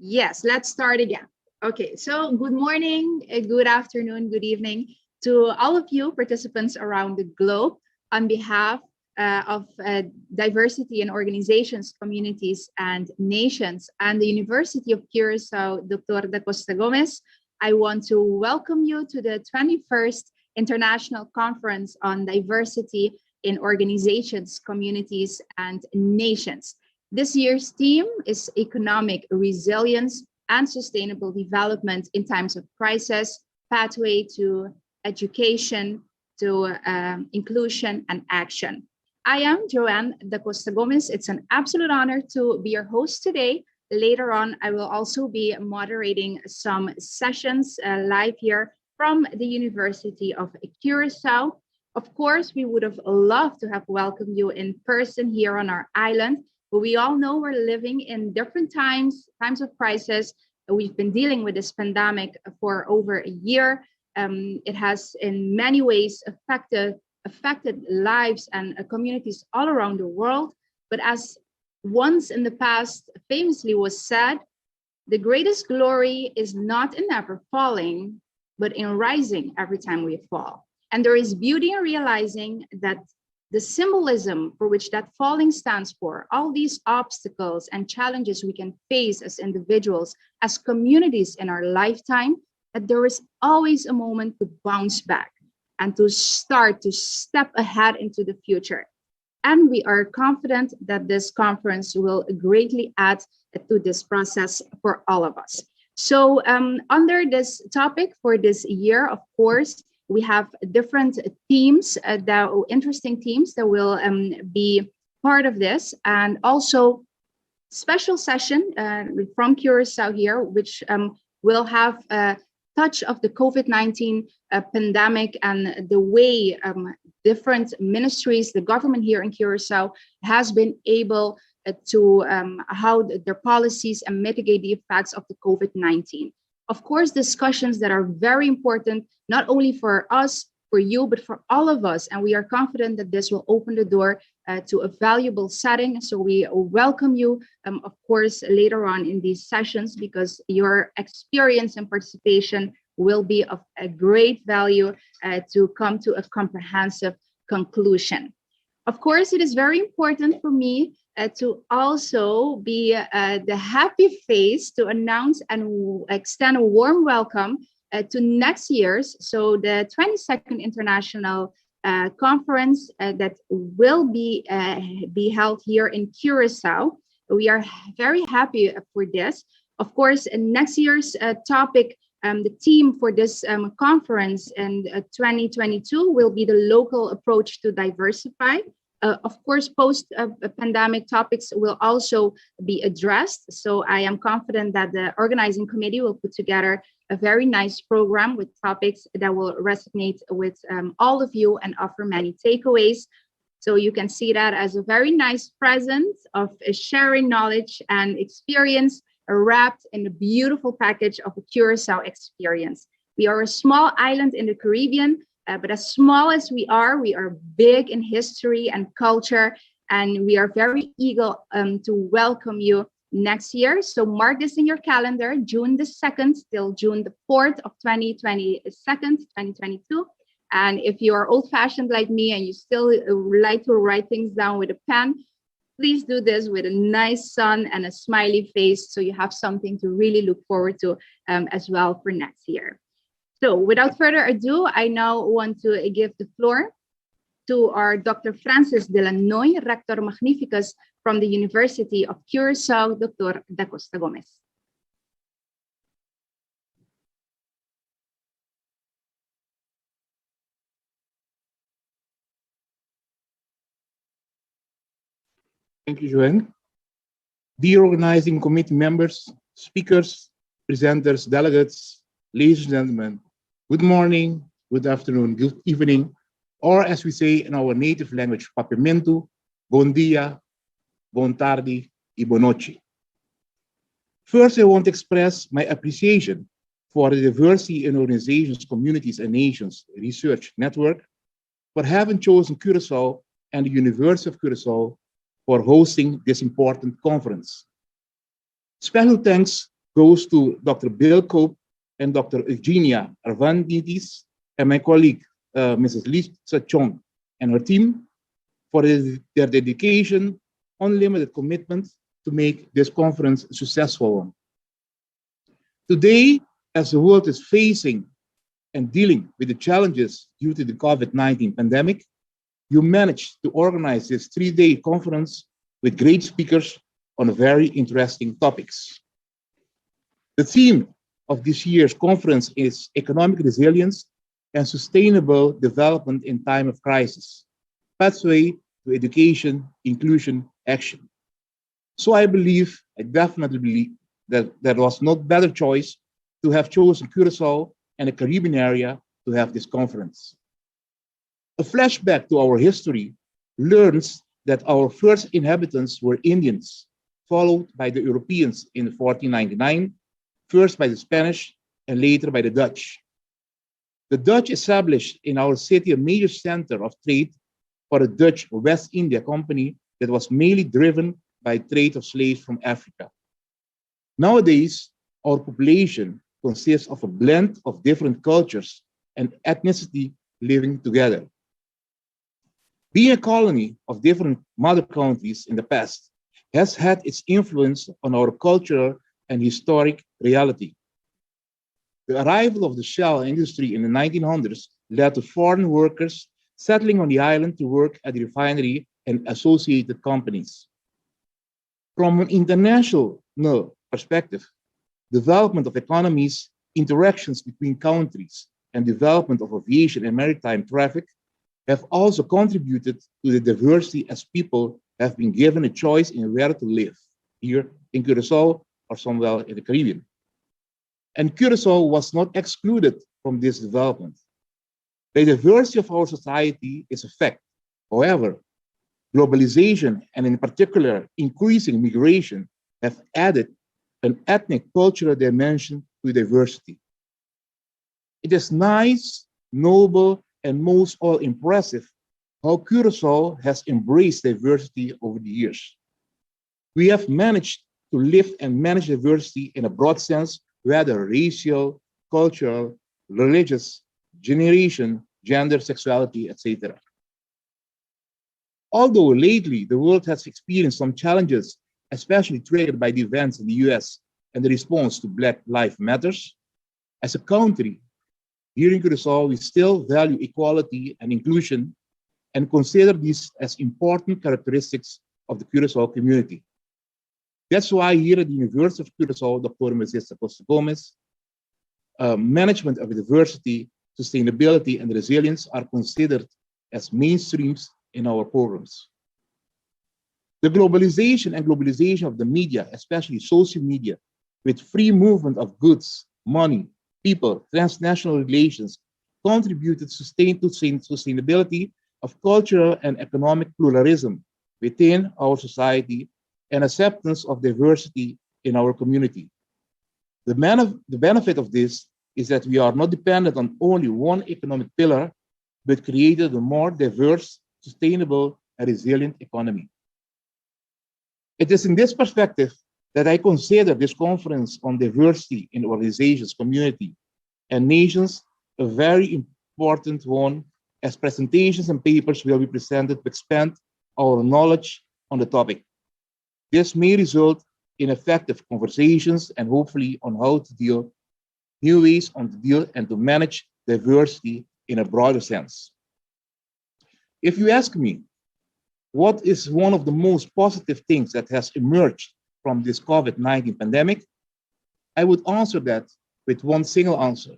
Yes, let's start again. Okay, so good morning, good afternoon, good evening to all of you participants around the globe. On behalf of diversity in organizations, communities, and nations, and the University of Curacao, Dr. Da Costa Gomez, I want to welcome you to the 21st International Conference on Diversity in Organizations, Communities, and Nations. This year's theme is economic resilience and sustainable development in times of crisis, pathway to education, to inclusion and action. I am Joanne Da Costa Gomez. It's an absolute honor to be your host today. Later on, I will also be moderating some sessions live here from the University of Curacao. Of course, we would have loved to have welcomed you in person here on our island. But we all know we're living in different times of crisis. We've been dealing with this pandemic for over a year. It has in many ways affected lives and communities all around the world. But as once in the past famously was said, the greatest glory is not in never falling, but in rising every time we fall. And there is beauty in realizing that the symbolism for which that falling stands for, all these obstacles and challenges we can face as individuals, as communities in our lifetime, that there is always a moment to bounce back and to start to step ahead into the future. And we are confident that this conference will greatly add to this process for all of us. So under this topic for this year, of course, we have different themes, interesting themes that will be part of this, and also special session from Curacao here, which will have a touch of the COVID-19 pandemic and the way different ministries, the government here in Curacao has been able to how their policies and mitigate the effects of the COVID-19. Of course, discussions that are very important, not only for us, for you, but for all of us. And we are confident that this will open the door to a valuable setting. So we welcome you, of course, later on in these sessions, because your experience and participation will be of a great value to come to a comprehensive conclusion. Of course, it is very important for me to also be the happy face to announce and extend a warm welcome to next year's, so the 22nd International Conference that will be held here in Curacao. We are very happy for this. Of course, next year's topic, the theme for this conference in 2022 will be the local approach to diversify. Of course, post-pandemic topics will also be addressed. So I am confident that the organizing committee will put together a very nice program with topics that will resonate with all of you and offer many takeaways. So you can see that as a very nice present of sharing knowledge and experience wrapped in a beautiful package of a Curacao experience. We are a small island in the Caribbean, but as small as we are big in history and culture, and we are very eager to welcome you next year. So mark this in your calendar, June the 2nd till June the 4th of 2022. And if you are old-fashioned like me and you still like to write things down with a pen, please do this with a nice sun and a smiley face, so you have something to really look forward to as well for next year. So without further ado, I now want to give the floor to our Dr. Francis Delanoy, Rector Magnificus from the University of Curacao, Dr. Da Costa Gomez. Thank you, Joanne. Dear organizing committee members, speakers, presenters, delegates, ladies and gentlemen, good morning, good afternoon, good evening, or as we say in our native language, papiamento, bon dia, bon tardi, y bon noche. First, I want to express my appreciation for the Diversity in Organizations, Communities, and Nations Research Network for having chosen Curacao and the University of Curacao for hosting this important conference. Special thanks goes to Dr. Bill Cope and Dr. Eugenia Arvanitis and my colleague, Mrs. Lisa Chong and her team for their dedication, unlimited commitment to make this conference a successful one. Today, as the world is facing and dealing with the challenges due to the COVID-19 pandemic, you managed to organize this 3-day conference with great speakers on very interesting topics. The theme of this year's conference is Economic Resilience and Sustainable Development in Time of Crisis, Pathway to Education, Inclusion, Action. So I definitely believe that there was no better choice to have chosen Curacao and the Caribbean area to have this conference. A flashback to our history learns that our first inhabitants were Indians, followed by the Europeans in 1499, first by the Spanish and later by the Dutch. The Dutch established in our city a major center of trade for the Dutch West India Company that was mainly driven by trade of slaves from Africa. Nowadays, our population consists of a blend of different cultures and ethnicity living together. Being a colony of different mother countries in the past has had its influence on our cultural and historic reality. The arrival of the shell industry in the 1900s led to foreign workers settling on the island to work at the refinery and associated companies. From an international perspective, development of economies, interactions between countries, and development of aviation and maritime traffic have also contributed to the diversity as people have been given a choice in where to live, here in Curacao or somewhere in the Caribbean. And Curacao was not excluded from this development. The diversity of our society is a fact. However, globalization and in particular increasing migration have added an ethnic cultural dimension to diversity. It is nice, noble, and most all impressive how Curacao has embraced diversity over the years. We have managed to live and manage diversity in a broad sense, whether racial, cultural, religious, generation, gender, sexuality, etc. Although lately the world has experienced some challenges, especially triggered by the events in the US and the response to Black Lives Matter, as a country, here in Curacao, we still value equality and inclusion and consider these as important characteristics of the Curacao community. That's why here at the University of Curacao, Dr. Mrs. Acosta Gomez, management of diversity, sustainability, and resilience are considered as mainstreams in our programs. The globalization of the media, especially social media, with free movement of goods, money, people, transnational relations, contributed to sustainability of cultural and economic pluralism within our society and acceptance of diversity in our community. The benefit of this is that we are not dependent on only one economic pillar, but created a more diverse, sustainable, and resilient economy. It is in this perspective that I consider this conference on diversity in organizations, community, and nations a very important one, as presentations and papers will be presented to expand our knowledge on the topic. This may result in effective conversations and hopefully on how to deal, new ways on to deal and to manage diversity in a broader sense. If you ask me, what is one of the most positive things that has emerged from this COVID-19 pandemic? I would answer that with one single answer,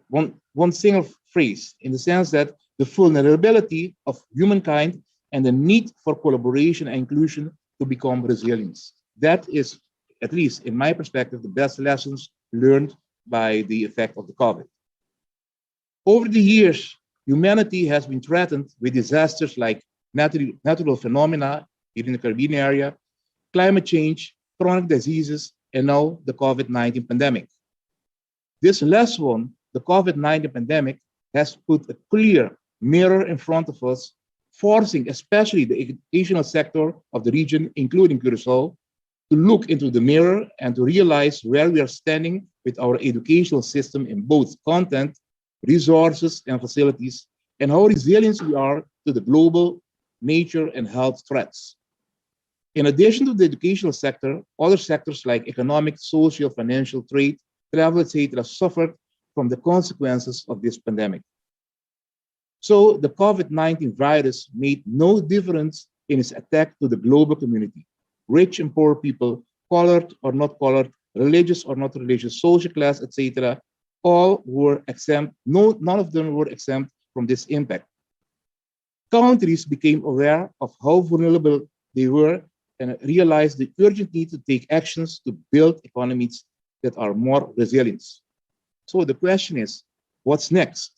one single phrase, in the sense that the vulnerability of humankind and the need for collaboration and inclusion to become resilient. That is, at least in my perspective, the best lessons learned by the effect of the COVID. Over the years, humanity has been threatened with disasters like natural phenomena here in the Caribbean area, climate change, chronic diseases, and now the COVID-19 pandemic. This last one, the COVID-19 pandemic, has put a clear mirror in front of us, forcing especially the educational sector of the region, including Curacao, to look into the mirror and to realize where we are standing with our educational system in both content, resources, and facilities, and how resilient we are to the global nature and health threats. In addition to the educational sector, other sectors like economic, social, financial, trade, travel, etc., suffered from the consequences of this pandemic. So the COVID-19 virus made no difference in its attack to the global community. Rich and poor people, colored or not colored, religious or not religious, social class, etc., all were exempt. No, none of them were exempt from this impact. Countries became aware of how vulnerable they were and realized the urgent need to take actions to build economies that are more resilient. So the question is, what's next?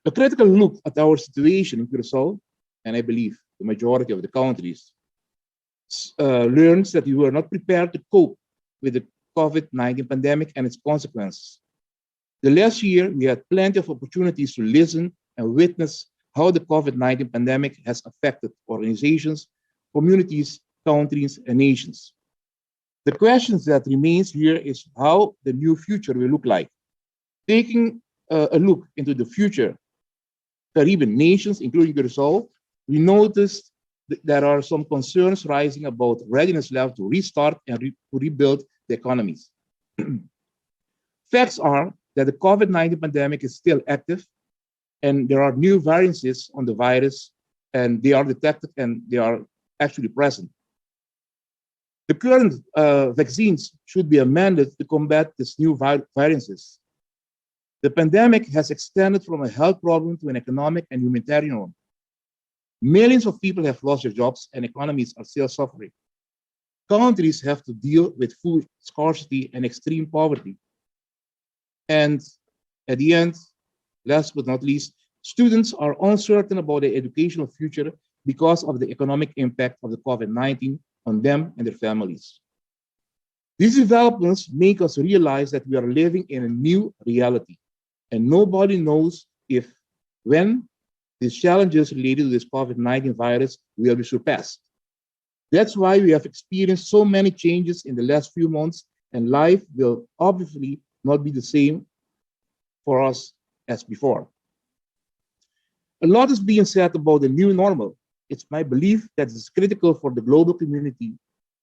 A critical look at our situation in Curacao, and I believe the majority of the countries, learns that we were not prepared to cope with the COVID-19 pandemic and its consequences. The last year, we had plenty of opportunities to listen and witness how the COVID-19 pandemic has affected organizations, communities, countries, and nations. The questions that remains here is how the new future will look like. Taking a look into the future Caribbean nations, including Curacao, we noticed there are some concerns rising about readiness level to restart and to rebuild the economies. Facts are that the COVID-19 pandemic is still active and there are new variants on the virus and they are detected and they are actually present. The current vaccines should be amended to combat these new variants. The pandemic has extended from a health problem to an economic and humanitarian one. Millions of people have lost their jobs and economies are still suffering. Countries have to deal with food scarcity and extreme poverty. And at the end, last but not least, students are uncertain about their educational future because of the economic impact of the COVID-19 on them and their families. These developments make us realize that we are living in a new reality, and nobody knows if, when, these challenges related to this COVID-19 virus will be surpassed. That's why we have experienced so many changes in the last few months, and life will obviously not be the same for us as before. A lot is being said about the new normal. It's my belief that it's critical for the global community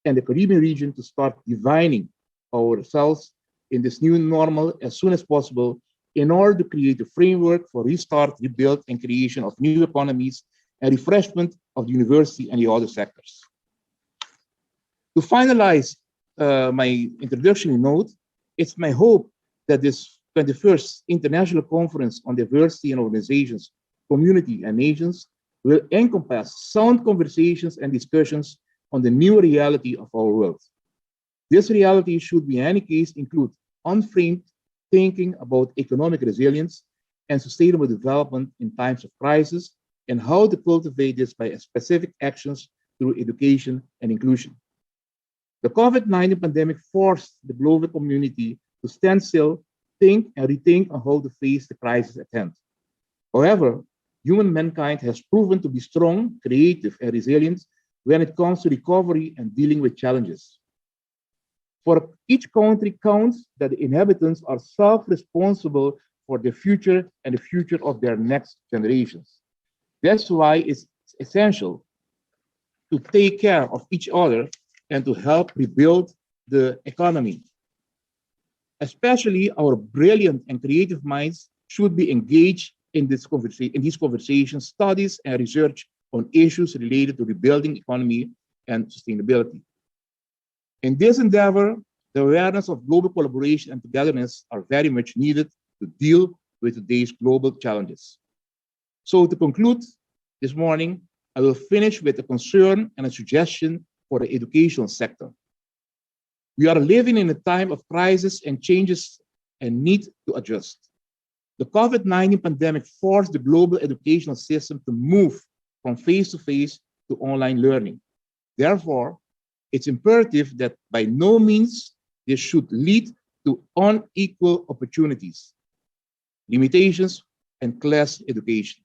and the Caribbean region to start divining ourselves in this new normal as soon as possible in order to create a framework for restart, rebuild, and creation of new economies and refreshment of the university and the other sectors. To finalize my introductory note, it's my hope that this 21st International Conference on Diversity in Organizations, Community, and Nations will encompass sound conversations and discussions on the new reality of our world. This reality should, in any case, include unframed thinking about economic resilience and sustainable development in times of crisis, and how to cultivate this by specific actions through education and inclusion. The COVID-19 pandemic forced the global community to stand still, think, and rethink on how to face the crisis at hand. However, human mankind has proven to be strong, creative, and resilient when it comes to recovery and dealing with challenges. For each country counts that the inhabitants are self-responsible for the future and the future of their next generations. That's why it's essential to take care of each other and to help rebuild the economy. Especially our brilliant and creative minds should be engaged in these conversations, studies, and research on issues related to rebuilding economy and sustainability. In this endeavor, the awareness of global collaboration and togetherness are very much needed to deal with today's global challenges. So to conclude this morning, I will finish with a concern and a suggestion for the educational sector. We are living in a time of crisis and changes and need to adjust. The COVID-19 pandemic forced the global educational system to move from face-to-face to online learning. Therefore, it's imperative that by no means this should lead to unequal opportunities, limitations, and class education,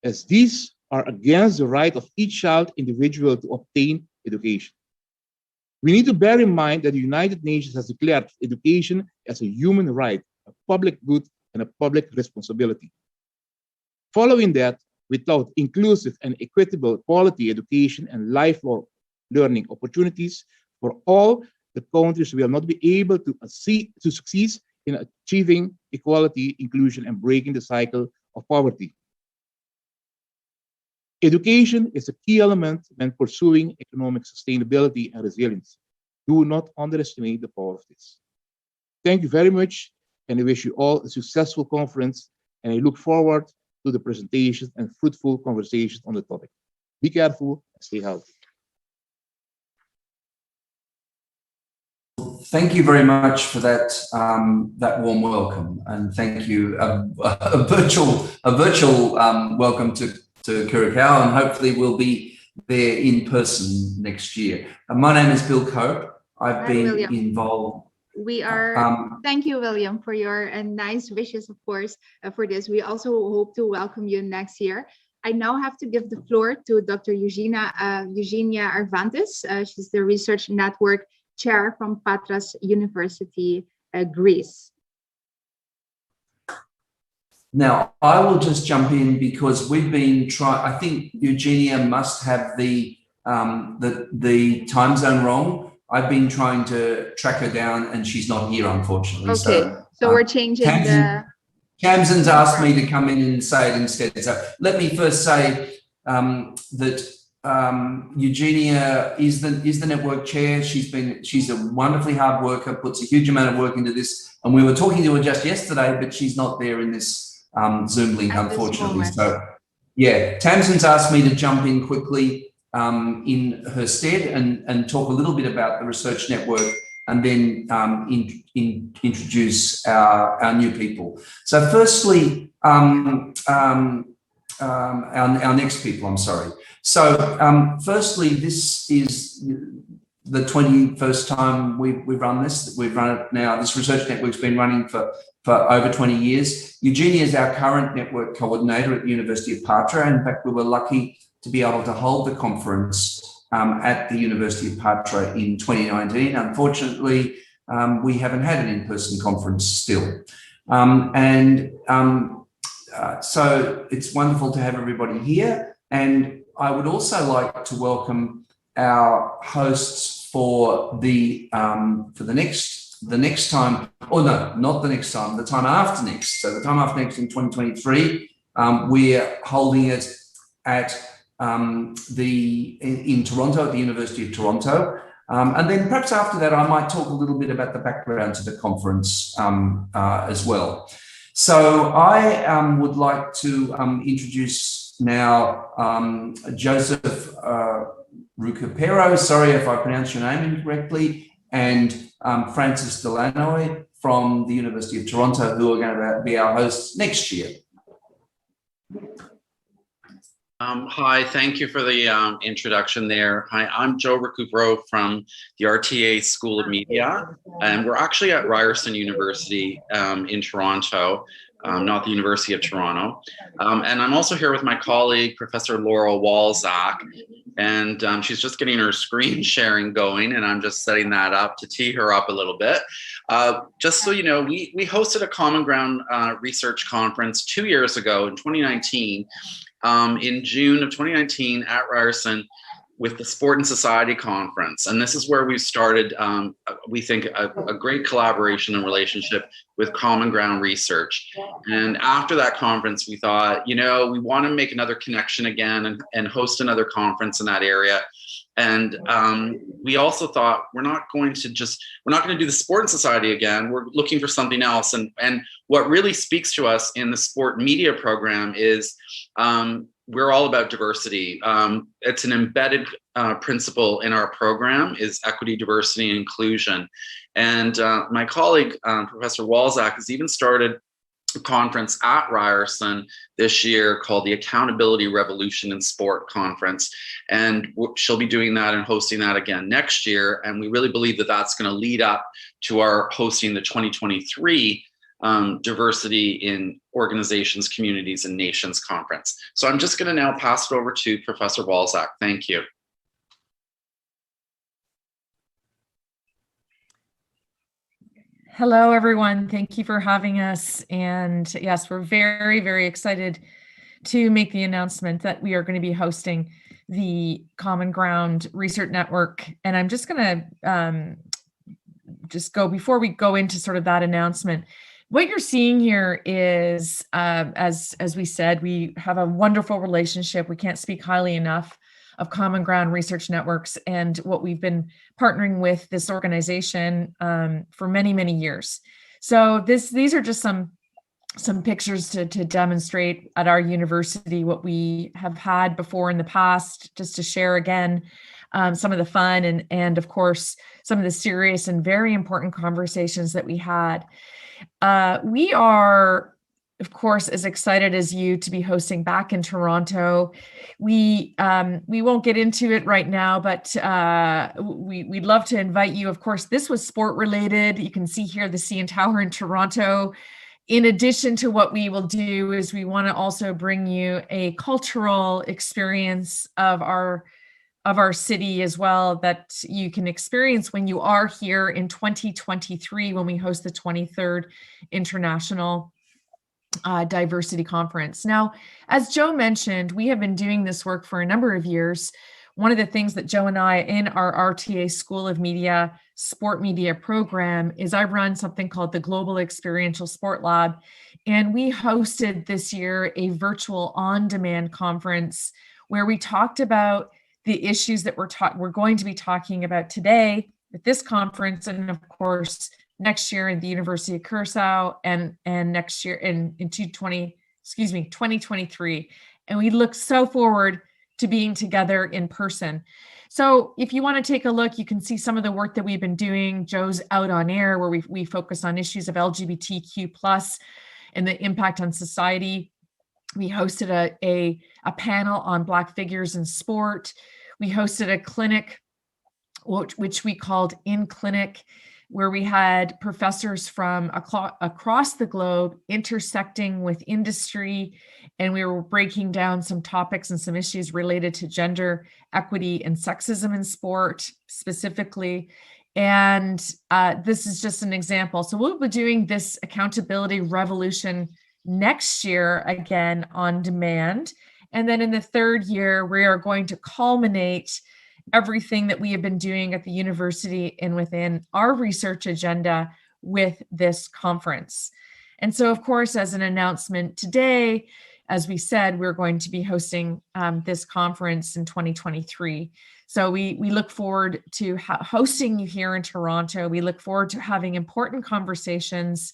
as these are against the right of each child individual to obtain education. We need to bear in mind that the United Nations has declared education as a human right, a public good, and a public responsibility. Following that, without inclusive and equitable quality education and lifelong learning opportunities for all, the countries will not be able to succeed in achieving equality, inclusion, and breaking the cycle of poverty. Education is a key element when pursuing economic sustainability and resilience. Do not underestimate the power of this. Thank you very much, and I wish you all a successful conference, and I look forward to the presentations and fruitful conversations on the topic. Be careful and stay healthy. Thank you very much for that that warm welcome, and thank you a virtual welcome to Curacao, and hopefully we'll be there in person next year. My name is Bill Cope. I've been William. Involved. We are, thank you, William, for your nice wishes, of course, for this. We also hope to welcome you next year. I now have to give the floor to Dr. Eugenia Arvantis. She's the Research Network Chair from Patras University, Greece. Now, I will just jump in because we've been trying. I think Eugenia must have the time zone wrong. I've been trying to track her down, and she's not here, unfortunately. Okay, so we're changing Tamsin's asked me to come in and say it instead. So let me first say that Eugenia is the network chair. She's a wonderfully hard worker, puts a huge amount of work into this, and we were talking to her just yesterday, but she's not there in this Zoom link, unfortunately. So yeah, Tamsin's asked me to jump in quickly in her stead and talk a little bit about the research network, and then introduce our new people. So firstly, our next people, I'm sorry. So firstly, this is the 21st time we've run this. We've run it now. This research network's been running for over 20 years. Eugenia is our current network coordinator at the University of Patra. In fact, we were lucky to be able to hold the conference at the University of Patra in 2019. Unfortunately, we haven't had an in-person conference still. So it's wonderful to have everybody here. And I would also like to welcome our hosts for the next time, or no, not the next time, the time after next. So the time after next in 2023, we're holding it at in Toronto, at the University of Toronto. And then perhaps after that, I might talk a little bit about the background to the conference as well. So I would like to introduce now Joseph Rucapero, sorry if I pronounced your name incorrectly, and Francis Delanoy from the University of Toronto, who are going to be our hosts next year. Hi, thank you for the introduction there. Hi, I'm Joe Recupero from the RTA School of Media, and we're actually at Ryerson University in Toronto, not the University of Toronto. And I'm also here with my colleague, Professor Laurel Walzak, and she's just getting her screen sharing going, and I'm just setting that up to tee her up a little bit. Just so you know, we hosted a Common Ground research conference 2 years ago in 2019, in June of 2019 at Ryerson with the Sport and Society Conference. And this is where we started, we think, a great collaboration and relationship with Common Ground Research. And after that conference, we thought, you know, we want to make another connection again and host another conference in that area. And we also thought we're not going to do the Sport and Society again. We're looking for something else. And what really speaks to us in the sport media program is we're all about diversity. It's an embedded principle in our program is equity, diversity, and inclusion. And my colleague, Professor Walzak, has even started a conference at Ryerson this year called the Accountability Revolution in Sport Conference. And she'll be doing that and hosting that again next year. And we really believe that that's going to lead up to our hosting the 2023 Diversity in Organizations, Communities, and Nations Conference. So I'm just going to now pass it over to Professor Walzak. Thank you. Hello, everyone. Thank you for having us. And yes, we're very, very excited to make the announcement that we are going to be hosting the Common Ground Research Network. And I'm just going to before we go into sort of that announcement, what you're seeing here is, as we said, we have a wonderful relationship. We can't speak highly enough of Common Ground Research Networks and what we've been partnering with this organization for many, many years. So these are just some pictures to demonstrate at our university what we have had before in the past, just to share again some of the fun and of course some of the serious and very important conversations that we had. We are, of course, as excited as you to be hosting back in Toronto. We won't get into it right now, but we'd love to invite you. Of course, this was sport related. You can see here the CN Tower in Toronto. In addition to what we will do is we want to also bring you a cultural experience of our city as well that you can experience when you are here in 2023 when we host the 23rd International Diversity Conference. Now, as Joe mentioned, we have been doing this work for a number of years. One of the things that Joe and I in our RTA School of Media Sport Media program is I run something called the Global Experiential Sport Lab. And we hosted this year a virtual on-demand conference where we talked about the issues that we're going to be talking about today at this conference, and of course next year at the University of Curacao and next year in 2023. And we look so forward to being together in person. So if you want to take a look, you can see some of the work that we've been doing. Joe's Out on Air, where we focus on issues of LGBTQ+ and the impact on society. We hosted a panel on Black figures in sport. We hosted a clinic, which we called In Clinic, where we had professors from across the globe intersecting with industry, and we were breaking down some topics and some issues related to gender equity and sexism in sport specifically. And this is just an example. So we'll be doing this accountability revolution next year, again, on demand. And then in the third year, we are going to culminate everything that we have been doing at the university and within our research agenda with this conference. And so, of course, as an announcement today, as we said, we're going to be hosting this conference in 2023. So we look forward to hosting you here in Toronto. We look forward to having important conversations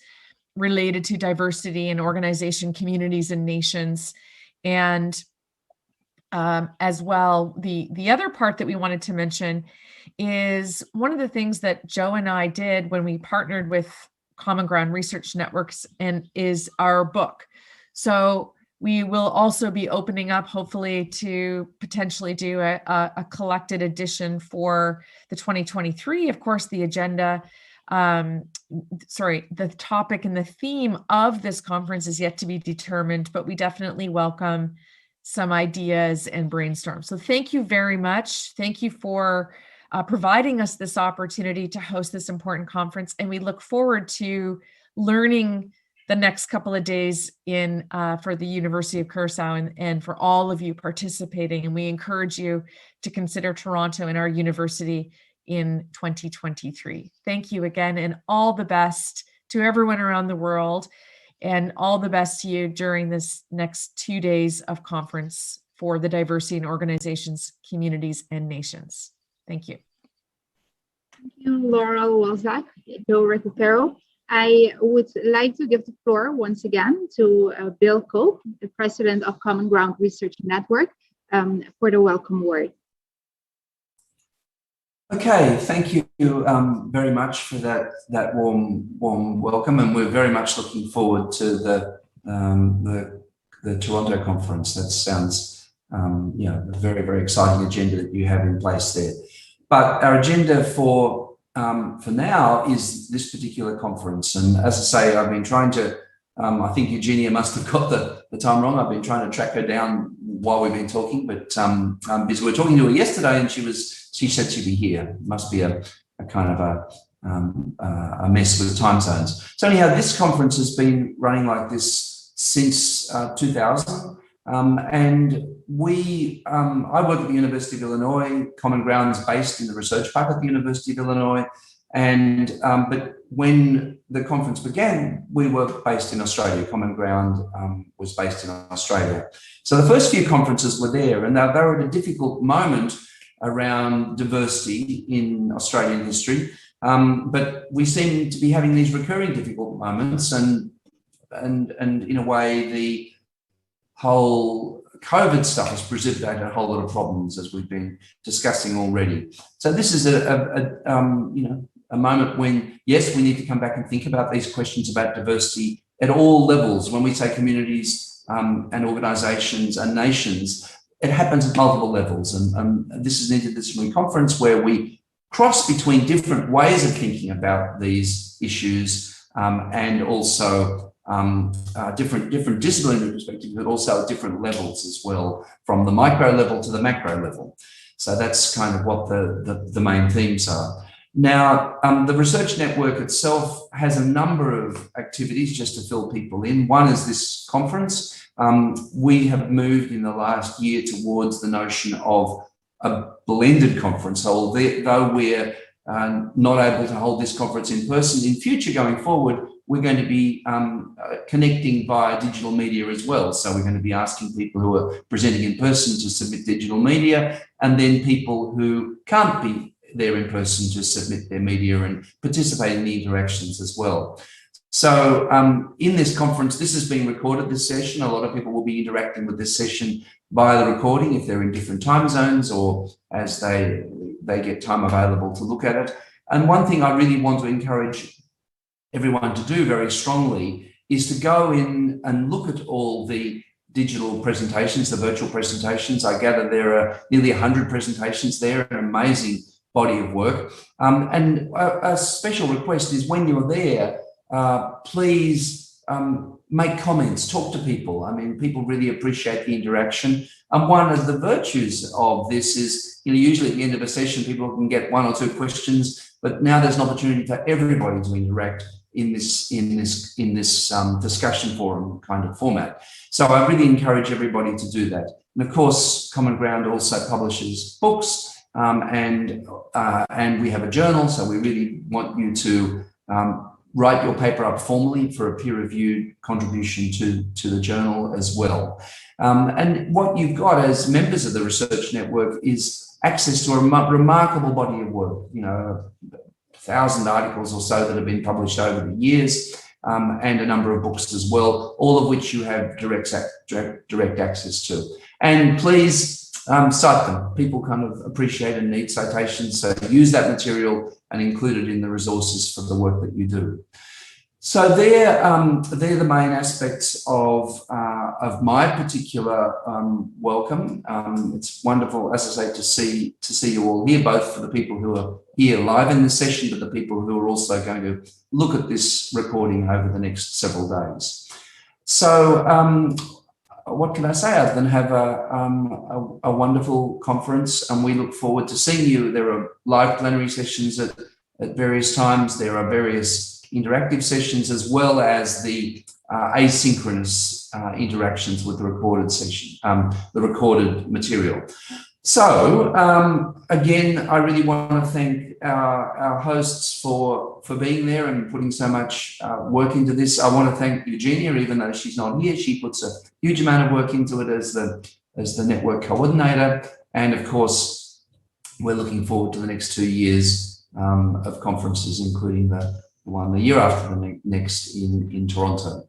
related to diversity in organization, communities, and nations. And as well, the other part that we wanted to mention is one of the things that Joe and I did when we partnered with Common Ground Research Networks and is our book. So we will also be opening up, hopefully, to potentially do a collected edition for the 2023. Of course, the agenda, the topic and the theme of this conference is yet to be determined, but we definitely welcome some ideas and brainstorm. So thank you very much. Thank you for providing us this opportunity to host this important conference. And we look forward to learning the next couple of days for the University of Curacao and for all of you participating. And we encourage you to consider Toronto and our university in 2023. Thank you again, and all the best to everyone around the world. And all the best to you during this next 2 days of conference for the diversity in organizations, communities, and nations. Thank you. Thank you, Laurel Walzak, Joe Recupero. I would like to give the floor once again to Bill Cope, the president of Common Ground Research Network, for the welcome word. Okay, thank you very much for that warm welcome, and we're very much looking forward to the Toronto conference. That sounds a very, very exciting agenda that you have in place there. But our agenda for now is this particular conference, and as I say, I've been trying to. I think Eugenia must have got the time wrong. I've been trying to track her down while we've been talking, but because we were talking to her yesterday, and she said she'd be here. It must be a kind of a mess with time zones. So anyhow, this conference has been running like this since 2000. And I work at the University of Illinois. Common Ground is based in the research park at the University of Illinois. And but when the conference began, we were based in Australia. Common Ground was based in Australia. So the first few conferences were there, and they were at a difficult moment around diversity in Australian history. But we seem to be having these recurring difficult moments, and in a way, the whole COVID stuff has precipitated a whole lot of problems, as we've been discussing already. So this is a moment when, yes, we need to come back and think about these questions about diversity at all levels. When we say communities and organisations and nations, it happens at multiple levels. And this is an interdisciplinary conference where we cross between different ways of thinking about these issues and also different disciplinary perspectives, but also at different levels as well, from the micro level to the macro level. So that's kind of what the main themes are. Now, the research network itself has a number of activities just to fill people in. One is this conference. We have moved in the last year towards the notion of a blended conference. So though we're not able to hold this conference in person, in future going forward, we're going to be connecting via digital media as well. So we're going to be asking people who are presenting in person to submit digital media, and then people who can't be there in person to submit their media and participate in the interactions as well. So in this conference, this is being recorded, this session. A lot of people will be interacting with this session via the recording if they're in different time zones or as they get time available to look at it. And one thing I really want to encourage everyone to do very strongly is to go in and look at all the digital presentations, the virtual presentations. I gather there are nearly 100 presentations there, an amazing body of work. And a special request is when you're there, please make comments, talk to people. I mean, people really appreciate the interaction. And one of the virtues of this is, usually at the end of a session, people can get one or two questions, but now there's an opportunity for everybody to interact in this discussion forum kind of format. So I really encourage everybody to do that. And of course, Common Ground also publishes books, and we have a journal. So we really want you to write your paper up formally for a peer-reviewed contribution to the journal as well. And what you've got as members of the research network is access to a remarkable body of work, 1,000 articles or so that have been published over the years, and a number of books as well, all of which you have direct access to. And please cite them. People kind of appreciate and need citations, so use that material and include it in the resources for the work that you do. So they're the main aspects of my particular welcome. It's wonderful, as I say, to see you all here, both for the people who are here live in the session, but the people who are also going to look at this recording over the next several days. So what can I say other than have a wonderful conference, and we look forward to seeing you. There are live plenary sessions at various times. There are various interactive sessions, as well as the asynchronous interactions with the recorded session, the recorded material. So again, I really want to thank our hosts for being there and putting so much work into this. I want to thank Eugenia, even though she's not here. She puts a huge amount of work into it as the network coordinator. And of course, we're looking forward to the next 2 years of conferences, including the one the year after the next in Toronto.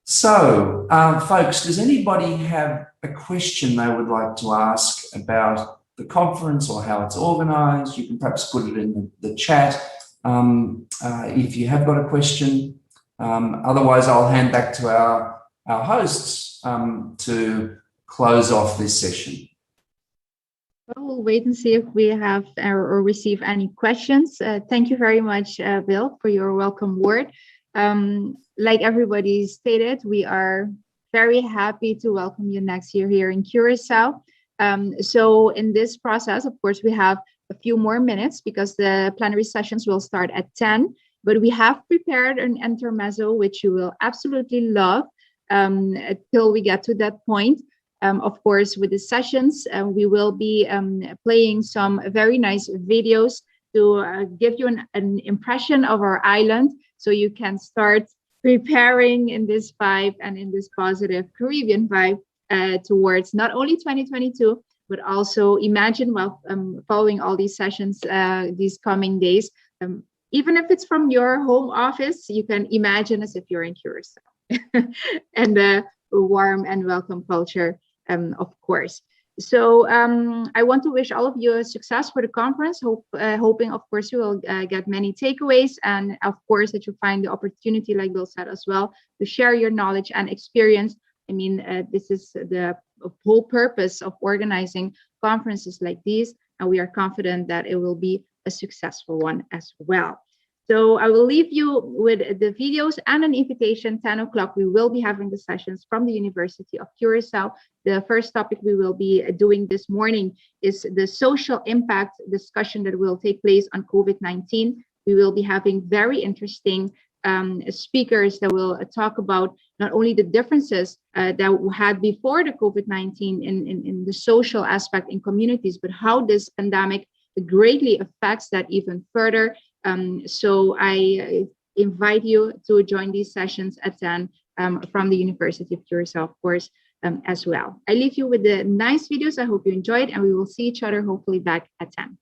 So, folks, does anybody have a question they would like to ask about the conference or how it's organised? You can perhaps put it in the chat if you have got a question. Otherwise, I'll hand back to our hosts to close off this session. We'll wait and see if we have or receive any questions. Thank you very much, Bill, for your welcome word. Like everybody stated, we are very happy to welcome you next year here in Curacao. So in this process, of course, we have a few more minutes because the plenary sessions will start at 10. But we have prepared an intermezzo, which you will absolutely love till we get to that point. Of course, with the sessions, we will be playing some very nice videos to give you an impression of our island, so you can start preparing in this vibe and in this positive Caribbean vibe towards not only 2022, but also imagine while following all these sessions these coming days. Even if it's from your home office, you can imagine as if you're in Curacao and the warm and welcome culture, of course. So I want to wish all of you a success for the conference, hoping, of course, you will get many takeaways, and of course that you find the opportunity, like Bill said as well, to share your knowledge and experience. I mean, this is the whole purpose of organizing conferences like these, and we are confident that it will be a successful one as well. So I will leave you with the videos and an invitation. 10 o'clock, we will be having the sessions from the University of Curacao. The first topic we will be doing this morning is the social impact discussion that will take place on COVID-19. We will be having very interesting speakers that will talk about not only the differences that we had before the COVID-19 in the social aspect in communities, but how this pandemic greatly affects that even further. So I invite you to join these sessions at 10 from the University of Curacao, of course, as well. I leave you with the nice videos. I hope you enjoyed, and we will see each other hopefully back at 10.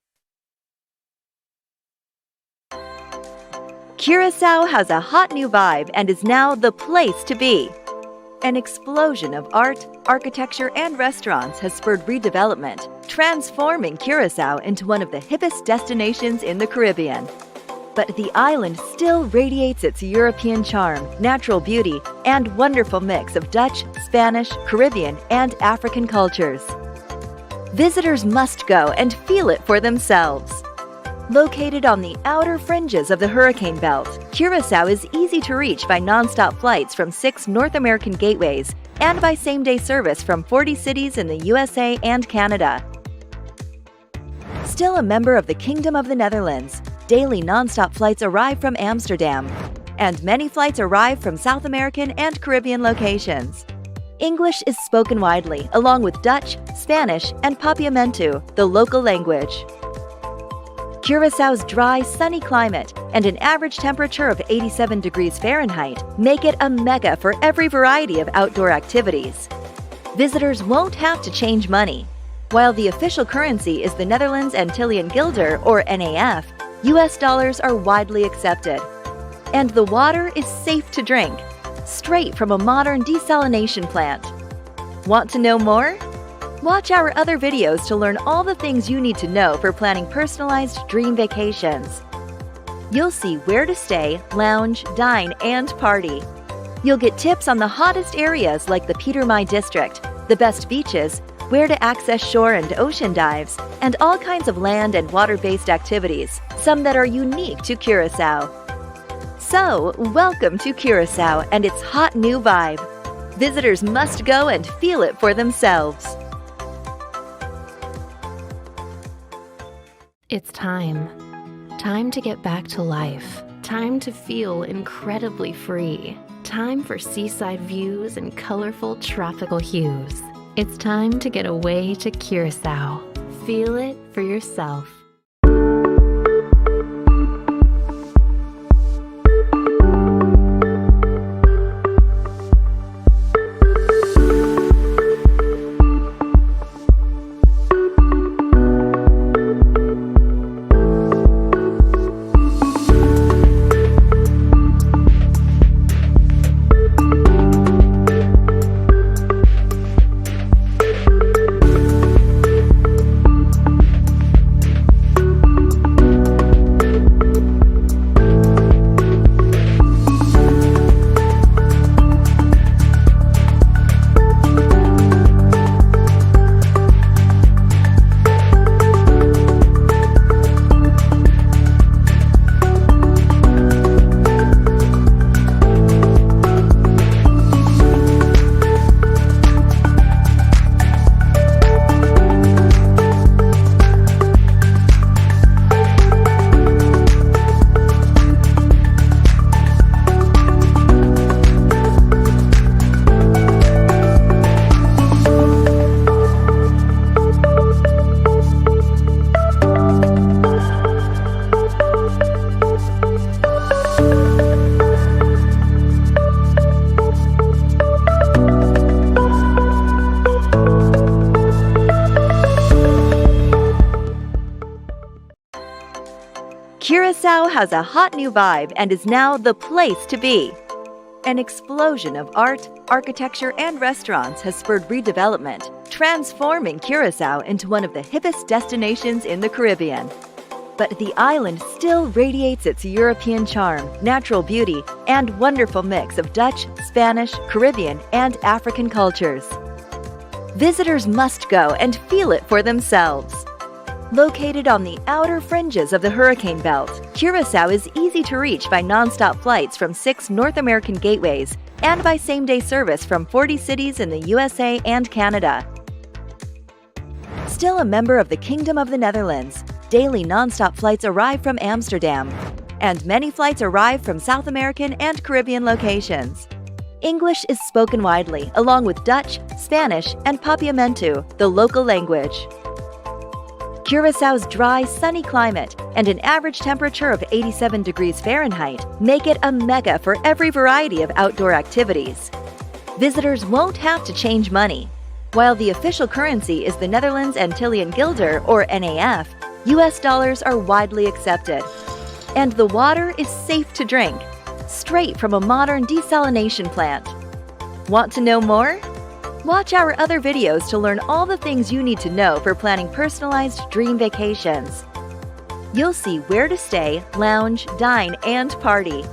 Curacao has a hot new vibe and is now the place to be. An explosion of art, architecture, and restaurants has spurred redevelopment, transforming Curacao into one of the hippest destinations in the Caribbean. But the island still radiates its European charm, natural beauty, and wonderful mix of Dutch, Spanish, Caribbean, and African cultures. Visitors must go and feel it for themselves. Located on the outer fringes of the hurricane belt, Curacao is easy to reach by nonstop flights from 6 North American gateways and by same-day service from 40 cities in the USA and Canada. Still a member of the Kingdom of the Netherlands, daily nonstop flights arrive from Amsterdam, and many flights arrive from South American and Caribbean locations. English is spoken widely, along with Dutch, Spanish, and Papiamentu, the local language. Curaçao's dry, sunny climate and an average temperature of 87 degrees Fahrenheit make it a mecca for every variety of outdoor activities. Visitors won't have to change money. While the official currency is the Netherlands Antillean Guilder, or NAF, US dollars are widely accepted. And the water is safe to drink, straight from a modern desalination plant. Want to know more? Watch our other videos to learn all the things you need to know for planning personalized dream vacations. You'll see where to stay, lounge, dine, and party. You'll get tips on the hottest areas like the Peter Mai District, the best beaches, where to access shore and ocean dives, and all kinds of land and water-based activities, some that are unique to Curacao. So, welcome to Curacao and its hot new vibe. Visitors must go and feel it for themselves. It's time. Time to get back to life. Time to feel incredibly free. Time for seaside views and colorful tropical hues. It's time to get away to Curacao. Feel it for yourself. Curacao has a hot new vibe and is now the place to be. An explosion of art, architecture, and restaurants has spurred redevelopment, transforming Curacao into one of the hippest destinations in the Caribbean. But the island still radiates its European charm, natural beauty, and wonderful mix of Dutch, Spanish, Caribbean, and African cultures. Visitors must go and feel it for themselves. Located on the outer fringes of the hurricane belt, Curacao is easy to reach by nonstop flights from 6 North American gateways and by same-day service from 40 cities in the USA and Canada. Still a member of the Kingdom of the Netherlands, daily nonstop flights arrive from Amsterdam, and many flights arrive from South American and Caribbean locations. English is spoken widely, along with Dutch, Spanish, and Papiamentu, the local language. Curaçao's dry, sunny climate and an average temperature of 87 degrees Fahrenheit make it a mecca for every variety of outdoor activities. Visitors won't have to change money. While the official currency is the Netherlands Antillean Guilder, or NAF, US dollars are widely accepted. And the water is safe to drink, straight from a modern desalination plant. Want to know more? Watch our other videos to learn all the things you need to know for planning personalized dream vacations. You'll see where to stay, lounge, dine, and party.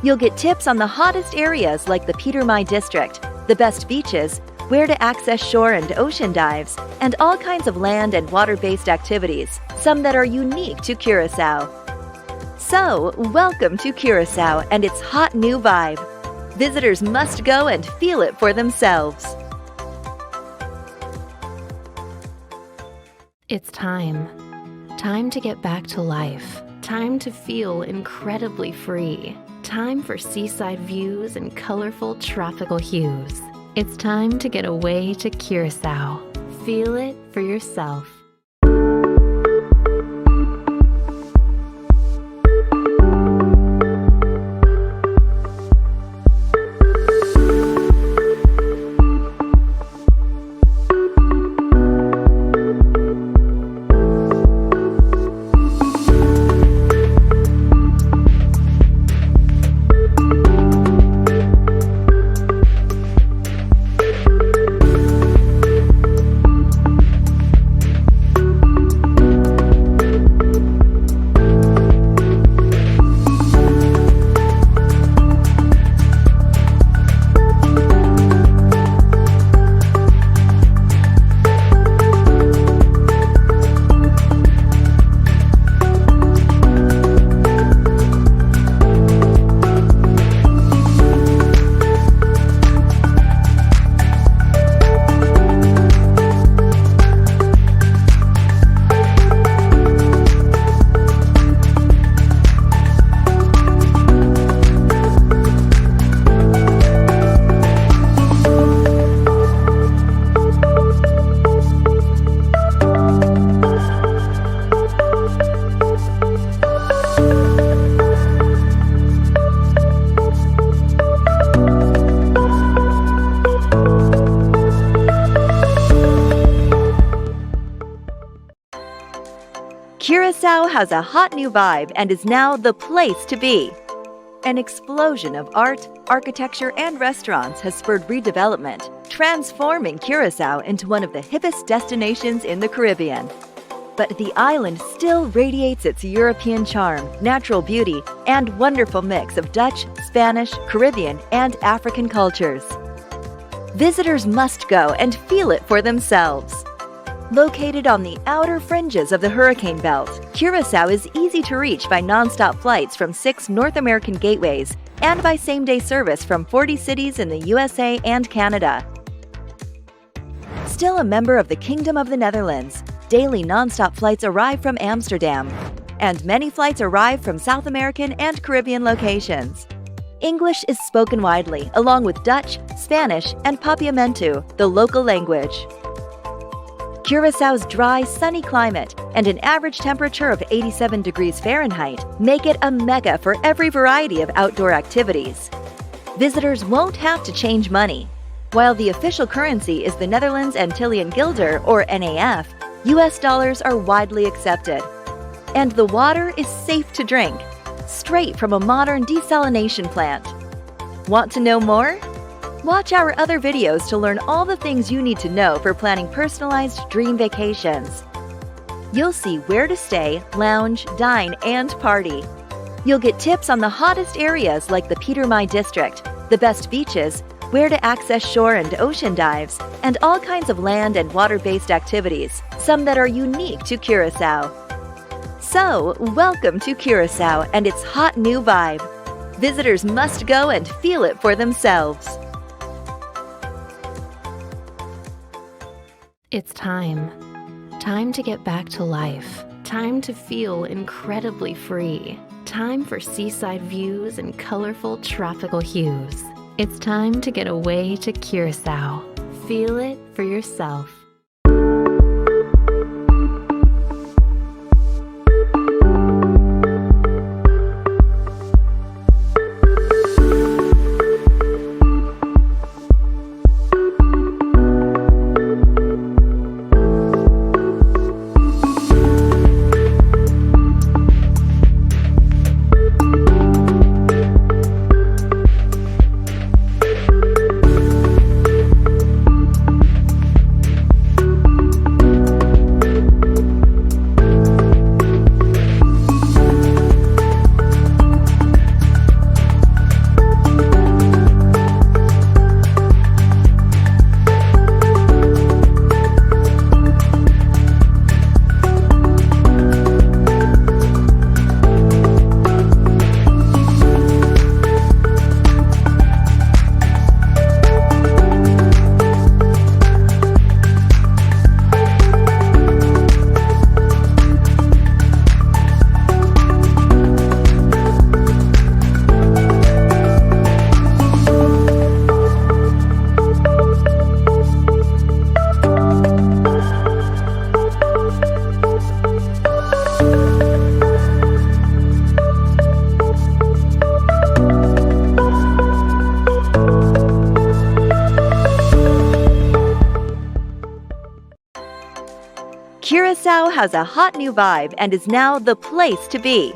You'll get tips on the hottest areas like the Peter Mai district, the best beaches, where to access shore and ocean dives, and all kinds of land and water-based activities, some that are unique to Curacao. So, welcome to Curacao and its hot new vibe. Visitors must go and feel it for themselves. It's time. Time to get back to life. Time to feel incredibly free. Time for seaside views and colorful tropical hues. It's time to get away to Curacao. Feel it for yourself. Curacao has a hot new vibe and is now the place to be. An explosion of art, architecture, and restaurants has spurred redevelopment, transforming Curacao into one of the hippest destinations in the Caribbean. But the island still radiates its European charm, natural beauty, and wonderful mix of Dutch, Spanish, Caribbean, and African cultures. Visitors must go and feel it for themselves. Located on the outer fringes of the hurricane belt, Curacao is easy to reach by nonstop flights from 6 North American gateways and by same-day service from 40 cities in the USA and Canada. Still a member of the Kingdom of the Netherlands, daily nonstop flights arrive from Amsterdam, and many flights arrive from South American and Caribbean locations. English is spoken widely, along with Dutch, Spanish, and Papiamentu, the local language. Curaçao's dry, sunny climate and an average temperature of 87 degrees Fahrenheit make it a mecca for every variety of outdoor activities. Visitors won't have to change money. While the official currency is the Netherlands Antillean Guilder, or NAF, US dollars are widely accepted. And the water is safe to drink, straight from a modern desalination plant. Want to know more? Watch our other videos to learn all the things you need to know for planning personalized dream vacations. You'll see where to stay, lounge, dine, and party. You'll get tips on the hottest areas like the Peter Mai district, the best beaches, where to access shore and ocean dives, and all kinds of land and water-based activities, some that are unique to Curacao. So, welcome to Curacao and its hot new vibe. Visitors must go and feel it for themselves. It's time. Time to get back to life. Time to feel incredibly free. Time for seaside views and colorful tropical hues. It's time to get away to Curacao. Feel it for yourself. Curacao has a hot new vibe and is now the place to be.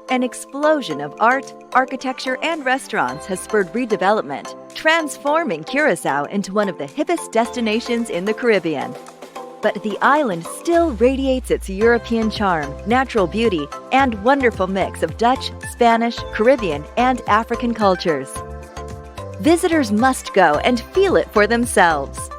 An explosion of art, architecture, and restaurants has spurred redevelopment, transforming Curacao into one of the hippest destinations in the Caribbean. But the island still radiates its European charm, natural beauty, and wonderful mix of Dutch, Spanish, Caribbean, and African cultures. Visitors must go and feel it for themselves.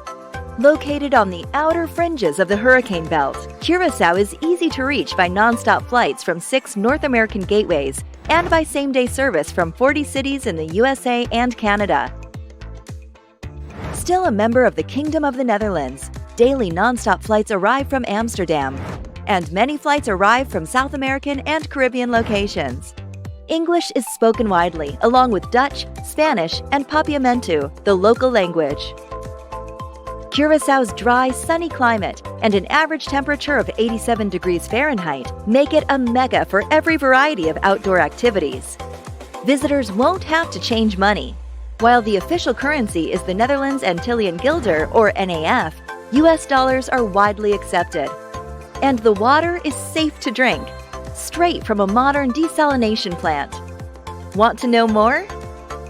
Located on the outer fringes of the hurricane belt, Curacao is easy to reach by nonstop flights from 6 North American gateways and by same-day service from 40 cities in the USA and Canada. Still a member of the Kingdom of the Netherlands, daily nonstop flights arrive from Amsterdam, and many flights arrive from South American and Caribbean locations. English is spoken widely, along with Dutch, Spanish, and Papiamentu, the local language. Curaçao's dry, sunny climate and an average temperature of 87 degrees Fahrenheit make it a mecca for every variety of outdoor activities. Visitors won't have to change money. While the official currency is the Netherlands Antillean Guilder, or NAF, US dollars are widely accepted. And the water is safe to drink, straight from a modern desalination plant. Want to know more?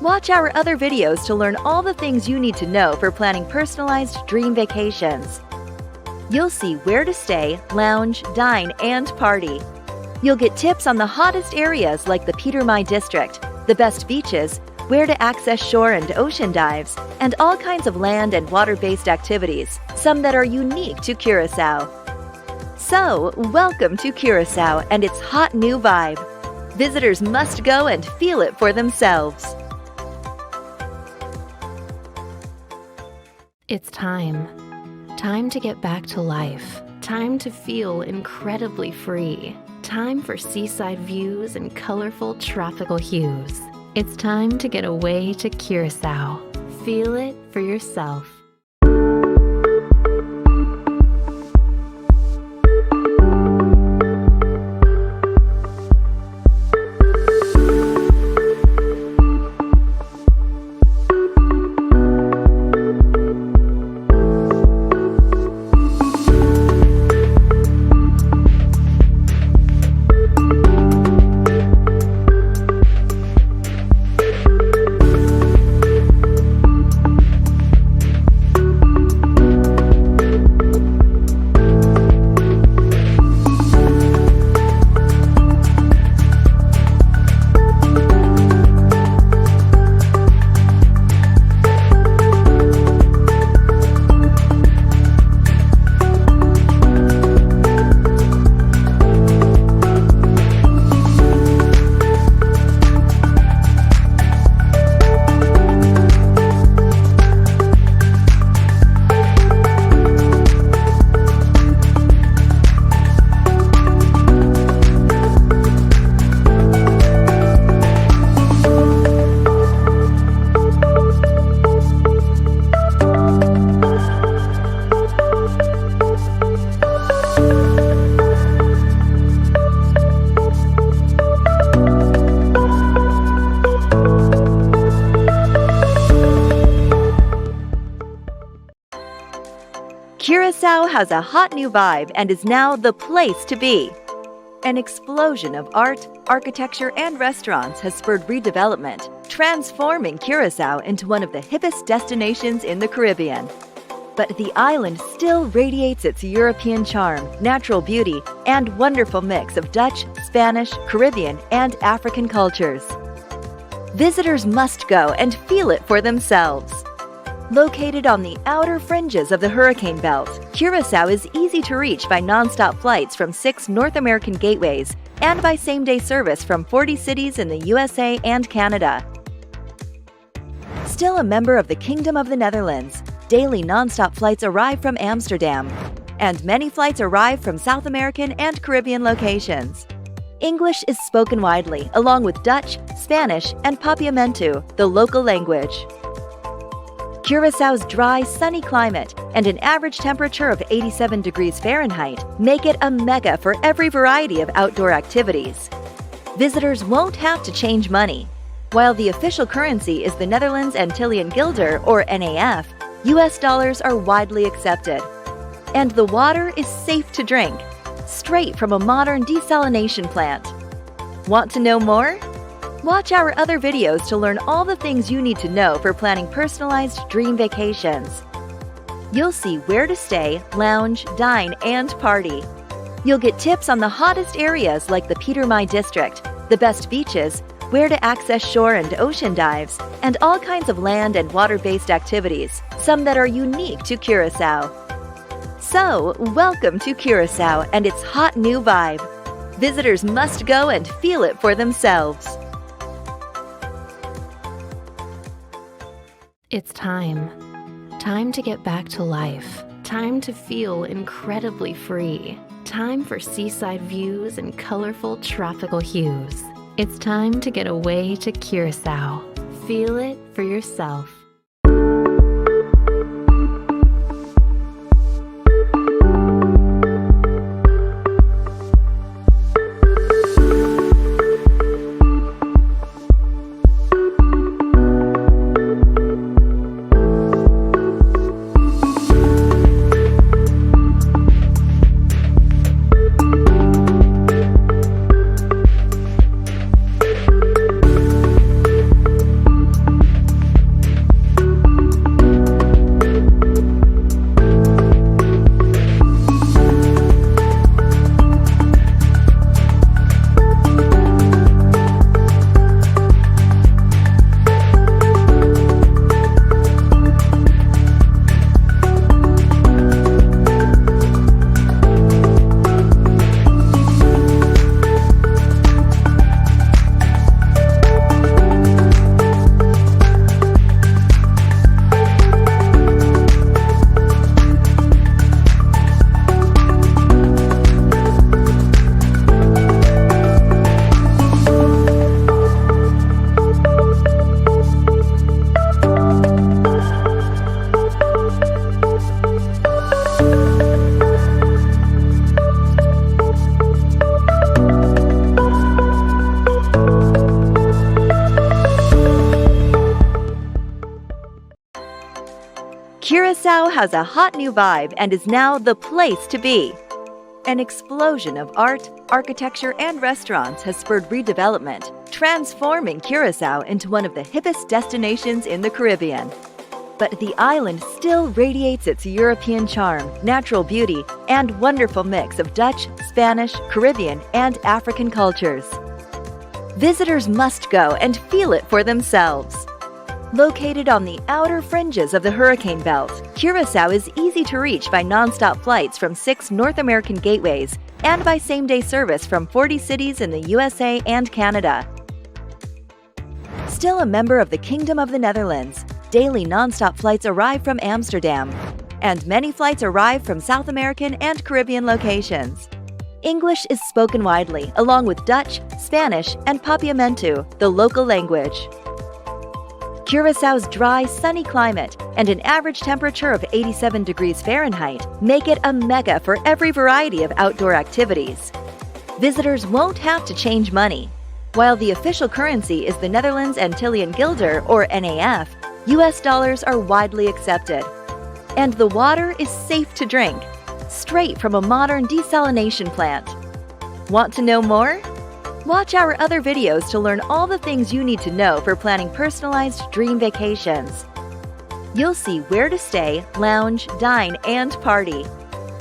Watch our other videos to learn all the things you need to know for planning personalized dream vacations. You'll see where to stay, lounge, dine, and party. You'll get tips on the hottest areas like the Peter Mai district, the best beaches, where to access shore and ocean dives, and all kinds of land and water-based activities, some that are unique to Curacao. So, welcome to Curacao and its hot new vibe. Visitors must go and feel it for themselves. It's time. Time to get back to life. Time to feel incredibly free. Time for seaside views and colorful tropical hues. It's time to get away to Curacao. Feel it for yourself. Curacao has a hot new vibe and is now the place to be. An explosion of art, architecture, and restaurants has spurred redevelopment, transforming Curacao into one of the hippest destinations in the Caribbean. But the island still radiates its European charm, natural beauty, and wonderful mix of Dutch, Spanish, Caribbean, and African cultures. Visitors must go and feel it for themselves. Located on the outer fringes of the hurricane belt, Curacao is easy to reach by nonstop flights from 6 North American gateways and by same-day service from 40 cities in the USA and Canada. Still a member of the Kingdom of the Netherlands, daily nonstop flights arrive from Amsterdam, and many flights arrive from South American and Caribbean locations. English is spoken widely, along with Dutch, Spanish, and Papiamentu, the local language. Curaçao's dry, sunny climate and an average temperature of 87 degrees Fahrenheit make it a mecca for every variety of outdoor activities. Visitors won't have to change money. While the official currency is the Netherlands Antillean Guilder, or NAF, US dollars are widely accepted. And the water is safe to drink, straight from a modern desalination plant. Want to know more? Watch our other videos to learn all the things you need to know for planning personalized dream vacations. You'll see where to stay, lounge, dine, and party. You'll get tips on the hottest areas like the Peter Mai district, the best beaches, where to access shore and ocean dives, and all kinds of land and water-based activities, some that are unique to Curacao. So, welcome to Curacao and its hot new vibe. Visitors must go and feel it for themselves. It's time. Time to get back to life. Time to feel incredibly free. Time for seaside views and colorful tropical hues. It's time to get away to Curacao. Feel it for yourself. Curacao has a hot new vibe and is now the place to be. An explosion of art, architecture, and restaurants has spurred redevelopment, transforming Curacao into one of the hippest destinations in the Caribbean. But the island still radiates its European charm, natural beauty, and wonderful mix of Dutch, Spanish, Caribbean, and African cultures. Visitors must go and feel it for themselves. Located on the outer fringes of the hurricane belt, Curacao is easy to reach by nonstop flights from 6 North American gateways and by same-day service from 40 cities in the USA and Canada. Still a member of the Kingdom of the Netherlands, daily nonstop flights arrive from Amsterdam, and many flights arrive from South American and Caribbean locations. English is spoken widely, along with Dutch, Spanish, and Papiamentu, the local language. Curaçao's dry, sunny climate and an average temperature of 87 degrees Fahrenheit make it a mecca for every variety of outdoor activities. Visitors won't have to change money. While the official currency is the Netherlands Antillean Guilder, or NAF, US dollars are widely accepted. And the water is safe to drink, straight from a modern desalination plant. Want to know more? Watch our other videos to learn all the things you need to know for planning personalized dream vacations. You'll see where to stay, lounge, dine, and party.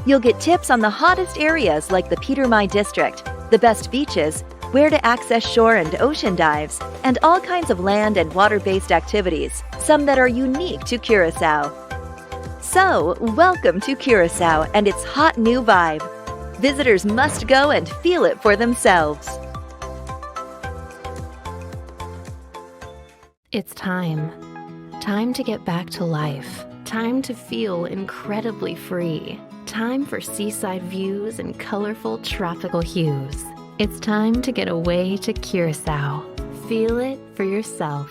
You'll get tips on the hottest areas like the Peter Mai district, the best beaches, where to access shore and ocean dives, and all kinds of land and water-based activities, some that are unique to Curacao. So, welcome to Curacao and its hot new vibe. Visitors must go and feel it for themselves. It's time. Time to get back to life. Time to feel incredibly free. Time for seaside views and colorful tropical hues. It's time to get away to Curacao. Feel it for yourself.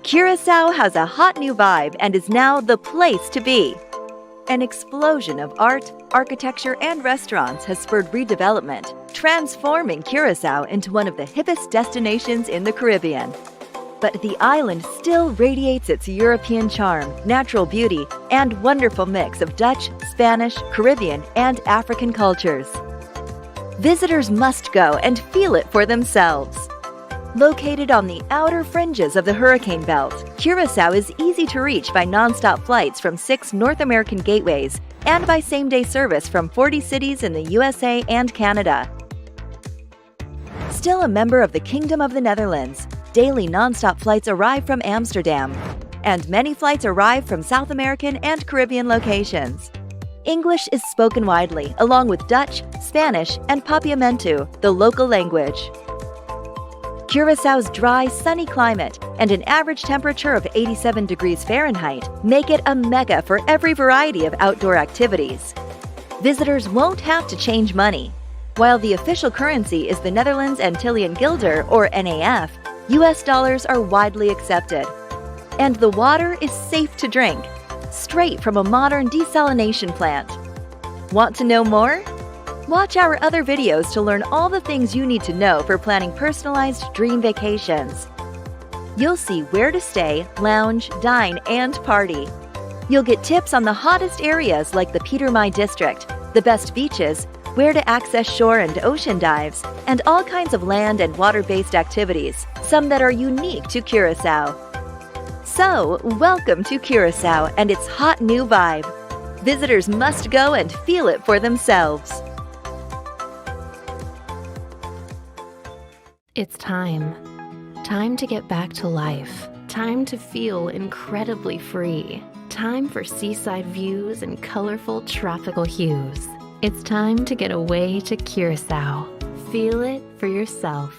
Curacao has a hot new vibe and is now the place to be. An explosion of art, architecture, and restaurants has spurred redevelopment, transforming Curacao into one of the hippest destinations in the Caribbean. But the island still radiates its European charm, natural beauty, and wonderful mix of Dutch, Spanish, Caribbean, and African cultures. Visitors must go and feel it for themselves. Located on the outer fringes of the hurricane belt, Curacao is easy to reach by nonstop flights from 6 North American gateways and by same-day service from 40 cities in the USA and Canada. Still a member of the Kingdom of the Netherlands, daily nonstop flights arrive from Amsterdam, and many flights arrive from South American and Caribbean locations. English is spoken widely, along with Dutch, Spanish, and Papiamentu, the local language. Curaçao's dry, sunny climate and an average temperature of 87 degrees Fahrenheit make it a mecca for every variety of outdoor activities. Visitors won't have to change money. While the official currency is the Netherlands Antillean Guilder, or NAF, US dollars are widely accepted. And the water is safe to drink, straight from a modern desalination plant. Want to know more? Watch our other videos to learn all the things you need to know for planning personalized dream vacations. You'll see where to stay, lounge, dine, and party. You'll get tips on the hottest areas like the Peter Mai district, the best beaches, where to access shore and ocean dives, and all kinds of land and water-based activities, some that are unique to Curacao. So, welcome to Curacao and its hot new vibe. Visitors must go and feel it for themselves. It's time. Time to get back to life. Time to feel incredibly free. Time for seaside views and colorful tropical hues. It's time to get away to Curacao. Feel it for yourself.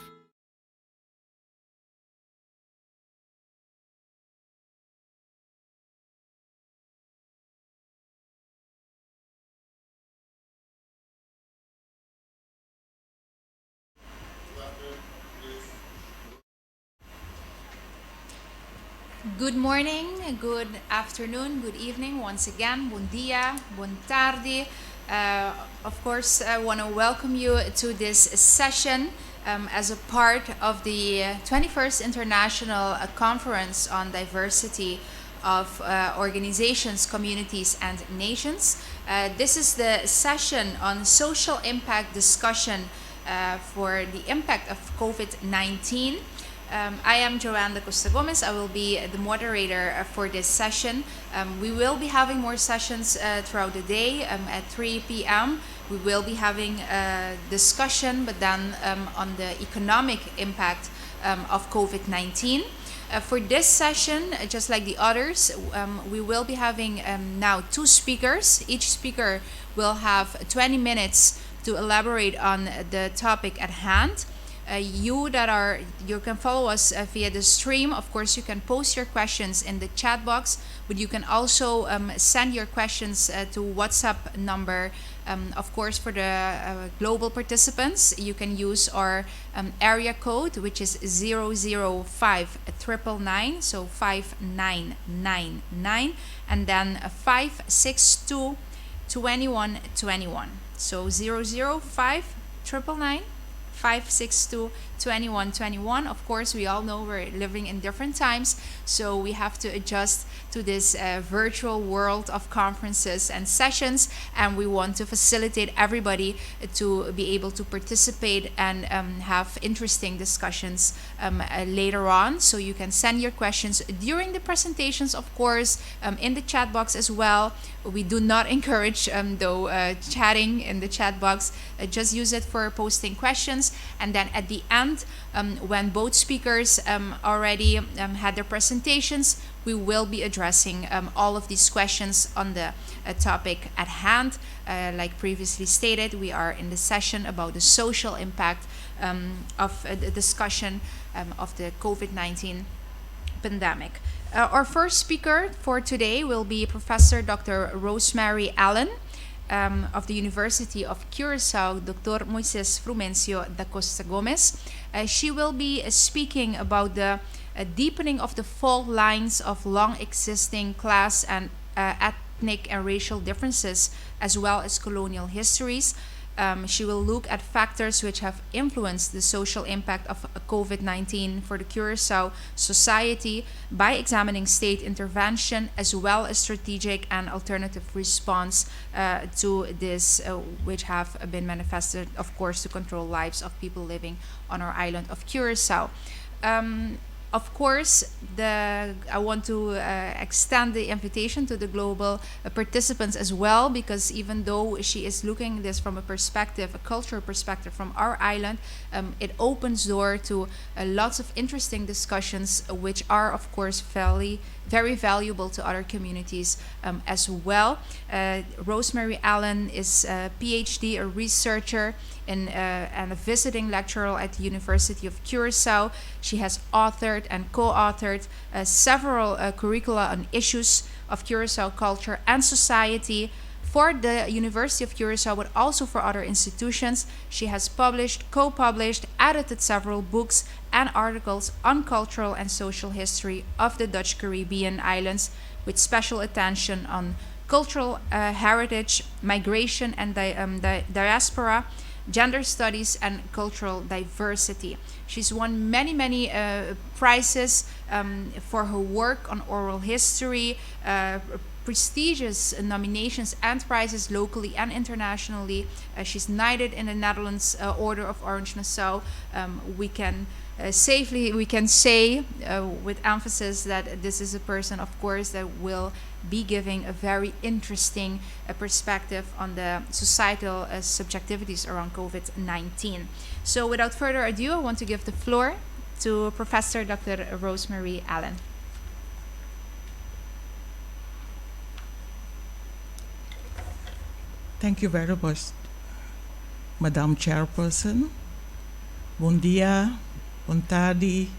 Good morning, good afternoon, good evening. Once again, buen dia, buon tardi. Of course, I want to welcome you to this session as a part of the 21st International Conference on Diversity of Organizations, Communities, and Nations. This is the session on social impact discussion for the impact of COVID-19. I am Joanne da Costa Gomez. I will be the moderator for this session. We will be having more sessions throughout the day. At 3 p.m. we will be having a discussion, but then on the economic impact of COVID-19. For this session, just like the others, we will be having now 2 speakers. Each speaker will have 20 minutes to elaborate on the topic at hand. You can follow us via the stream. Of course, you can post your questions in the chat box, but you can also send your questions to WhatsApp number. Of course, for the global participants, you can use our area code, which is 005-999, so 5999, and then 562-2121. So 005-999. 562-2121. Of course, we all know we're living in different times, so we have to adjust to this virtual world of conferences and sessions, and we want to facilitate everybody to be able to participate and have interesting discussions later on. So you can send your questions during the presentations, of course, in the chat box as well. We do not encourage chatting in the chat box. Just use it for posting questions, and then at the end, when both speakers already had their presentations, we will be addressing all of these questions on the topic at hand. Like previously stated, we are in the session about the social impact of the discussion of the COVID-19 pandemic. Our first speaker for today will be Professor Dr. Rosemary Allen of the University of Curacao, Dr. Moises Frumencio da Costa Gomez. She will be speaking about the deepening of the fault lines of long existing class and ethnic and racial differences, as well as colonial histories. She will look at factors which have influenced the social impact of COVID-19 for the Curacao society by examining state intervention as well as strategic and alternative response to this, which have been manifested, of course, to control lives of people living on our island of Curacao. Of course, I want to extend the invitation to the global participants as well, because even though she is looking at this from a cultural perspective from our island, it opens door to lots of interesting discussions, which are, of course, very valuable to other communities as well. Rosemary Allen is a PhD, a researcher, and a visiting lecturer at the University of Curacao. She has authored and co-authored several curricula on issues of Curacao culture and society for the University of Curacao, but also for other institutions. She has published, co-published, edited several books and articles on cultural and social history of the Dutch Caribbean islands, with special attention on cultural heritage, migration and diaspora, gender studies, and cultural diversity. She's won many prizes for her work on oral history, prestigious nominations and prizes locally and internationally. She's knighted in the Netherlands Order of Orange-Nassau. We can say with emphasis that this is a person, of course, that will be giving a very interesting perspective on the societal subjectivities around COVID-19. So without further ado, I want to give the floor to Professor Dr. Rosemary Allen. Thank you very much, Madam Chairperson. Bon dia, bon tardi,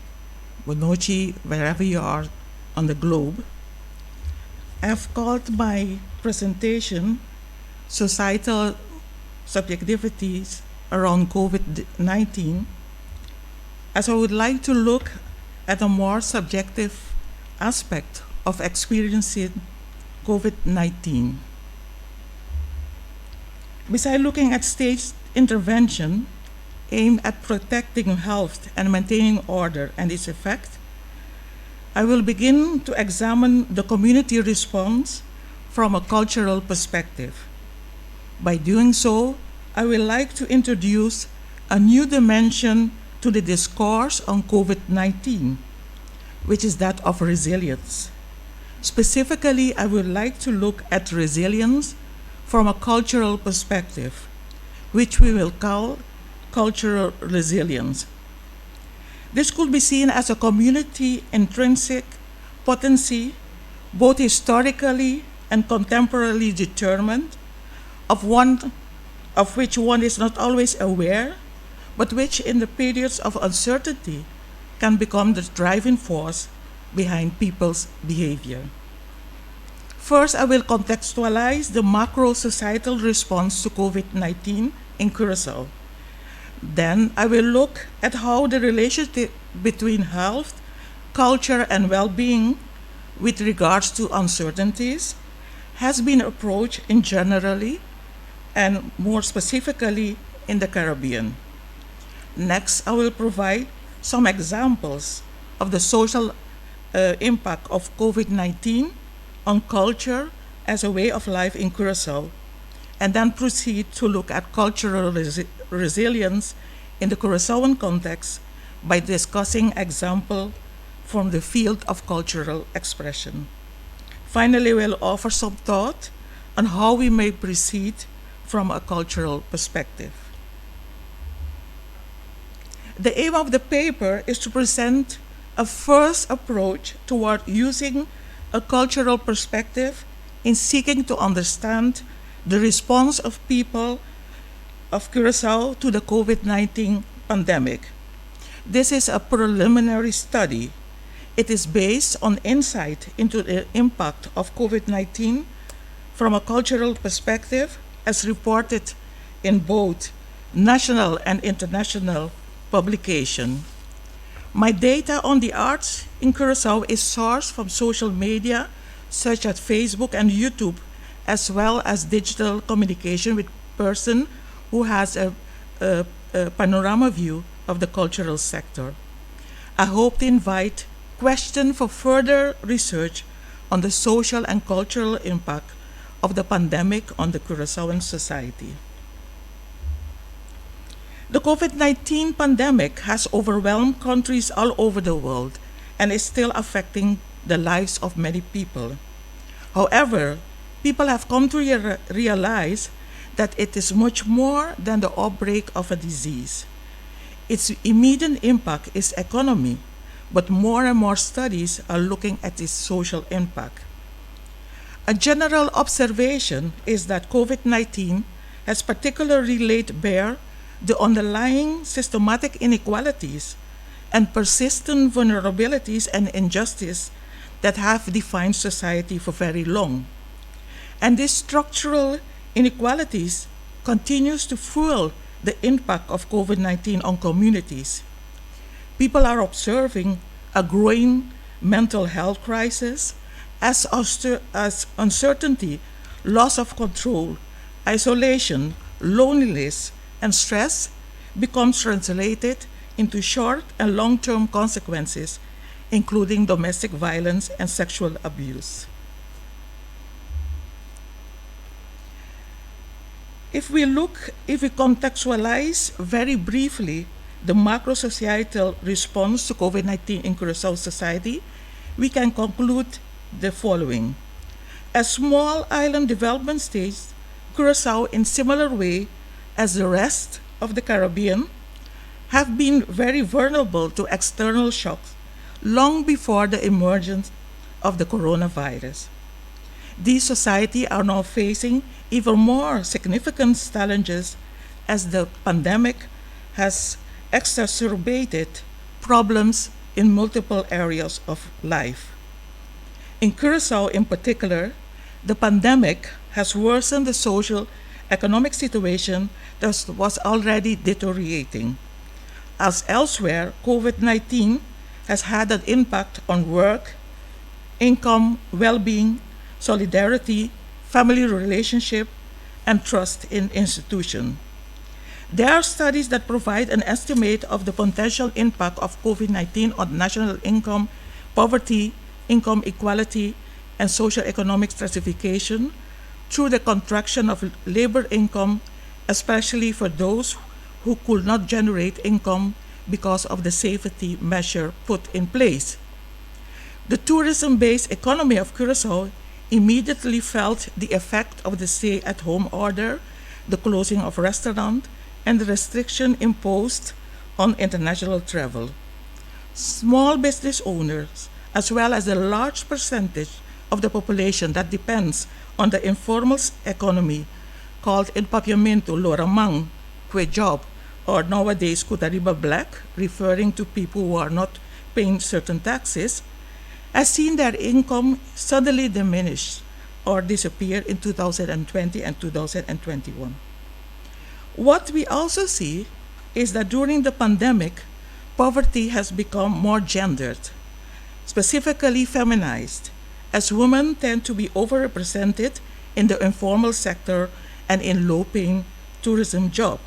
bon noche, wherever you are on the globe. I've called my presentation Societal Subjectivities around COVID-19, as I would like to look at a more subjective aspect of experiencing COVID-19. Besides looking at state intervention aimed at protecting health and maintaining order and its effect, I will begin to examine the community response from a cultural perspective. By doing so, I would like to introduce a new dimension to the discourse on COVID-19, which is that of resilience. Specifically, I would like to look at resilience from a cultural perspective, which we will call cultural resilience. This could be seen as a community intrinsic potency, both historically and contemporarily determined, of which one is not always aware, but which in the periods of uncertainty can become the driving force behind people's behavior. First, I will contextualize the macro societal response to COVID-19 in Curacao. Then I will look at how the relationship between health, culture, and well-being with regards to uncertainties has been approached in generally and more specifically in the Caribbean. Next, I will provide some examples of the social impact of COVID-19 on culture as a way of life in Curacao, and then proceed to look at cultural resilience in the Curaçaoan context by discussing examples from the field of cultural expression. Finally, we'll offer some thought on how we may proceed from a cultural perspective. The aim of the paper is to present a first approach toward using a cultural perspective in seeking to understand the response of people of Curacao to the COVID-19 pandemic. This is a preliminary study. It is based on insight into the impact of COVID-19 from a cultural perspective as reported in both national and international publication. My data on the arts in Curacao is sourced from social media such as Facebook and YouTube, as well as digital communication with person who has a panorama view of the cultural sector. I hope to invite questions for further research on the social and cultural impact of the pandemic on the Curaçaoan society. The COVID-19 pandemic has overwhelmed countries all over the world and is still affecting the lives of many people. However, people have come to realize that it is much more than the outbreak of a disease. Its immediate impact is economy, but more and more studies are looking at its social impact. A general observation is that COVID-19 has particularly laid bare the underlying systematic inequalities and persistent vulnerabilities and injustice that have defined society for very long. And these structural inequalities continues to fuel the impact of COVID-19 on communities. People are observing a growing mental health crisis as uncertainty, loss of control, isolation, loneliness, and stress becomes translated into short and long-term consequences, including domestic violence and sexual abuse. If we contextualize very briefly the macro-societal response to COVID-19 in Curaçao society, we can conclude the following. A small island development state, Curaçao, in similar way as the rest of the Caribbean, have been very vulnerable to external shocks long before the emergence of the coronavirus. These societies are now facing even more significant challenges as the pandemic has exacerbated problems in multiple areas of life. In Curaçao in particular, the pandemic has worsened the social economic situation that was already deteriorating. As elsewhere, COVID-19 has had an impact on work, income, well-being, solidarity, family relationship, and trust in institutions. There are studies that provide an estimate of the potential impact of COVID-19 on national income, poverty, income equality, and socioeconomic stratification through the contraction of labor income, especially for those who could not generate income because of the safety measure put in place. The tourism-based economy of Curacao immediately felt the effect of the stay-at-home order, the closing of restaurants, and the restriction imposed on international travel. Small business owners, as well as a large percentage of the population that depends on the informal economy, called in Papiamento Loramang, que job, or nowadays Kutariba Black, referring to people who are not paying certain taxes, has seen their income suddenly diminish or disappear in 2020 and 2021. What we also see is that during the pandemic, poverty has become more gendered, specifically feminized, as women tend to be overrepresented in the informal sector and in low-paying tourism jobs.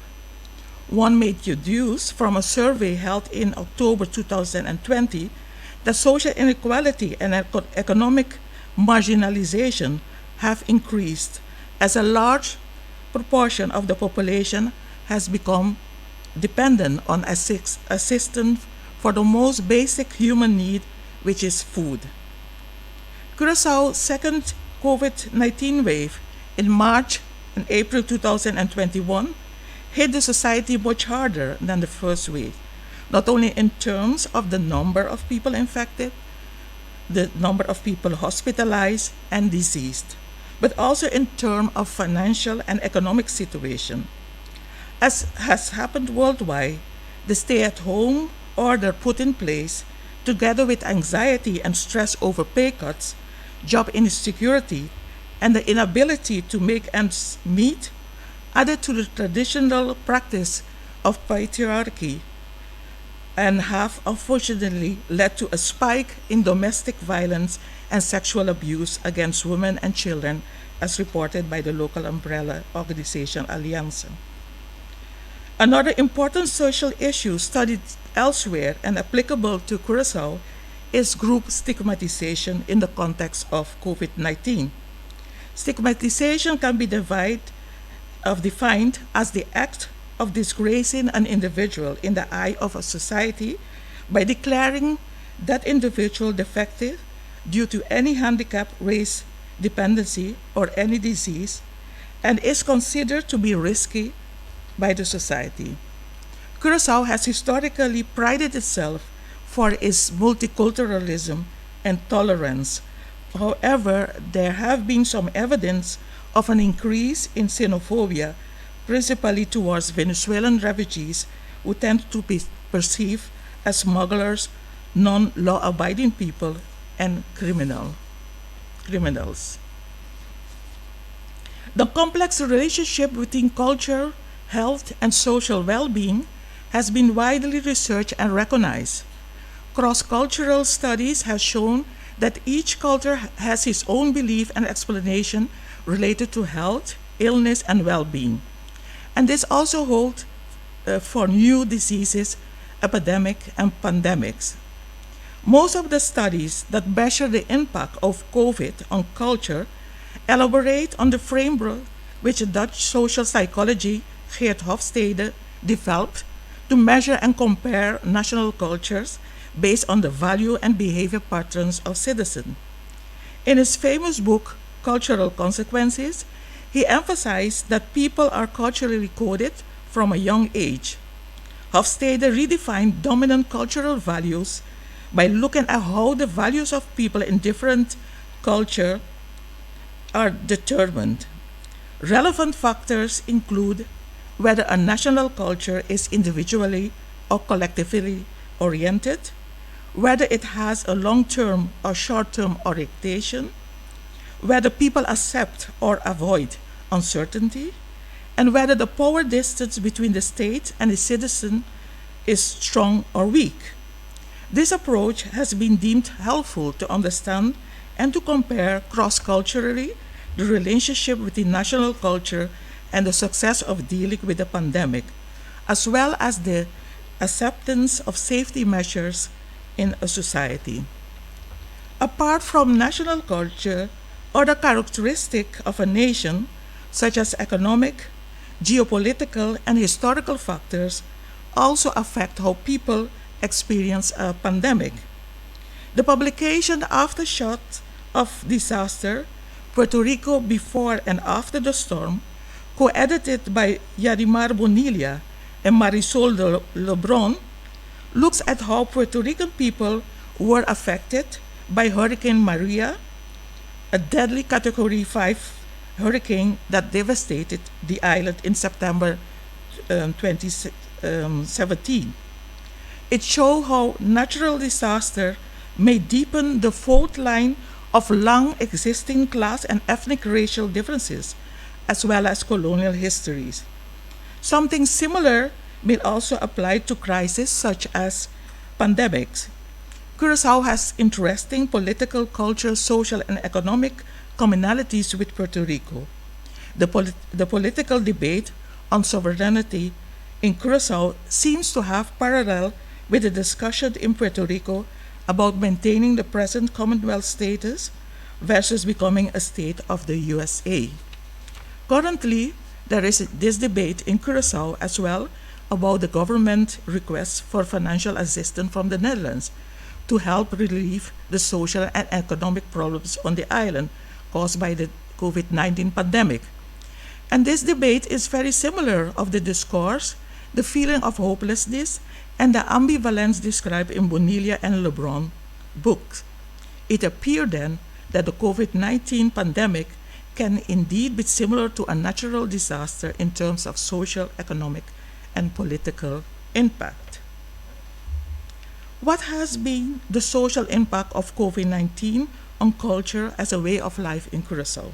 One may deduce from a survey held in October 2020 that social inequality and economic marginalization have increased as a large proportion of the population has become dependent on assistance for the most basic human need, which is food. Curaçao's second COVID-19 wave in March and April 2021 hit the society much harder than the first wave, not only in terms of the number of people infected, the number of people hospitalized and deceased, but also in terms of financial and economic situation. As has happened worldwide, the stay-at-home order put in place, together with anxiety and stress over pay cuts, job insecurity, and the inability to make ends meet, added to the traditional practice of patriarchy and have unfortunately led to a spike in domestic violence and sexual abuse against women and children, as reported by the local umbrella organization Alianza. Another important social issue studied elsewhere and applicable to Curaçao is group stigmatization in the context of COVID-19. Stigmatization can be defined as the act of disgracing an individual in the eye of a society by declaring that individual defective due to any handicap, race, dependency, or any disease, and is considered to be risky by the society. Curaçao has historically prided itself for its multiculturalism and tolerance. However, there have been some evidence of an increase in xenophobia, principally towards Venezuelan refugees who tend to be perceived as smugglers, non-law-abiding people, and criminals. The complex relationship between culture, health, and social well-being has been widely researched and recognized. Cross-cultural studies have shown that each culture has its own belief and explanation related to health, illness, and well-being. And this also holds for new diseases, epidemics, and pandemics. Most of the studies that measure the impact of COVID on culture elaborate on the framework which Dutch social psychology Geert Hofstede developed to measure and compare national cultures based on the value and behavior patterns of citizens. In his famous book, Cultural Consequences, he emphasized that people are culturally coded from a young age. Hofstede redefined dominant cultural values by looking at how the values of people in different cultures are determined. Relevant factors include whether a national culture is individually or collectively oriented, whether it has a long-term or short-term orientation, whether people accept or avoid uncertainty, and whether the power distance between the state and the citizen is strong or weak. This approach has been deemed helpful to understand and to compare cross-culturally the relationship between national culture and the success of dealing with the pandemic, as well as the acceptance of safety measures in a society. Apart from national culture, other characteristics of a nation, such as economic, geopolitical, and historical factors, also affect how people experience a pandemic. The publication Aftershock of Disaster, Puerto Rico Before and After the Storm, co-edited by Yarimar Bonilla and Marisol Lebron, looks at how Puerto Rican people were affected by Hurricane Maria, a deadly Category 5 hurricane that devastated the island in September 2017. It shows how natural disaster may deepen the fault line of long existing class and ethnic racial differences, as well as colonial histories. Something similar may also apply to crises such as pandemics. Curaçao has interesting political, cultural, social, and economic commonalities with Puerto Rico. The political debate on sovereignty in Curaçao seems to have parallel with the discussion in Puerto Rico about maintaining the present Commonwealth status versus becoming a state of the USA. Currently, there is this debate in Curaçao as well about the government request for financial assistance from the Netherlands to help relieve the social and economic problems on the island caused by the COVID-19 pandemic. And this debate is very similar of the discourse, the feeling of hopelessness, and the ambivalence described in Bonilla and Lebron books. It appeared then that the COVID-19 pandemic can indeed be similar to a natural disaster in terms of social, economic, and political impact. What has been the social impact of COVID-19 on culture as a way of life in Curaçao?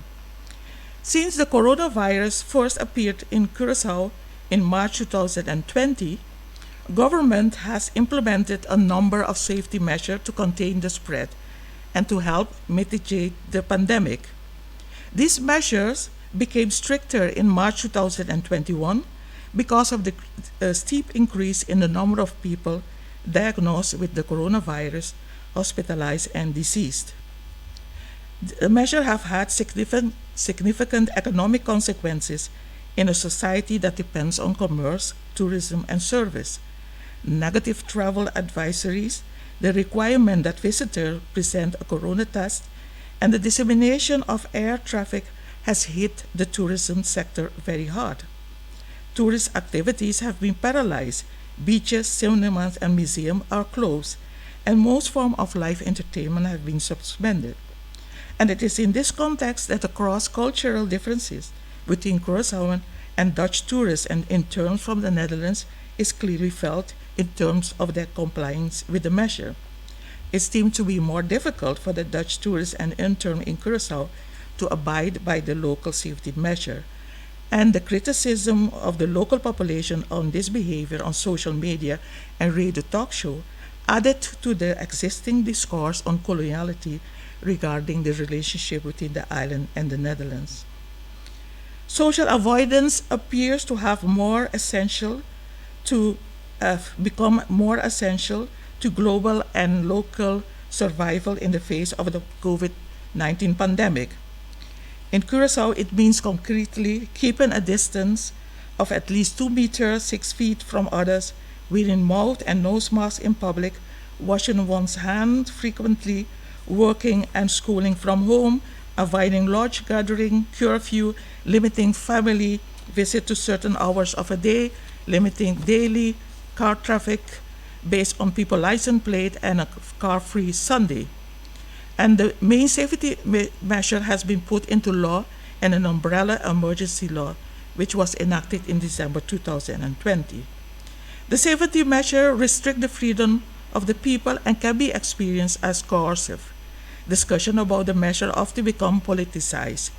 Since the coronavirus first appeared in Curaçao in March 2020, government has implemented a number of safety measures to contain the spread and to help mitigate the pandemic. These measures became stricter in March 2021 because of the steep increase in the number of people diagnosed with the coronavirus, hospitalized, and deceased. The measures have had significant economic consequences in a society that depends on commerce, tourism, and service. Negative travel advisories, the requirement that visitors present a corona test, and the dissemination of air traffic has hit the tourism sector very hard. Tourist activities have been paralyzed. Beaches, cinemas, and museums are closed, and most forms of live entertainment have been suspended. And it is in this context that the cross-cultural differences between Curaçaoan and Dutch tourists and interns from the Netherlands is clearly felt in terms of their compliance with the measure. It seemed to be more difficult for the Dutch tourists and interns in Curaçao to abide by the local safety measure, and the criticism of the local population on this behavior on social media and radio talk show added to the existing discourse on coloniality regarding the relationship between the island and the Netherlands. Social avoidance appears to have become more essential to global and local survival in the face of the COVID-19 pandemic. In Curaçao, it means concretely keeping a distance of at least 2 meters, 6 feet from others, wearing mouth and nose masks in public, washing one's hands frequently, working and schooling from home, avoiding large gathering, curfew, limiting family visit to certain hours of a day, limiting daily car traffic based on people license plate, and a car-free Sunday. And the main safety measure has been put into law and an umbrella emergency law, which was enacted in December 2020. The safety measure restricts the freedom of the people and can be experienced as coercive. Discussion about the measure often become politicized.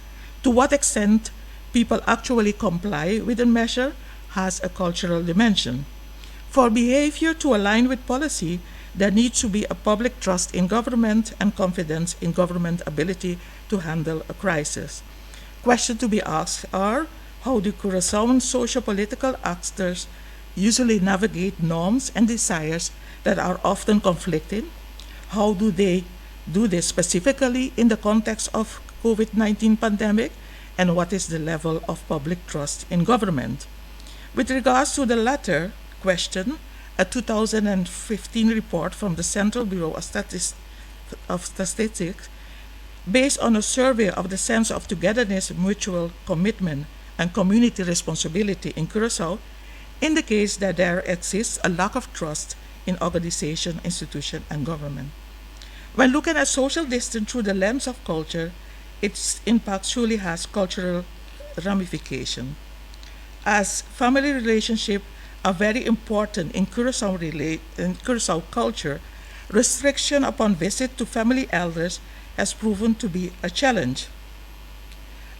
To what extent people actually comply with the measure has a cultural dimension. For behavior to align with policy, there needs to be a public trust in government and confidence in government ability to handle a crisis. Questions to be asked are, how do Curaçaoan socio-political actors usually navigate norms and desires that are often conflicting? How do they do this specifically in the context of COVID-19 pandemic? And what is the level of public trust in government? With regards to the latter question, a 2015 report from the Central Bureau of Statistics, based on a survey of the sense of togetherness, mutual commitment, and community responsibility in Curaçao, indicates that there exists a lack of trust in organization, institution, and government. When looking at social distance through the lens of culture, its impact surely has cultural ramification. As family relationships are very important in Curaçao culture, restriction upon visit to family elders has proven to be a challenge.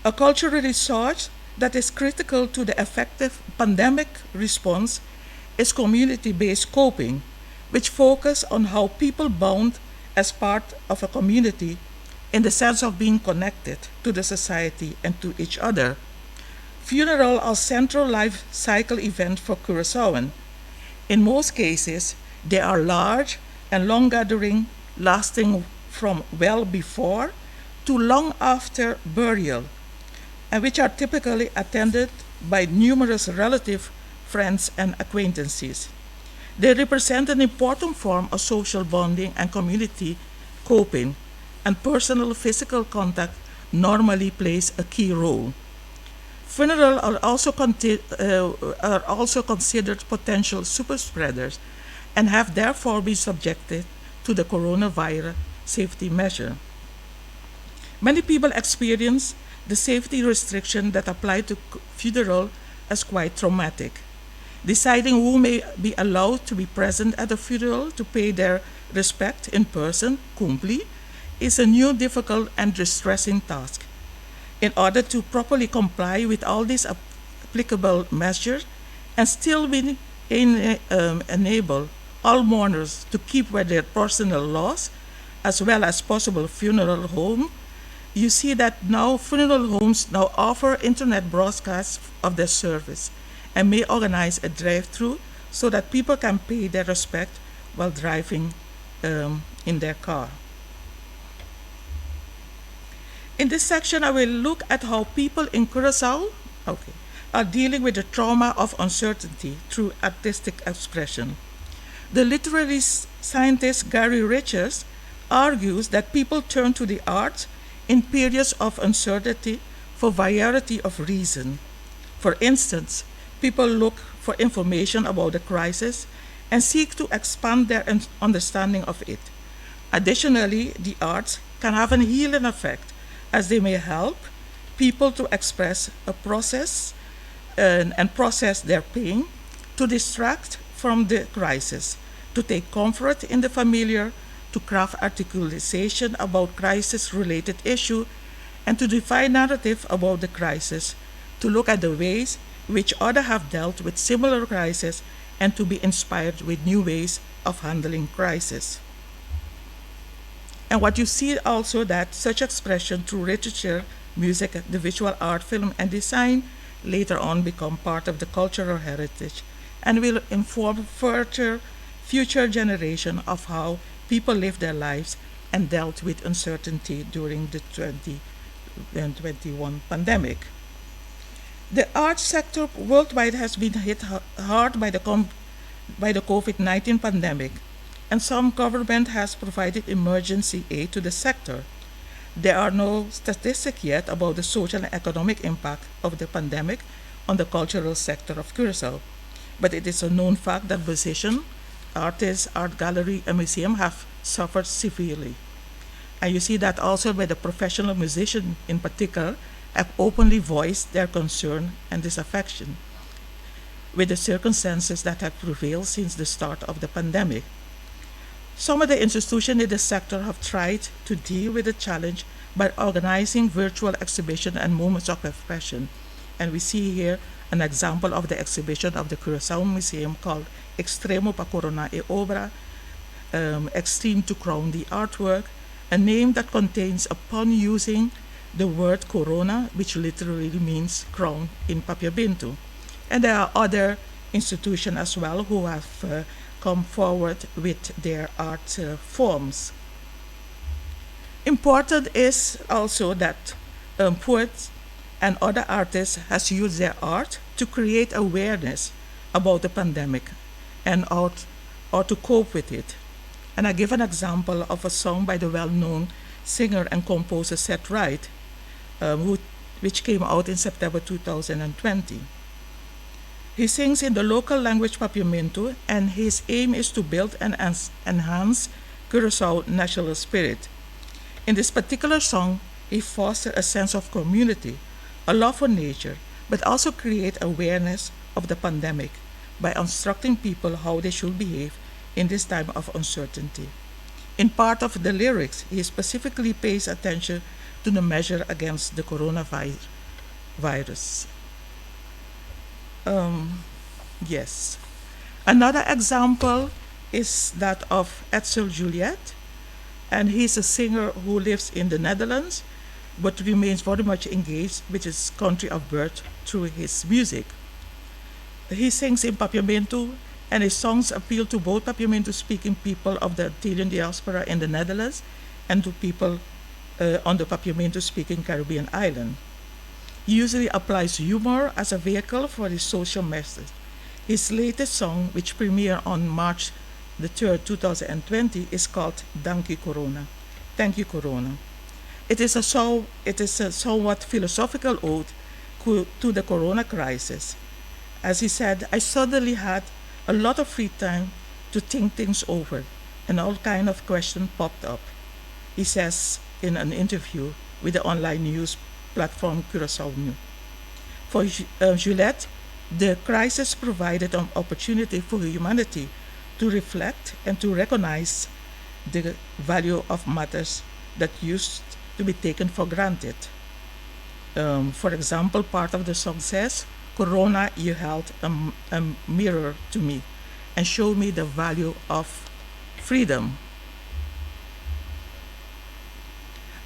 A cultural resource that is critical to the effective pandemic response is community-based coping, which focus on how people bond as part of a community in the sense of being connected to the society and to each other. Funeral are central life cycle event for Curaçaoan. In most cases, they are large and long gathering lasting from well before to long after burial, and which are typically attended by numerous relatives, friends, and acquaintances. They represent an important form of social bonding and community coping, and personal physical contact normally plays a key role. Funerals are also considered potential super spreaders and have therefore been subjected to the coronavirus safety measure. Many people experience the safety restriction that apply to funeral as quite traumatic. Deciding who may be allowed to be present at the funeral to pay their respect in person, cumpli, is a new, difficult, and distressing task. In order to properly comply with all these applicable measures and still enable all mourners to keep with their personal loss, as well as possible funeral home, you see that now funeral homes now offer internet broadcasts of their service and may organize a drive-through so that people can pay their respect while driving in their car. In this section, I will look at how people in Curaçao are dealing with the trauma of uncertainty through artistic expression. The literary scientist Gary Richards argues that people turn to the arts in periods of uncertainty for variety of reasons. For instance, people look for information about the crisis and seek to expand their understanding of it. Additionally, the arts can have a healing effect as they may help people to express a process and process their pain, to distract from the crisis, to take comfort in the familiar, to craft articulation about crisis-related issue, and to define narrative about the crisis, to look at the ways which others have dealt with similar crises, and to be inspired with new ways of handling crisis. And what you see also that such expression through literature, music, the visual art, film, and design later on become part of the cultural heritage and will inform future generation of how people lived their lives and dealt with uncertainty during the 2021 pandemic. The arts sector worldwide has been hit hard by the COVID-19 pandemic, and some government has provided emergency aid to the sector. There are no statistics yet about the social and economic impact of the pandemic on the cultural sector of Curaçao, but it is a known fact that musicians, artists, art gallery, and museum have suffered severely. And you see that also by the professional musicians in particular have openly voiced their concern and disaffection with the circumstances that have prevailed since the start of the pandemic. Some of the institutions in the sector have tried to deal with the challenge by organizing virtual exhibitions and moments of expression. And we see here an example of the exhibition of the Curaçao Museum called Extremo pa Corona e Obra, extreme to crown the artwork, a name that contains a pun using the word corona, which literally means crown in Papiamento. And there are other institutions as well who have come forward with their art forms. Important is also that poets and other artists has used their art to create awareness about the pandemic and how to cope with it. And I give an example of a song by the well-known singer and composer Seth Wright, which came out in September 2020. He sings in the local language Papiamento, and his aim is to build and enhance Curacao national spirit. In this particular song, he fosters a sense of community, a love for nature, but also create awareness of the pandemic by instructing people how they should behave in this time of uncertainty. In part of the lyrics, he specifically pays attention to the measure against the coronavirus. Yes. Another example is that of Edsel Juliet, and he's a singer who lives in the Netherlands, but remains very much engaged with his country of birth through his music. He sings in Papiamento, and his songs appeal to both Papiamento-speaking people of the Italian diaspora in the Netherlands and to people on the Papiamento-speaking Caribbean island. He usually applies humor as a vehicle for his social message. His latest song, which premiered on March the 3rd, 2020, is called Dank U Corona. Thank you, Corona. It is a somewhat philosophical ode to the corona crisis. As he said, I suddenly had a lot of free time to think things over, and all kind of questions popped up. He says in an interview with the online news platform Curaçao News. For Juliette, the crisis provided an opportunity for humanity to reflect and to recognize the value of matters that used to be taken for granted. For example, part of the song says, Corona, you held a mirror to me and showed me the value of freedom.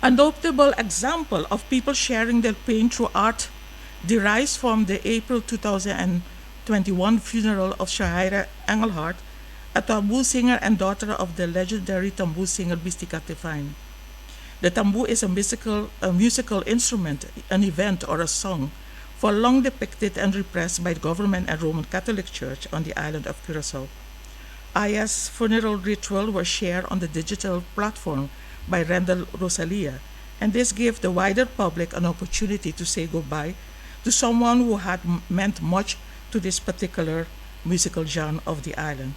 A notable example of people sharing their pain through art derives from the April 2021 funeral of Shahira Engelhardt, a tambour singer and daughter of the legendary tambour singer Mystica Divine. The tambour is a musical instrument, an event, or a song, for long depicted and repressed by the government and Roman Catholic Church on the island of Curaçao. Aya's funeral ritual was shared on the digital platform by Randall Rosalia, and this gave the wider public an opportunity to say goodbye to someone who had meant much to this particular musical genre of the island.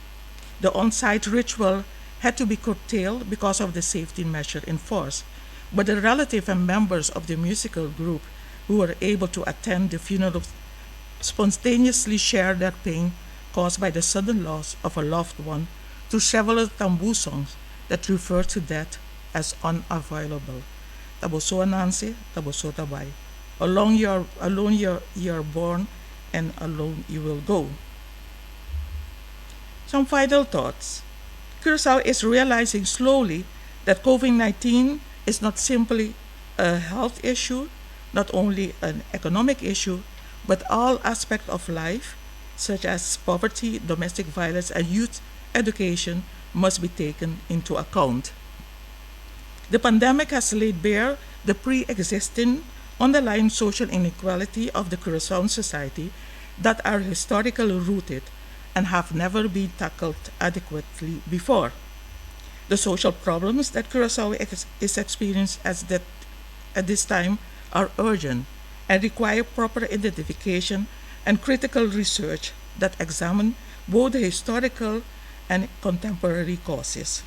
The on-site ritual had to be curtailed because of the safety measure in force, but the relatives and members of the musical group who were able to attend the funeral spontaneously shared their pain caused by the sudden loss of a loved one through several tambour songs that refer to death as unavoidable. Taboso Nancy, Taboso Tabay. Alone you're born, and alone you will go. Some final thoughts. Curaçao is realizing slowly that COVID-19 is not simply a health issue, not only an economic issue, but all aspects of life, such as poverty, domestic violence, and youth education, must be taken into account. The pandemic has laid bare the pre-existing underlying social inequality of the Curaçaoan society that are historically rooted and have never been tackled adequately before. The social problems that Curaçao is experiencing at this time are urgent and require proper identification and critical research that examine both the historical and contemporary causes.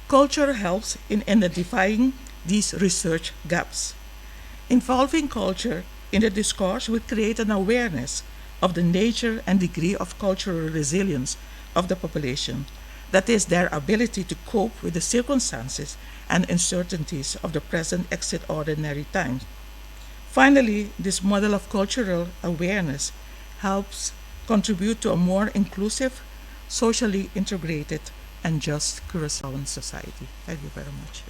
Culture helps in identifying these research gaps. Involving culture in the discourse will create an awareness of the nature and degree of cultural resilience of the population, that is, their ability to cope with the circumstances and uncertainties of the present extraordinary times. Finally, this model of cultural awareness helps contribute to a more inclusive, socially integrated, and just Curaçaoan society. Thank you very much.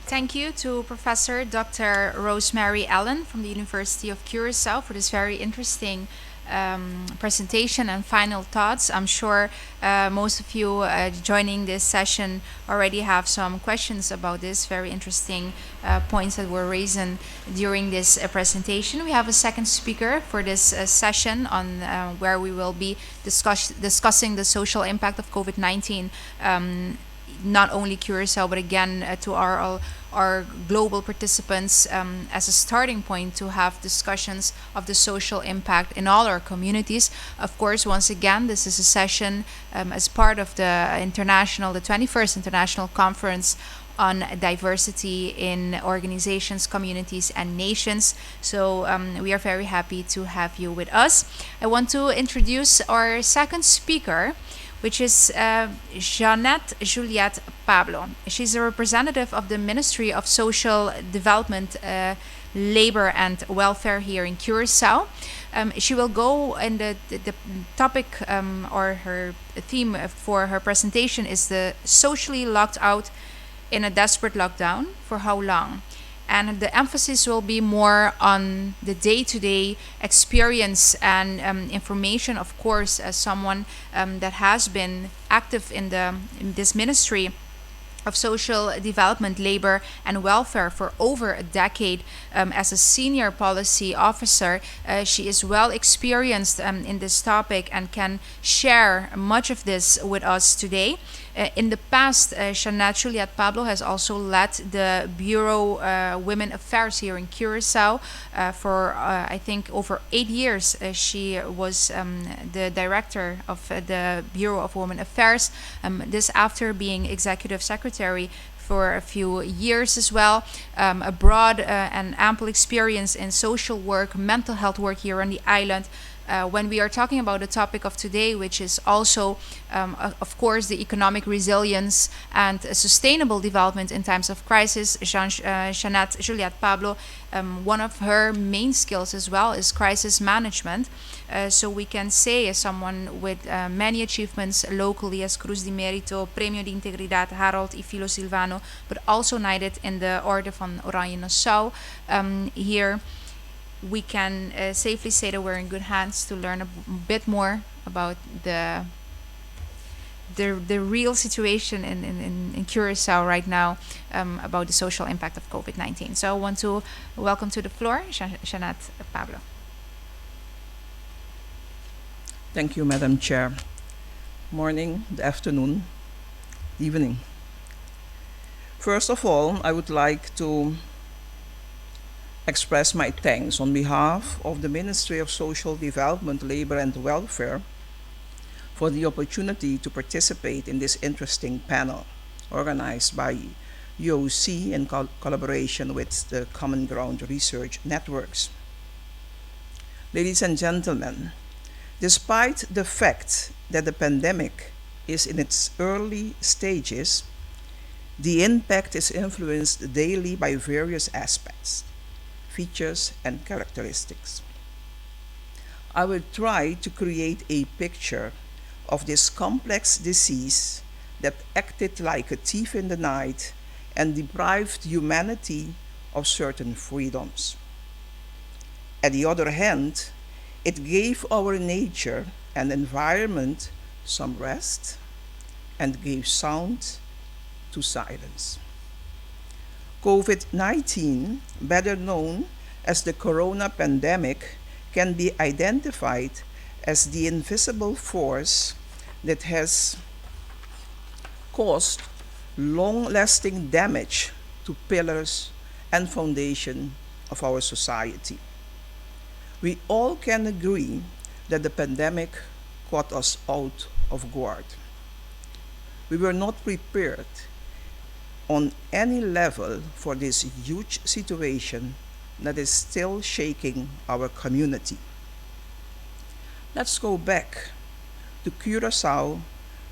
Thank you to Professor Dr. Rosemary Allen from the University of Curaçao for this very interesting presentation and final thoughts. I'm sure most of you joining this session already have some questions about this very interesting points that were raised during this presentation. We have a second speaker for this session on where we will be discussing the social impact of COVID-19, not only Curaçao, but again to our global participants as a starting point to have discussions of the social impact in all our communities. Of course, once again, this is a session as part of the 21st International Conference on diversity in organizations, communities, and nations. So we are very happy to have you with us. I want to introduce our second speaker, which is Jeanette Juliette Pablo. She's a representative of the Ministry of Social Development, Labor and Welfare here in Curaçao. She will go, and the topic or her theme for her presentation is the socially locked out in a desperate lockdown, for how long? And the emphasis will be more on the day-to-day experience and information, of course, as someone that has been active in this ministry of social development, labor, and welfare for over a decade as a senior policy officer. She is well experienced in this topic and can share much of this with us today. In the past, Jeanette Juliette Pablo has also led the Bureau Women Affairs here in Curaçao for, I think, over 8 years. She was the director of the Bureau of Women Affairs, this after being executive secretary for a few years as well. A broad and ample experience in social work, mental health work here on the island. When we are talking about the topic of today, which is also, of course, the economic resilience and sustainable development in times of crisis, Jeanette Juliette Pablo, one of her main skills as well is crisis management. So we can say, as someone with many achievements locally as Cruz de Mérito, Premio de Integridad Harold y Filo Silvano, but also knighted in the Orde van Oranje Nassau here, we can safely say that we're in good hands to learn a bit more about the real situation in Curaçao right now about the social impact of COVID-19. So I want to welcome to the floor Jeanette Pablo. Thank you, Madam Chair. Morning, good afternoon, evening. First of all, I would like to express my thanks on behalf of the Ministry of Social Development, Labor and Welfare for the opportunity to participate in this interesting panel organized by UOC in collaboration with the Common Ground Research Networks. Ladies and gentlemen, despite the fact that the pandemic is in its early stages, the impact is influenced daily by various aspects, features, and characteristics. I will try to create a picture of this complex disease that acted like a thief in the night and deprived humanity of certain freedoms. At the other hand, it gave our nature and environment some rest and gave sound to silence. COVID-19, better known as the corona pandemic, can be identified as the invisible force that has caused long-lasting damage to pillars and foundation of our society. We all can agree that the pandemic caught us out of guard. We were not prepared on any level for this huge situation that is still shaking our community. Let's go back to Curaçao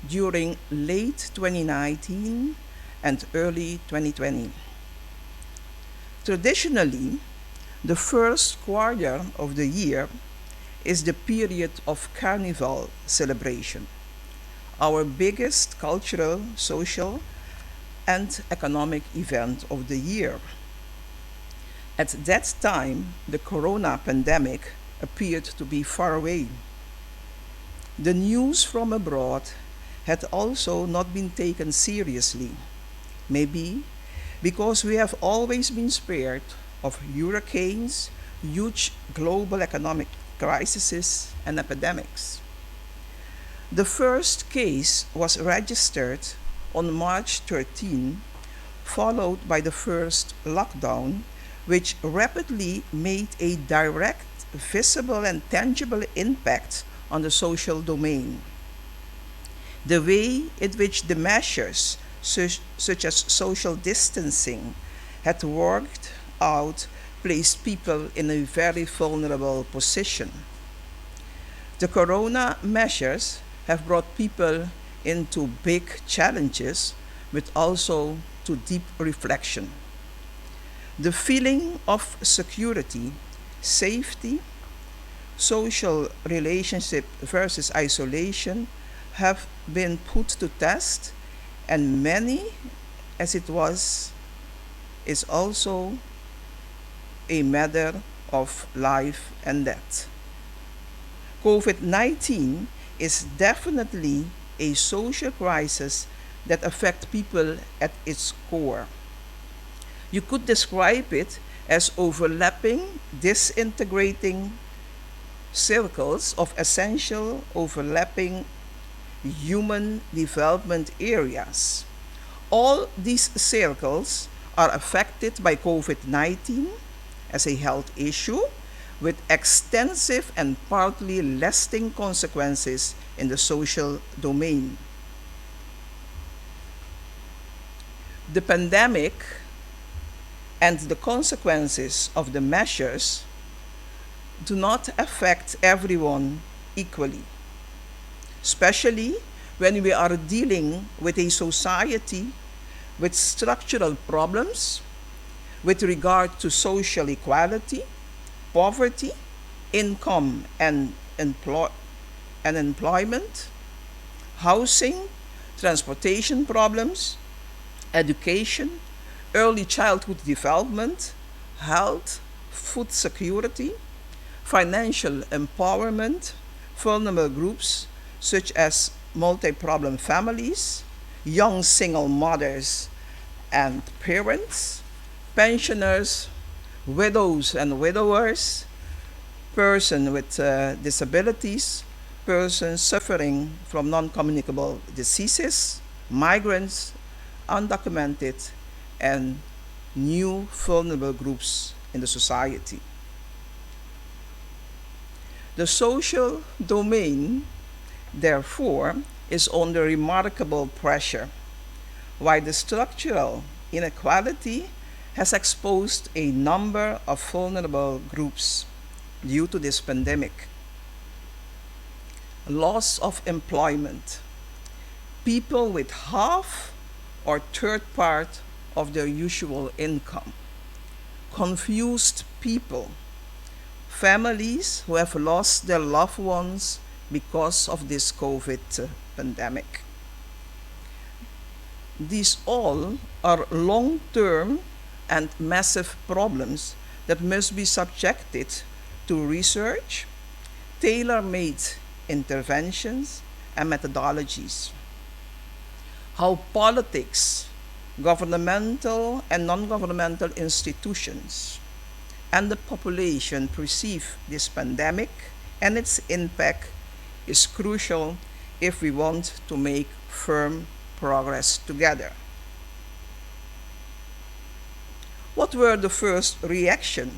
during late 2019 and early 2020. Traditionally, The first quarter of the year is the period of Carnival celebration, our biggest cultural, social, and economic event of the year. At that time, the corona pandemic appeared to be far away. The news from abroad had also not been taken seriously, maybe because we have always been spared of hurricanes, huge global economic crises, and epidemics. The first case was registered on March 13, followed by the first lockdown, which rapidly made a direct, visible, and tangible impact on the social domain. The way in which the measures, such as social distancing, had worked out placed people in a very vulnerable position. The corona measures have brought people into big challenges, but also to deep reflection. The feeling of security, safety, social relationship versus isolation have been put to test, and many, as it was, is also a matter of life and death. COVID-19 is definitely a social crisis that affects people at its core. You could describe it as overlapping, disintegrating circles of essential overlapping human development areas. All these circles are affected by COVID-19 as a health issue with extensive and partly lasting consequences in the social domain. The pandemic and the consequences of the measures do not affect everyone equally, especially when we are dealing with a society with structural problems with regard to social equality, poverty, income and employment, housing, transportation problems, education, early childhood development, health, food security, financial empowerment, vulnerable groups such as multi-problem families, young single mothers and parents, pensioners, widows and widowers, persons with disabilities, persons suffering from non-communicable diseases, migrants, undocumented, and new vulnerable groups in the society. The social domain, therefore, is under remarkable pressure, while the structural inequality has exposed a number of vulnerable groups due to this pandemic. Loss of employment. People with half or third part of their usual income. Confused people. Families who have lost their loved ones because of this COVID pandemic. These all are long-term and massive problems that must be subjected to research, tailor-made interventions, and methodologies. How politics, governmental and non-governmental institutions, and the population perceive this pandemic and its impact is crucial if we want to make firm progress together. What were the first reactions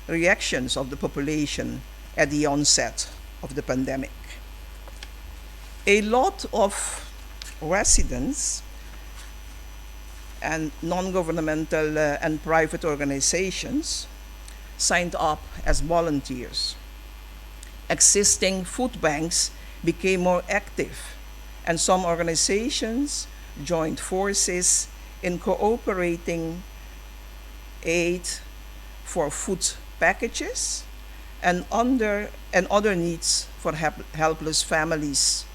of the population at the onset of the pandemic? A lot of residents and non-governmental and private organizations signed up as volunteers. Existing food banks became more active, and some organizations joined forces in cooperating aid for food packages and other needs for helpless families.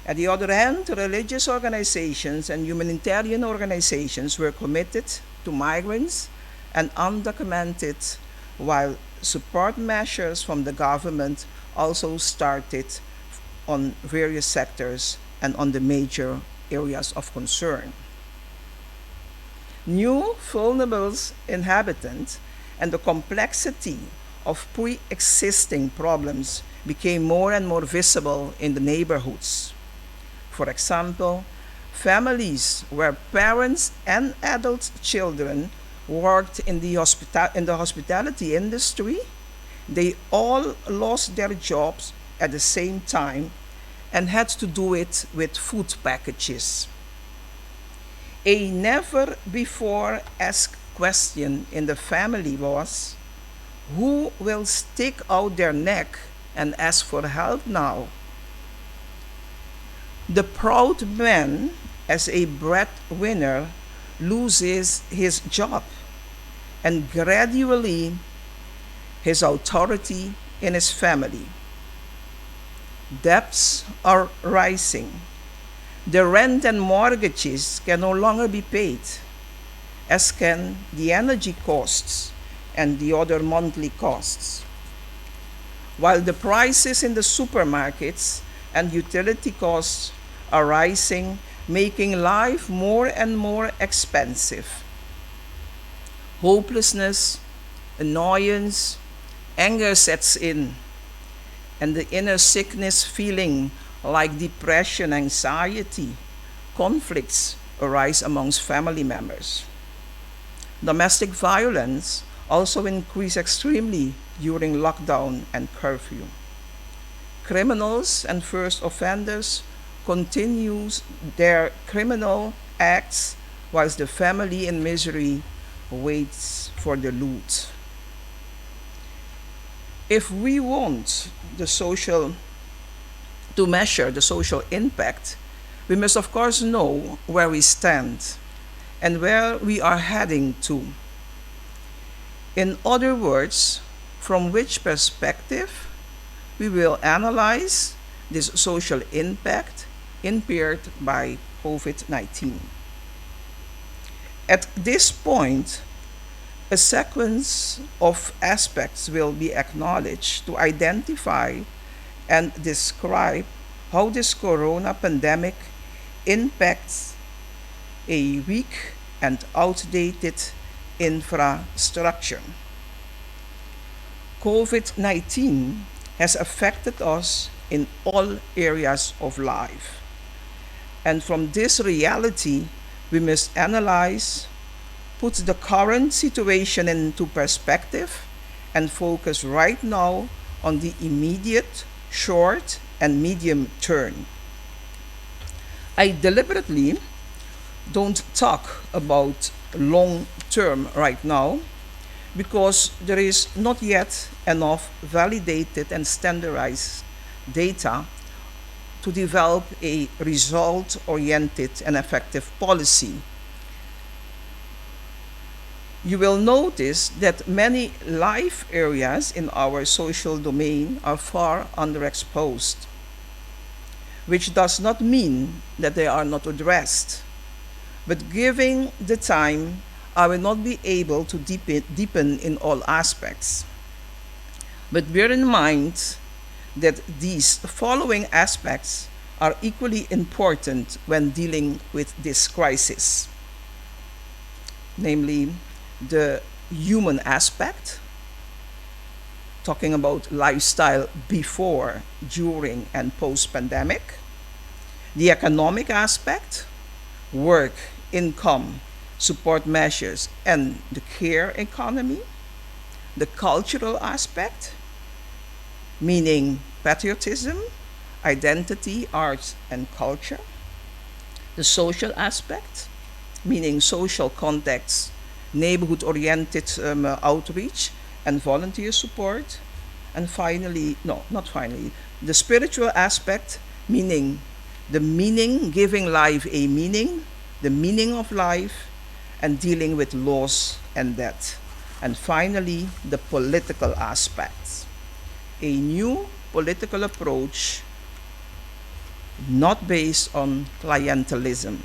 At the other hand, religious organizations and humanitarian organizations were committed to migrants and undocumented, while support measures from the government also started on various sectors and on the major areas of concern. New vulnerable inhabitants and the complexity of pre-existing problems became more and more visible in the neighborhoods. For example, families where parents and adult children worked in the hospitality industry, they all lost their jobs at the same time and had to do it with food packages. A never before asked question in the family was, who will stick out their neck and ask for help now? The proud man, as a breadwinner, loses his job and gradually his authority in his family. Debts are rising. The rent and mortgages can no longer be paid, as can the energy costs and the other monthly costs. While the prices in the supermarkets and utility costs are rising, making life more and more expensive. Hopelessness, annoyance, anger sets in, and the inner sickness feeling like depression, anxiety, conflicts arise amongst family members. Domestic violence also increased extremely during lockdown and curfew. Criminals and first offenders continue their criminal acts whilst the family in misery waits for the loot. If we want to measure the social impact, we must of course know where we stand and where we are heading to. In other words, from which perspective we will analyze this social impact impaired by COVID-19. At this point, a sequence of aspects will be acknowledged to identify and describe how this corona pandemic impacts a weak and outdated infrastructure. COVID-19 has affected us in all areas of life. And from this reality, we must analyze, put the current situation into perspective, and focus right now on the immediate, short, and medium term. I deliberately don't talk about long term right now because there is not yet enough validated and standardized data to develop a result-oriented and effective policy. You will notice that many life areas in our social domain are far underexposed, which does not mean that they are not addressed. But given the time, I will not be able to deepen in all aspects. But bear in mind that these following aspects are equally important when dealing with this crisis, namely the human aspect, talking about lifestyle before, during, and post-pandemic, the economic aspect, work, income, support measures, and the care economy, the cultural aspect, meaning patriotism, identity, arts, and culture, the social aspect, meaning social contacts, neighborhood-oriented outreach, and volunteer support, and finally, the spiritual aspect, meaning the meaning, giving life a meaning, the meaning of life, and dealing with loss and death. And finally, the political aspects. A new political approach not based on clientelism.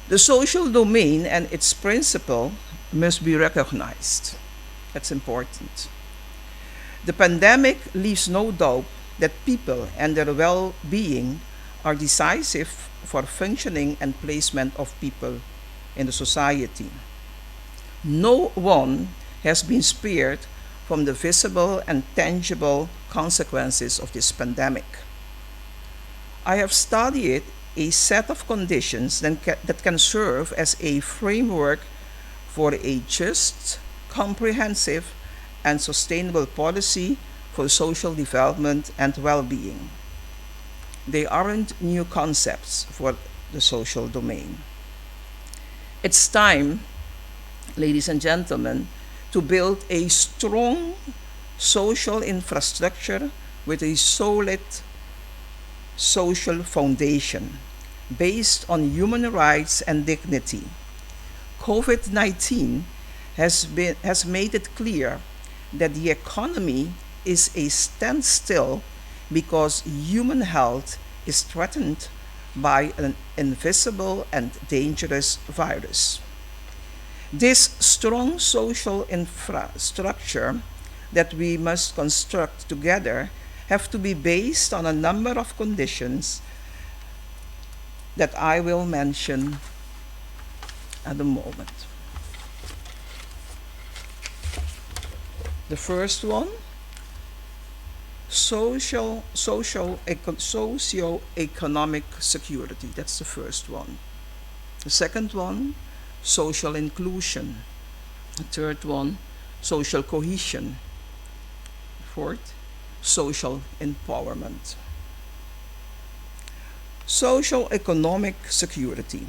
The social domain and its principle must be recognized. That's important. The pandemic leaves no doubt that people and their well-being are decisive for functioning and placement of people in the society. No one has been spared from the visible and tangible consequences of this pandemic. I have studied a set of conditions that can serve as a framework for a just, comprehensive, and sustainable policy for social development and well-being. They aren't new concepts for the social domain. It's time, ladies and gentlemen, to build a strong social infrastructure with a solid social foundation based on human rights and dignity. COVID-19 has made it clear that the economy is a standstill because human health is threatened by an invisible and dangerous virus. This strong social infrastructure that we must construct together have to be based on a number of conditions that I will mention at the moment. The first one, socio-economic security. That's the first one. The second one, social inclusion. The third one, social cohesion. Fourth, social empowerment. Social economic security.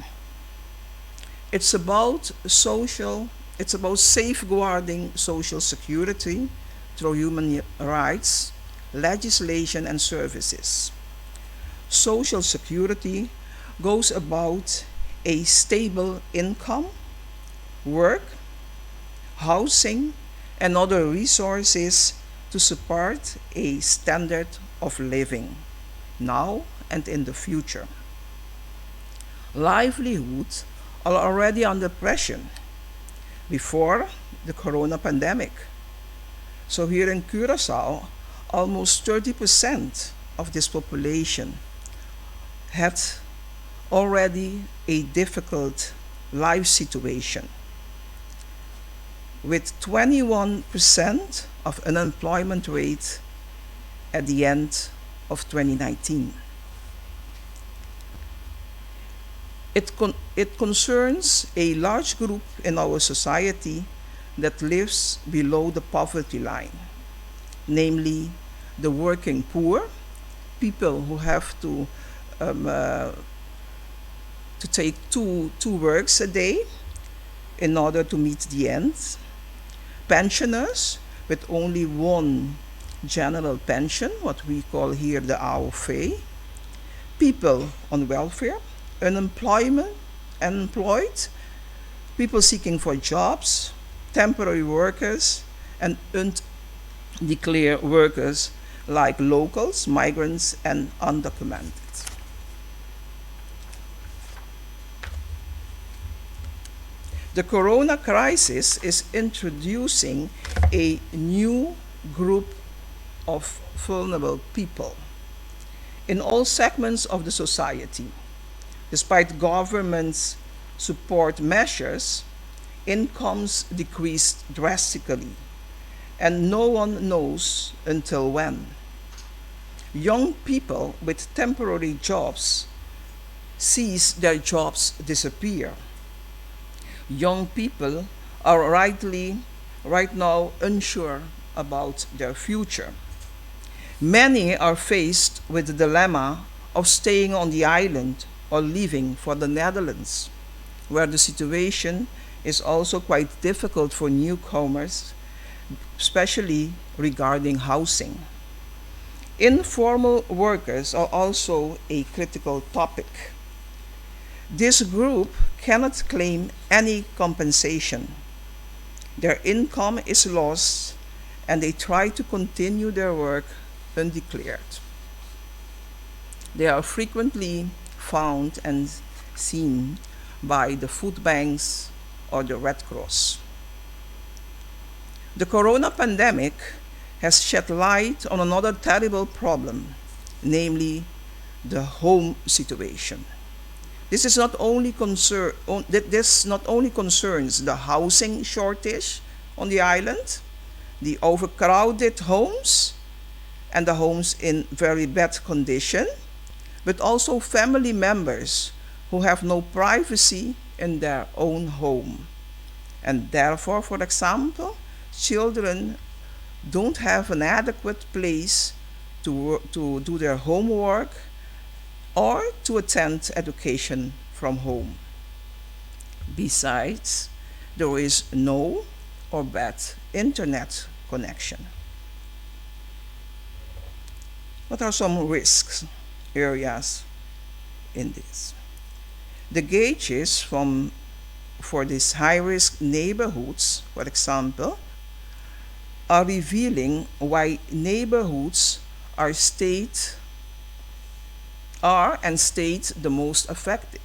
It's about safeguarding social security through human rights, legislation, and services. Social security goes about a stable income, work, housing, and other resources to support a standard of living now and in the future. Livelihoods are already under pressure before the corona pandemic. So here in Curaçao, almost 30% of this population had already a difficult life situation, with 21% of unemployment rate at the end of 2019. It concerns a large group in our society that lives below the poverty line, namely the working poor, people who have to take two works a day in order to meet the ends, pensioners with only one general pension, what we call here the AOV, people on welfare, unemployed, people seeking for jobs, temporary workers, and undeclared workers like locals, migrants, and undocumented. The corona crisis is introducing a new group of vulnerable people in all segments of the society. Despite government's support measures, incomes decreased drastically, and no one knows until when. Young people with temporary jobs sees their jobs disappear. Young people are right now unsure about their future. Many are faced with the dilemma of staying on the island or leaving for the Netherlands, where the situation is also quite difficult for newcomers, especially regarding housing. Informal workers are also a critical topic. This group cannot claim any compensation. their income is lost, and they try to continue their work undeclared. They are frequently found and seen by the food banks or the Red Cross. The corona pandemic has shed light on another terrible problem, namely the home situation. This not only concerns the housing shortage on the island, the overcrowded homes, and the homes in very bad condition, but also family members who have no privacy in their own home. And therefore, for example, children don't have an adequate place to do their homework or to attend education from home. Besides, there is no or bad internet connection. What are some risks areas in this? The gauges for these high-risk neighborhoods, for example, are revealing why neighborhoods are and stayed the most affected.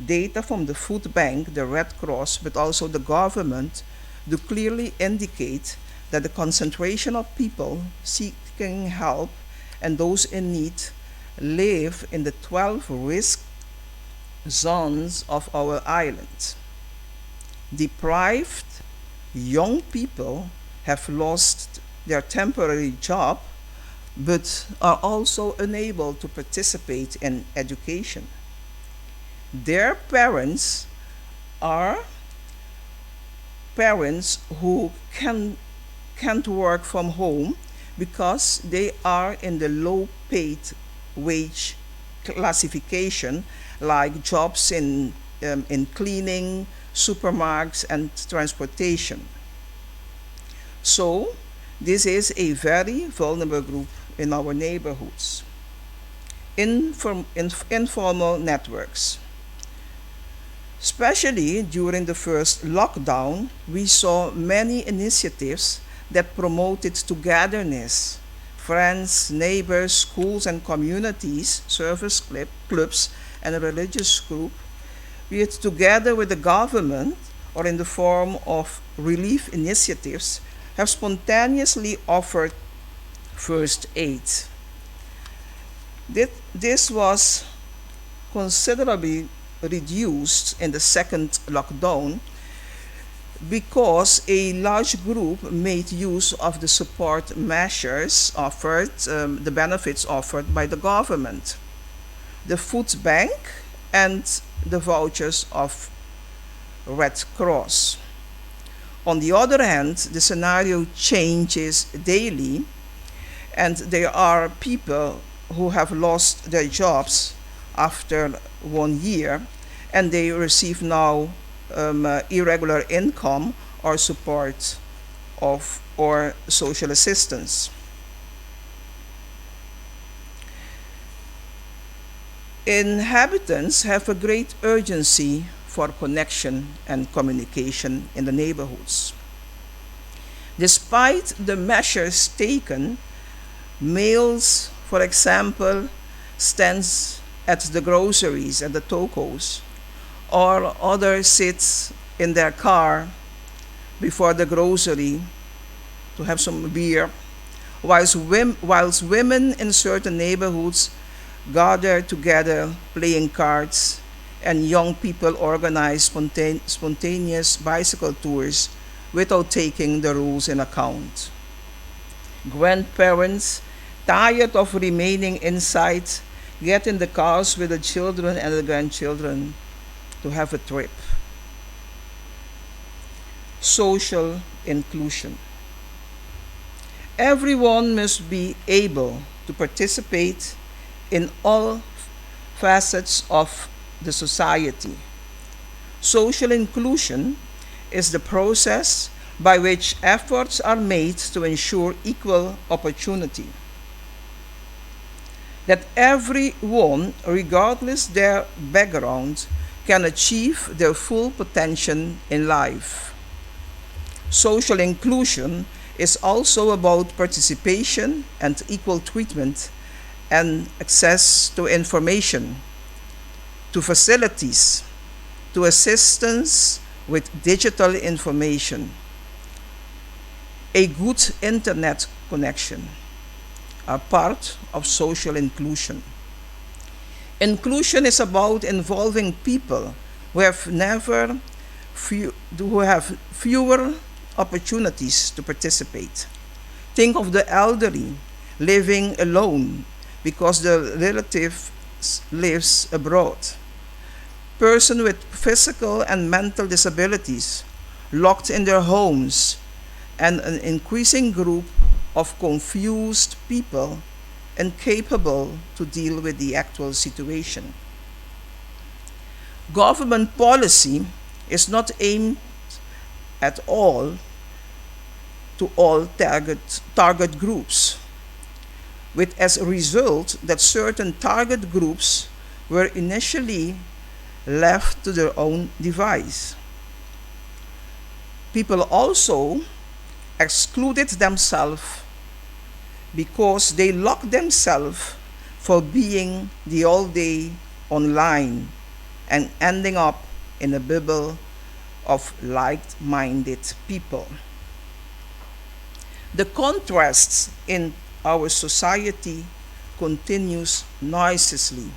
Data from the food bank, the Red Cross, but also the government do clearly indicate that the concentration of people seeking help and those in need live in the 12 risk zones of our island. Deprived young people have lost their temporary job but are also unable to participate in education. Their parents are parents who can't work from home because they are in the low paid wage classification, like jobs in cleaning, supermarkets, and transportation. So this is a very vulnerable group in our neighborhoods. Informal networks. Especially during the first lockdown, we saw many initiatives that promoted togetherness. Friends, neighbors, schools and communities, service clubs, and a religious group, be it together with the government or in the form of relief initiatives, have spontaneously offered first aid. This was considerably reduced in the second lockdown because a large group made use of the support measures offered, the benefits offered by the government, the food bank, and the vouchers of Red Cross. On the other hand, the scenario changes daily, and there are people who have lost their jobs after 1 year, and they receive now irregular income or support or social assistance. Inhabitants have a great urgency for connection and communication in the neighborhoods. Despite the measures taken, meals, for example, stands at the groceries and the tocos, or others sit in their car before the grocery to have some beer, whilst women in certain neighborhoods gather together playing cards, and young people organize spontaneous bicycle tours without taking the rules in account. Grandparents, tired of remaining inside, get in the cars with the children and the grandchildren to have a trip. Social inclusion. Everyone must be able to participate in all facets of the society. Social inclusion is the process by which efforts are made to ensure equal opportunity. That everyone, regardless their background, can achieve their full potential in life. Social inclusion is also about participation and equal treatment and access to information, to facilities, to assistance with digital information, a good internet connection are part of social inclusion. Inclusion is about involving people who have fewer opportunities to participate. Think of the elderly living alone because the relative lives abroad. Persons with physical and mental disabilities locked in their homes, and an increasing group of confused people incapable to deal with the actual situation. Government policy is not aimed at all to all target groups, with as a result that certain target groups were initially left to their own device. People also excluded themselves because they locked themselves for being the all day online and ending up in a bubble of like-minded people. The contrasts in our society continues noiselessly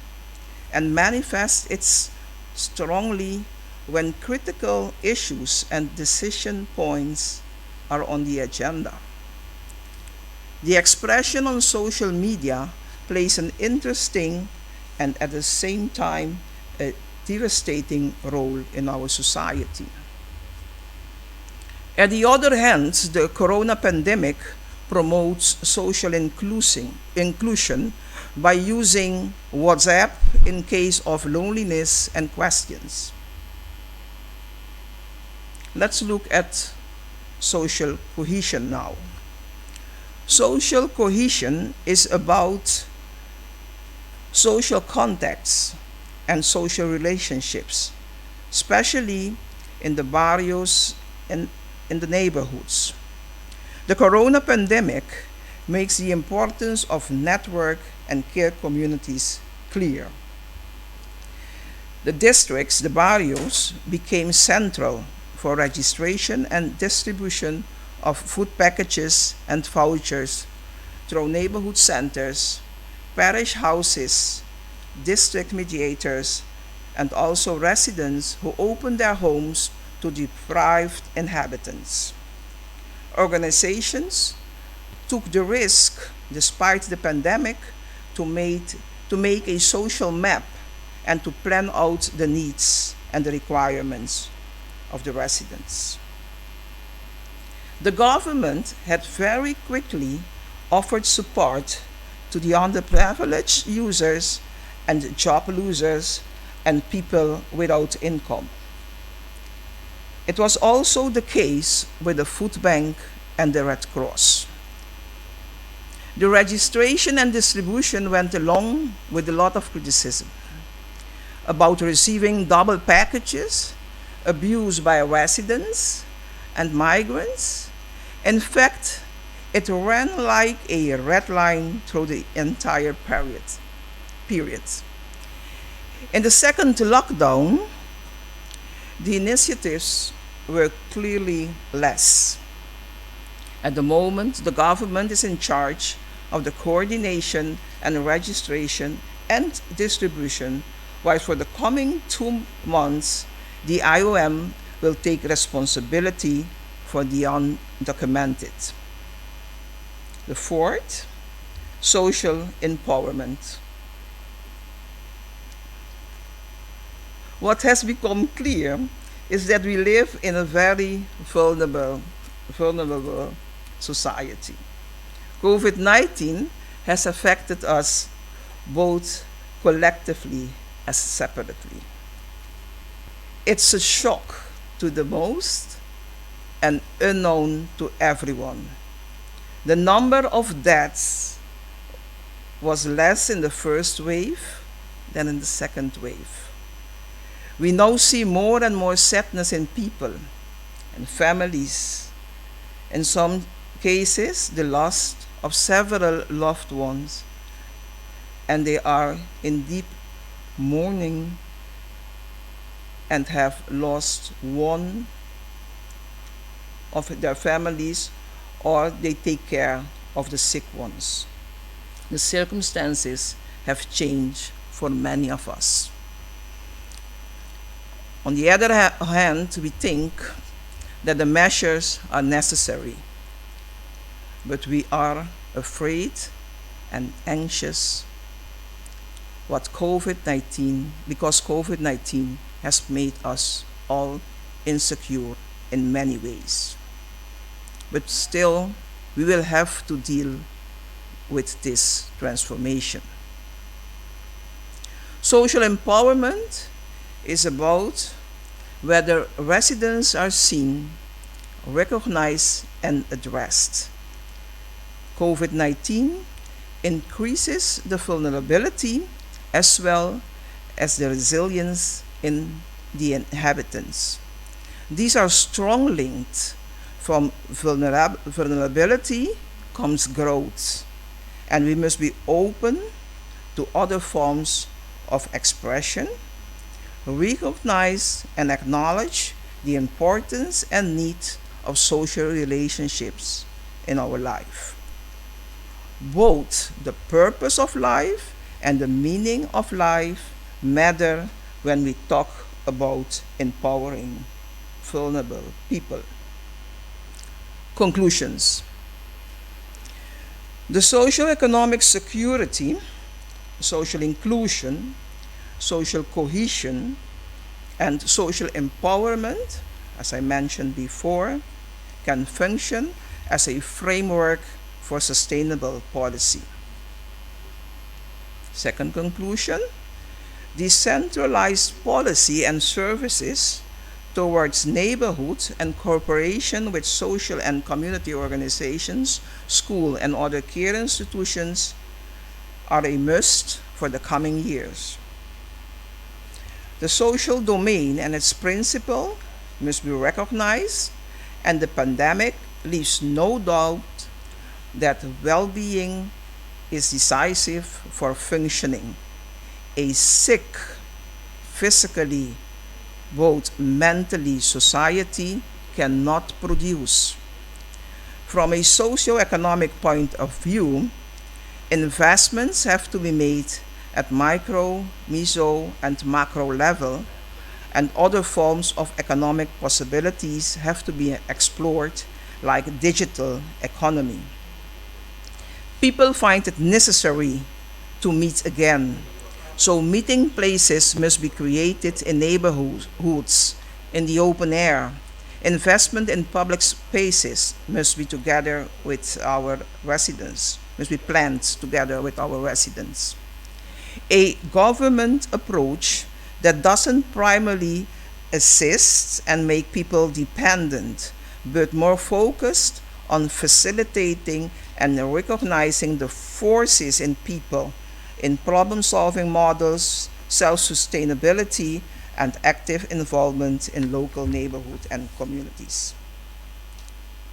and manifests its strongly when critical issues and decision points are on the agenda. The expression on social media plays an interesting and at the same time a devastating role in our society. On the other hand, the corona pandemic promotes social inclusion by using WhatsApp in case of loneliness and questions. Let's look at social cohesion now. Social cohesion is about social contacts and social relationships, especially in the barrios and in the neighborhoods. The corona pandemic makes the importance of network and care communities clear. The districts, the barrios, became central for registration and distribution of food packages and vouchers through neighborhood centers, parish houses, district mediators, and also residents who opened their homes to deprived inhabitants. Organizations took the risk, despite the pandemic, to make a social map and to plan out the needs and the requirements of the residents. The government had very quickly offered support to the underprivileged users and job losers and people without income. It was also the case with the food bank and the Red Cross. The registration and distribution went along with a lot of criticism about receiving double packages, abuse by residents and migrants. In fact, it ran like a red line through the entire period. In the second lockdown, the initiatives were clearly less. At the moment, the government is in charge of the coordination and registration and distribution, while for the coming 2 months, the IOM will take responsibility for the undocumented. The fourth, social empowerment. What has become clear is that we live in a very vulnerable society. COVID-19 has affected us both collectively as separately. It's a shock to the most and unknown to everyone. The number of deaths was less in the first wave than in the second wave. We now see more and more sadness in people and families In some cases, the loss of several loved ones, and they are in deep mourning and have lost one of their families, or they take care of the sick ones. The circumstances have changed for many of us. On the other hand, we think that the measures are necessary, but we are afraid and anxious because COVID-19 has made us all insecure in many ways. But still, we will have to deal with this transformation. Social empowerment is about whether residents are seen, recognized, and addressed. COVID-19 increases the vulnerability as well as the resilience in the inhabitants. These are strong linked. From vulnerability comes growth, and we must be open to other forms of expression, recognize and acknowledge the importance and need of social relationships in our life. Both the purpose of life and the meaning of life matter when we talk about empowering vulnerable people. Conclusions. The socio-economic security, social inclusion, social cohesion, and social empowerment, as I mentioned before, can function as a framework for sustainable policy. Second conclusion, decentralized policy and services towards neighborhood and cooperation with social and community organizations, school, and other care institutions are a must for the coming years. The social domain and its principle must be recognized, and the pandemic leaves no doubt that well-being is decisive for functioning. A sick, physically, both mentally, society cannot produce. From a socio-economic point of view, investments have to be made at micro, meso, and macro level, and other forms of economic possibilities have to be explored, like digital economy. People find it necessary to meet again, so meeting places must be created in neighborhoods, in the open air. Investment in public spaces must be together with our residents, must be planned together with our residents. A government approach that doesn't primarily assist and make people dependent, but more focused on facilitating and recognizing the forces in people, in problem-solving models, self-sustainability, and active involvement in local neighborhood and communities.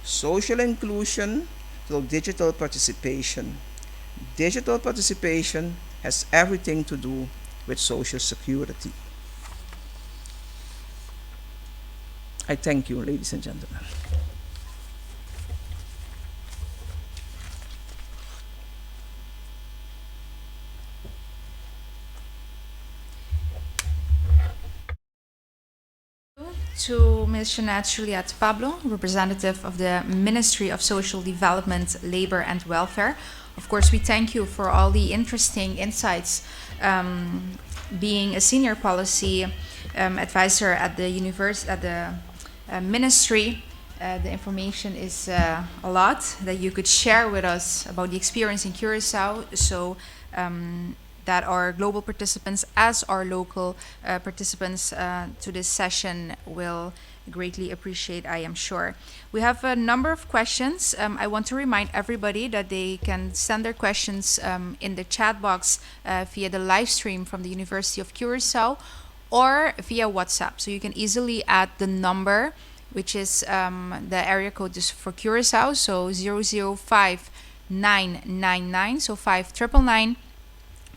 Social inclusion through digital participation. Digital participation has everything to do with social security. I thank you, ladies and gentlemen. To Ms. Jeanette Juliette Pablo, representative of the Ministry of Social Development, Labor and Welfare. Of course, we thank you for all the interesting insights. Being a senior policy advisor at the ministry, the information is a lot that you could share with us about the experience in Curacao. So that our global participants as our local participants to this session will greatly appreciate, I am sure. We have a number of questions. I want to remind everybody that they can send their questions in the chat box via the live stream from the University of Curacao or via WhatsApp. So you can easily add the number which is the area code is for Curacao, so 005999, so 5999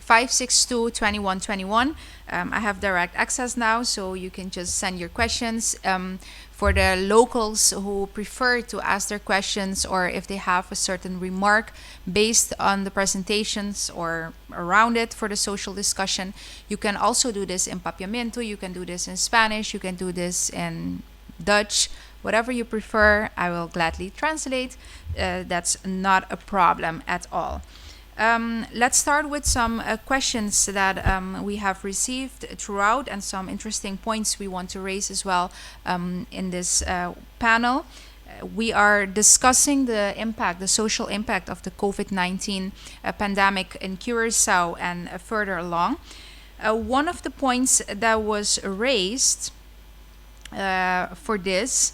562-2121. I have direct access now, so you can just send your questions. For the locals who prefer to ask their questions, or if they have a certain remark based on the presentations or around it for the social discussion, you can also do this in Papiamento, you can do this in Spanish, you can do this in Dutch, whatever you prefer. I will gladly translate. That's not a problem at all. Let's start with some questions that we have received throughout, and some interesting points we want to raise as well in this panel. We are discussing the impact, the social impact of the COVID-19 pandemic in Curacao and further along. One of the points that was raised for this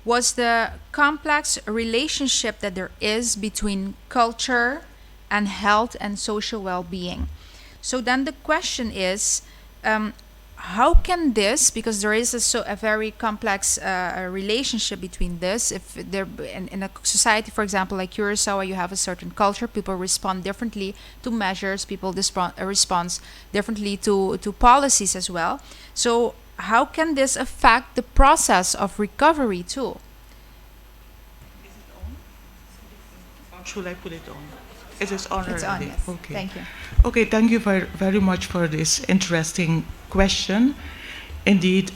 was the complex relationship that there is between culture and health and social well-being. So then the question is, how can this, because there is a very complex relationship between this, if there in a society, for example, like Curacao, you have a certain culture, people respond differently to measures, people respond differently to policies as well. So how can this affect the process of recovery too? Is it on? Or should I put it on? It is on It's on, already. yes. Okay. Thank you. Okay, thank you very much for this interesting question. Indeed,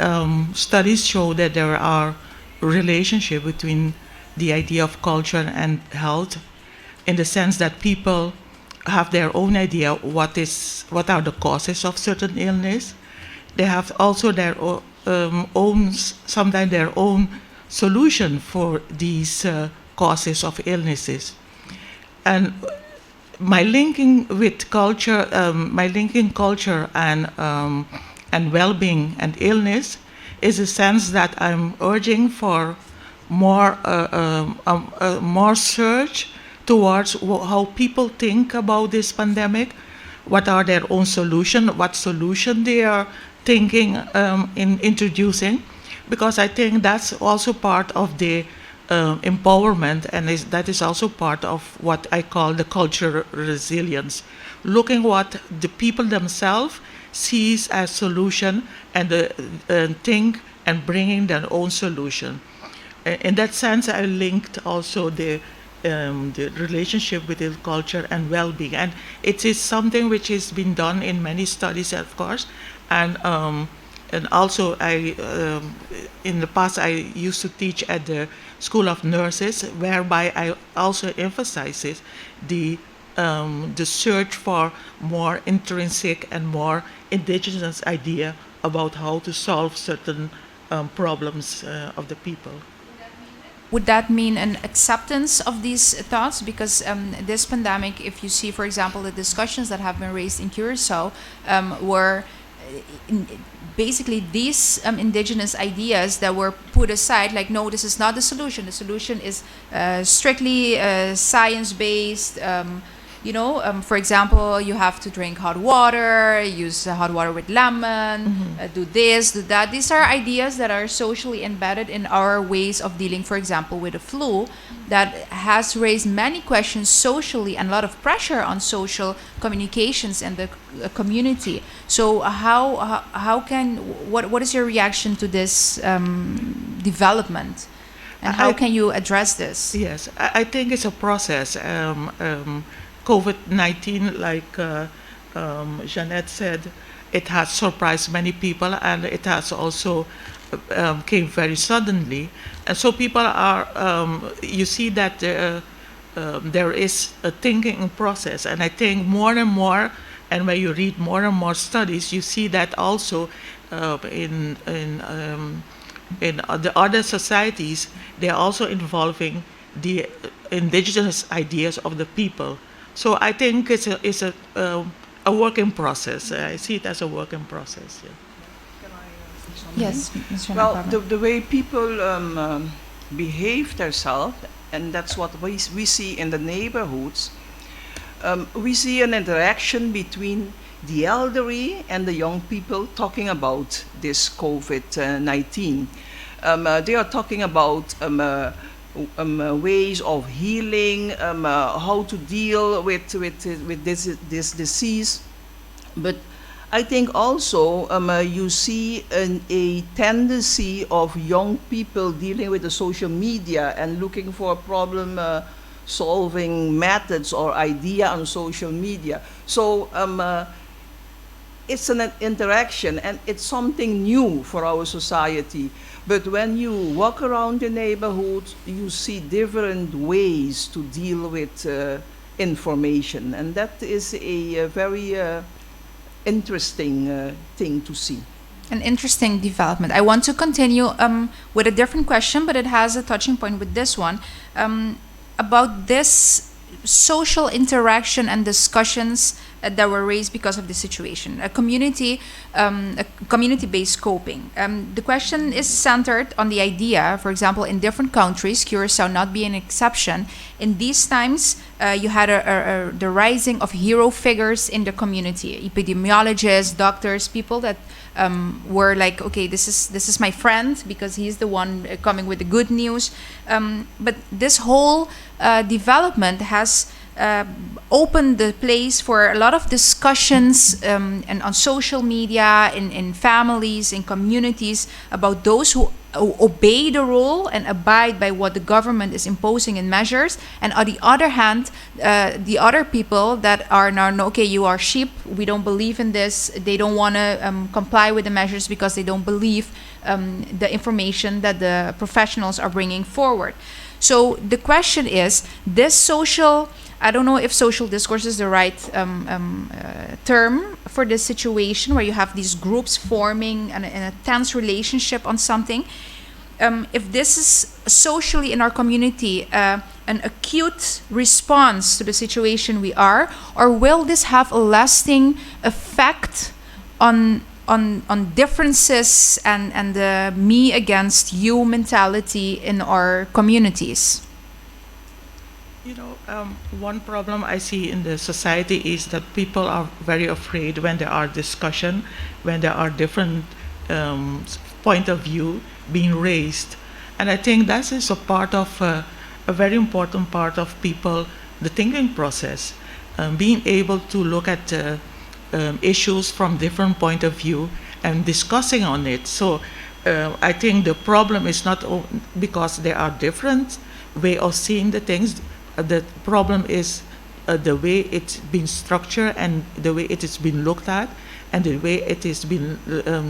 studies show that there are relationship between the idea of culture and health, in the sense that people have their own idea what are the causes of certain illness. They have also their sometimes their own solution for these causes of illnesses. And my linking culture and well-being and illness is a sense that I'm urging for more search towards how people think about this pandemic, what are their own solution, what solution they are thinking in introducing, because I think that's also part of the empowerment, and that is also part of what I call the cultural resilience, looking what the people themselves sees as solution and think and bringing their own solution. In that sense, I linked also the relationship between culture and well-being, and it is something which has been done in many studies, of course, and also in the past I used to teach at the School of Nurses, whereby I also emphasizes the search for more intrinsic and more indigenous idea about how to solve certain problems of the people. Would that mean an acceptance of these thoughts? Because this pandemic, if you see, for example, the discussions that have been raised in Curacao, were basically these indigenous ideas that were put aside, like, no, this is not the solution. The solution is strictly science-based. For example, you have to drink hot water, use hot water with lemon, do this, do that. These are ideas that are socially embedded in our ways of dealing, for example, with the flu, that has raised many questions socially and a lot of pressure on social communications and the community. So what is your reaction to this development? And how can you address this? Yes, I think it's a process. COVID-19, like Jeanette said, it has surprised many people, and it has also came very suddenly. And so people are, you see that there is a thinking process. And I think more and more, and when you read more and more studies, you see that also in the other societies, they're also involving the indigenous ideas of the people. So I think it's a working process. I see it as a working process. Yeah. Yes. Well, the way people behave themselves, and that's what we see in the neighborhoods. We see an interaction between the elderly and the young people talking about this COVID-19. They are talking about ways of healing, how to deal with this disease. But I think also you see a tendency of young people dealing with the social media and looking for problem solving methods or idea on social media. So it's an interaction and it's something new for our society. But when you walk around the neighborhood, you see different ways to deal with information. And that is a very interesting thing to see. An interesting development. I want to continue with a different question, but it has a touching point with this one, about this social interaction and discussions that were raised because of the situation. A community-based coping. The question is centered on the idea, for example, in different countries, Curacao not being an exception. In these times, you had the rising of hero figures in the community, epidemiologists, doctors, people that were like, okay, this is my friend because he's the one coming with the good news. But this whole development has opened the place for a lot of discussions and on social media, in families, in communities, about those who obey the rule and abide by what the government is imposing in measures, and on the other hand, the other people that are now, okay, you are sheep, we don't believe in this, they don't want to comply with the measures because they don't believe the information that the professionals are bringing forward. So the question is, this social, I don't know if social discourse is the right term for this situation where you have these groups forming in a tense relationship on something. If this is socially in our community an acute response to the situation we are, or will this have a lasting effect on differences and the me against you mentality in our communities? You know, one problem I see in the society is that people are very afraid when there are discussion, when there are different point of view being raised. And I think that is a part of, a very important part of people, the thinking process, being able to look at issues from different point of view and discussing on it. So I think the problem is not because there are different way of seeing the things. The problem is the way it's been structured and the way it has been looked at and the way it has been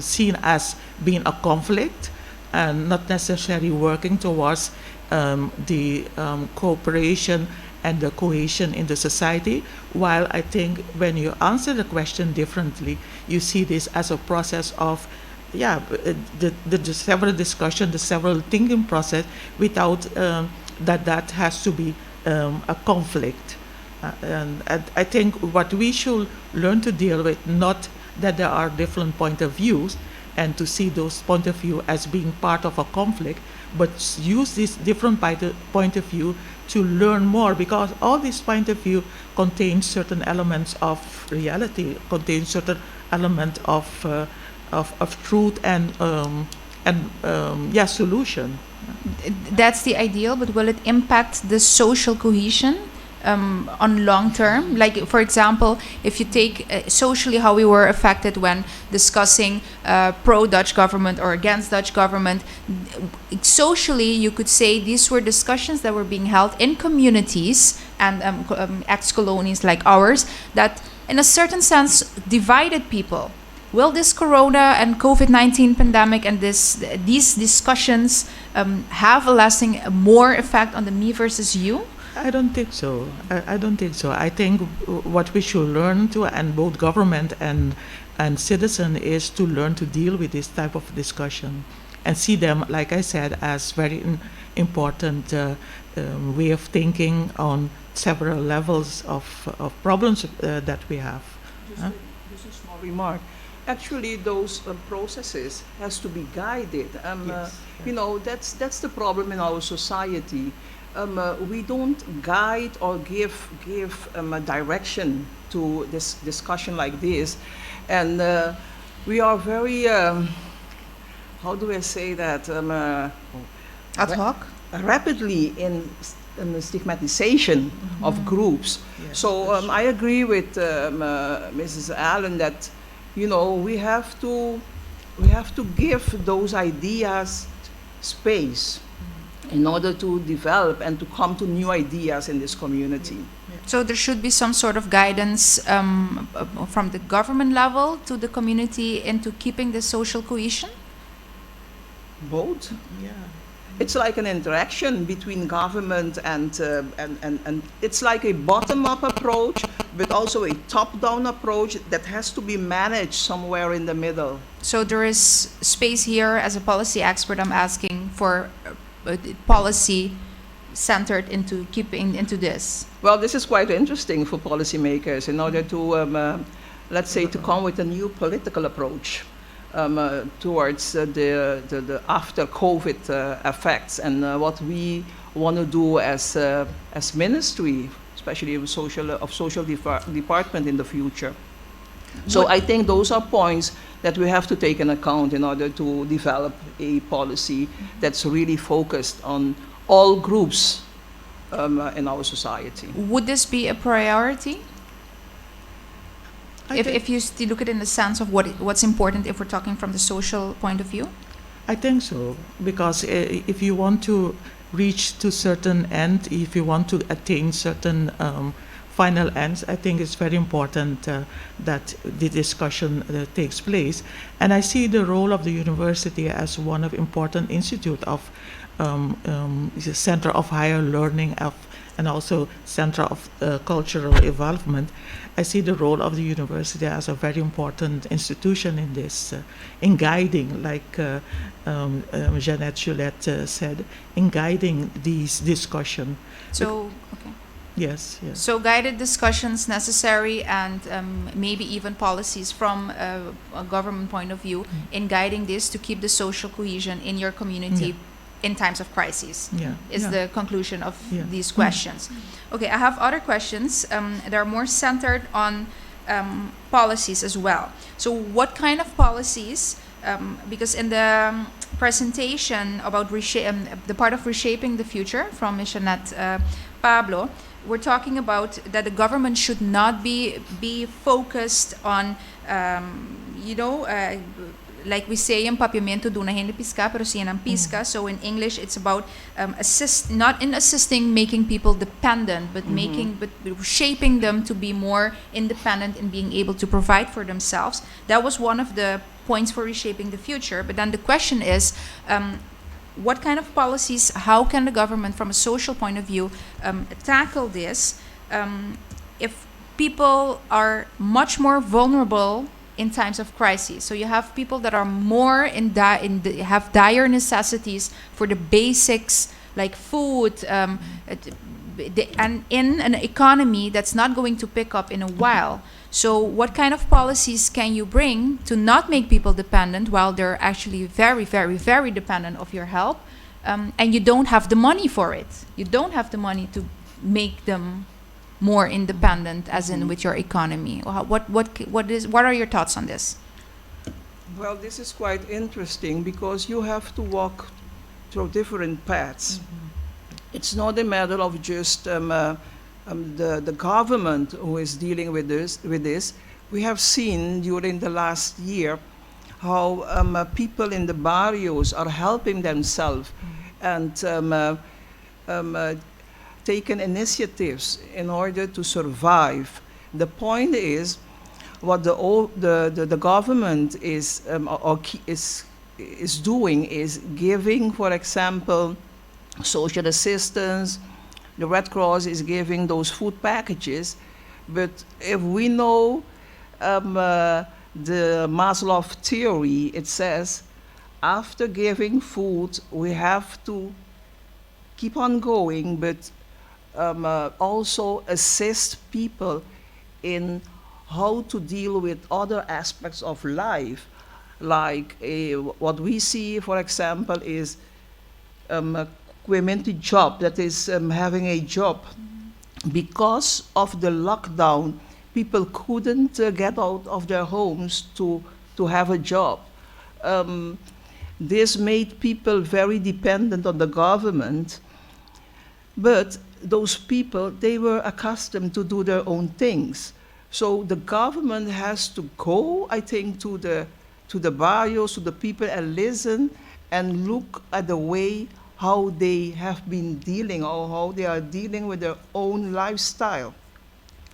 seen as being a conflict and not necessarily working towards the cooperation and the cohesion in the society. While I think when you answer the question differently, you see this as a process of the several discussion, the several thinking process without that has to be a conflict. And I think what we should learn to deal with, not that there are different point of views and to see those point of view as being part of a conflict, but use this different point of view to learn more, because all these point of view contain certain elements of reality, contain certain element of truth and solution. That's the ideal, but will it impact the social cohesion on long term? Like, for example, if you take socially how we were affected when discussing pro-Dutch government or against Dutch government, socially you could say these were discussions that were being held in communities and ex-colonies like ours that in a certain sense divided people. Will this corona and COVID-19 pandemic and these discussions have a lasting more effect on the me versus you? I don't think so. I don't think so. I think what we should learn to, and both government and citizen, is to learn to deal with this type of discussion and see them, like I said, as very important way of thinking on several levels of problems that we have. Just a small remark. Actually, those processes has to be guided. Yes. You know, that's the problem in our society. We don't guide or give a direction to this discussion like this, and we are very how do I say that? Ad hoc? Rapidly in the stigmatization of groups. Yes, So that's I agree with Mrs. Allen that, you know, we have to give those ideas space in order to develop and to come to new ideas in this community. So there should be some sort of guidance from the government level to the community into keeping the social cohesion? Both. Yeah. It's like an interaction between government and it's like a bottom-up approach, but also a top-down approach that has to be managed somewhere in the middle. So there is space here, as a policy expert, I'm asking for policy centered into keeping into this. Well, this is quite interesting for policymakers in order to, let's say, to come with a new political approach towards the after COVID effects and what we want to do as ministry, especially of social department in the future. So I think those are points that we have to take in account in order to develop a policy that's really focused on all groups in our society. Would this be a priority? If you still look at it in the sense of what's important if we're talking from the social point of view? I think so, because if you want to reach to certain end, if you want to attain certain final ends, I think it's very important that the discussion takes place. And I see the role of the university as one of important institute of the Center of Higher Learning and also Center of Cultural Involvement. I see the role of the university as a very important institution in this, in guiding, like Jeanette Gillette said, in guiding these discussions. So, okay. Yes, yes. So guided discussions necessary and maybe even policies from a government point of view in guiding this to keep the social cohesion in your community in times of crises, is the conclusion of these questions. Okay, I have other questions that are more centered on policies as well. So what kind of policies, because in the presentation about the part of reshaping the future from Ms. Jeanette Pablo, we're talking about that the government should not be focused on, like we say in papiamento, doon na hindi pisca, pero siya ang pisca. So in English, it's about not in assisting making people dependent, but shaping them to be more independent and being able to provide for themselves. That was one of the points for reshaping the future. But then the question is, what kind of policies, how can the government from a social point of view tackle this if people are much more vulnerable in times of crisis? So you have people that are more have dire necessities for the basics like food, and in an economy that's not going to pick up in a while. So what kind of policies can you bring to not make people dependent while they're actually very, very, very dependent of your help, and you don't have the money for it? You don't have the money to make them more independent, as in with your economy. What are your thoughts on this? Well, this is quite interesting because you have to walk through different paths. It's not a matter of just the government who is dealing with this. We have seen during the last year how people in the barrios are helping themselves and taken initiatives in order to survive. The point is, what the government is doing is giving, for example, social assistance. The Red Cross is giving those food packages, but if we know the Maslow theory, it says after giving food, we have to keep on going, but also assist people in how to deal with other aspects of life. Like what we see, for example, is community job, that is having a job. Because of the lockdown, people couldn't get out of their homes to have a job. This made people very dependent on the government, but those people, they were accustomed to do their own things. So the government has to go, I think, to the barrios, to the people, and listen and look at the way how they have been dealing or how they are dealing with their own lifestyle.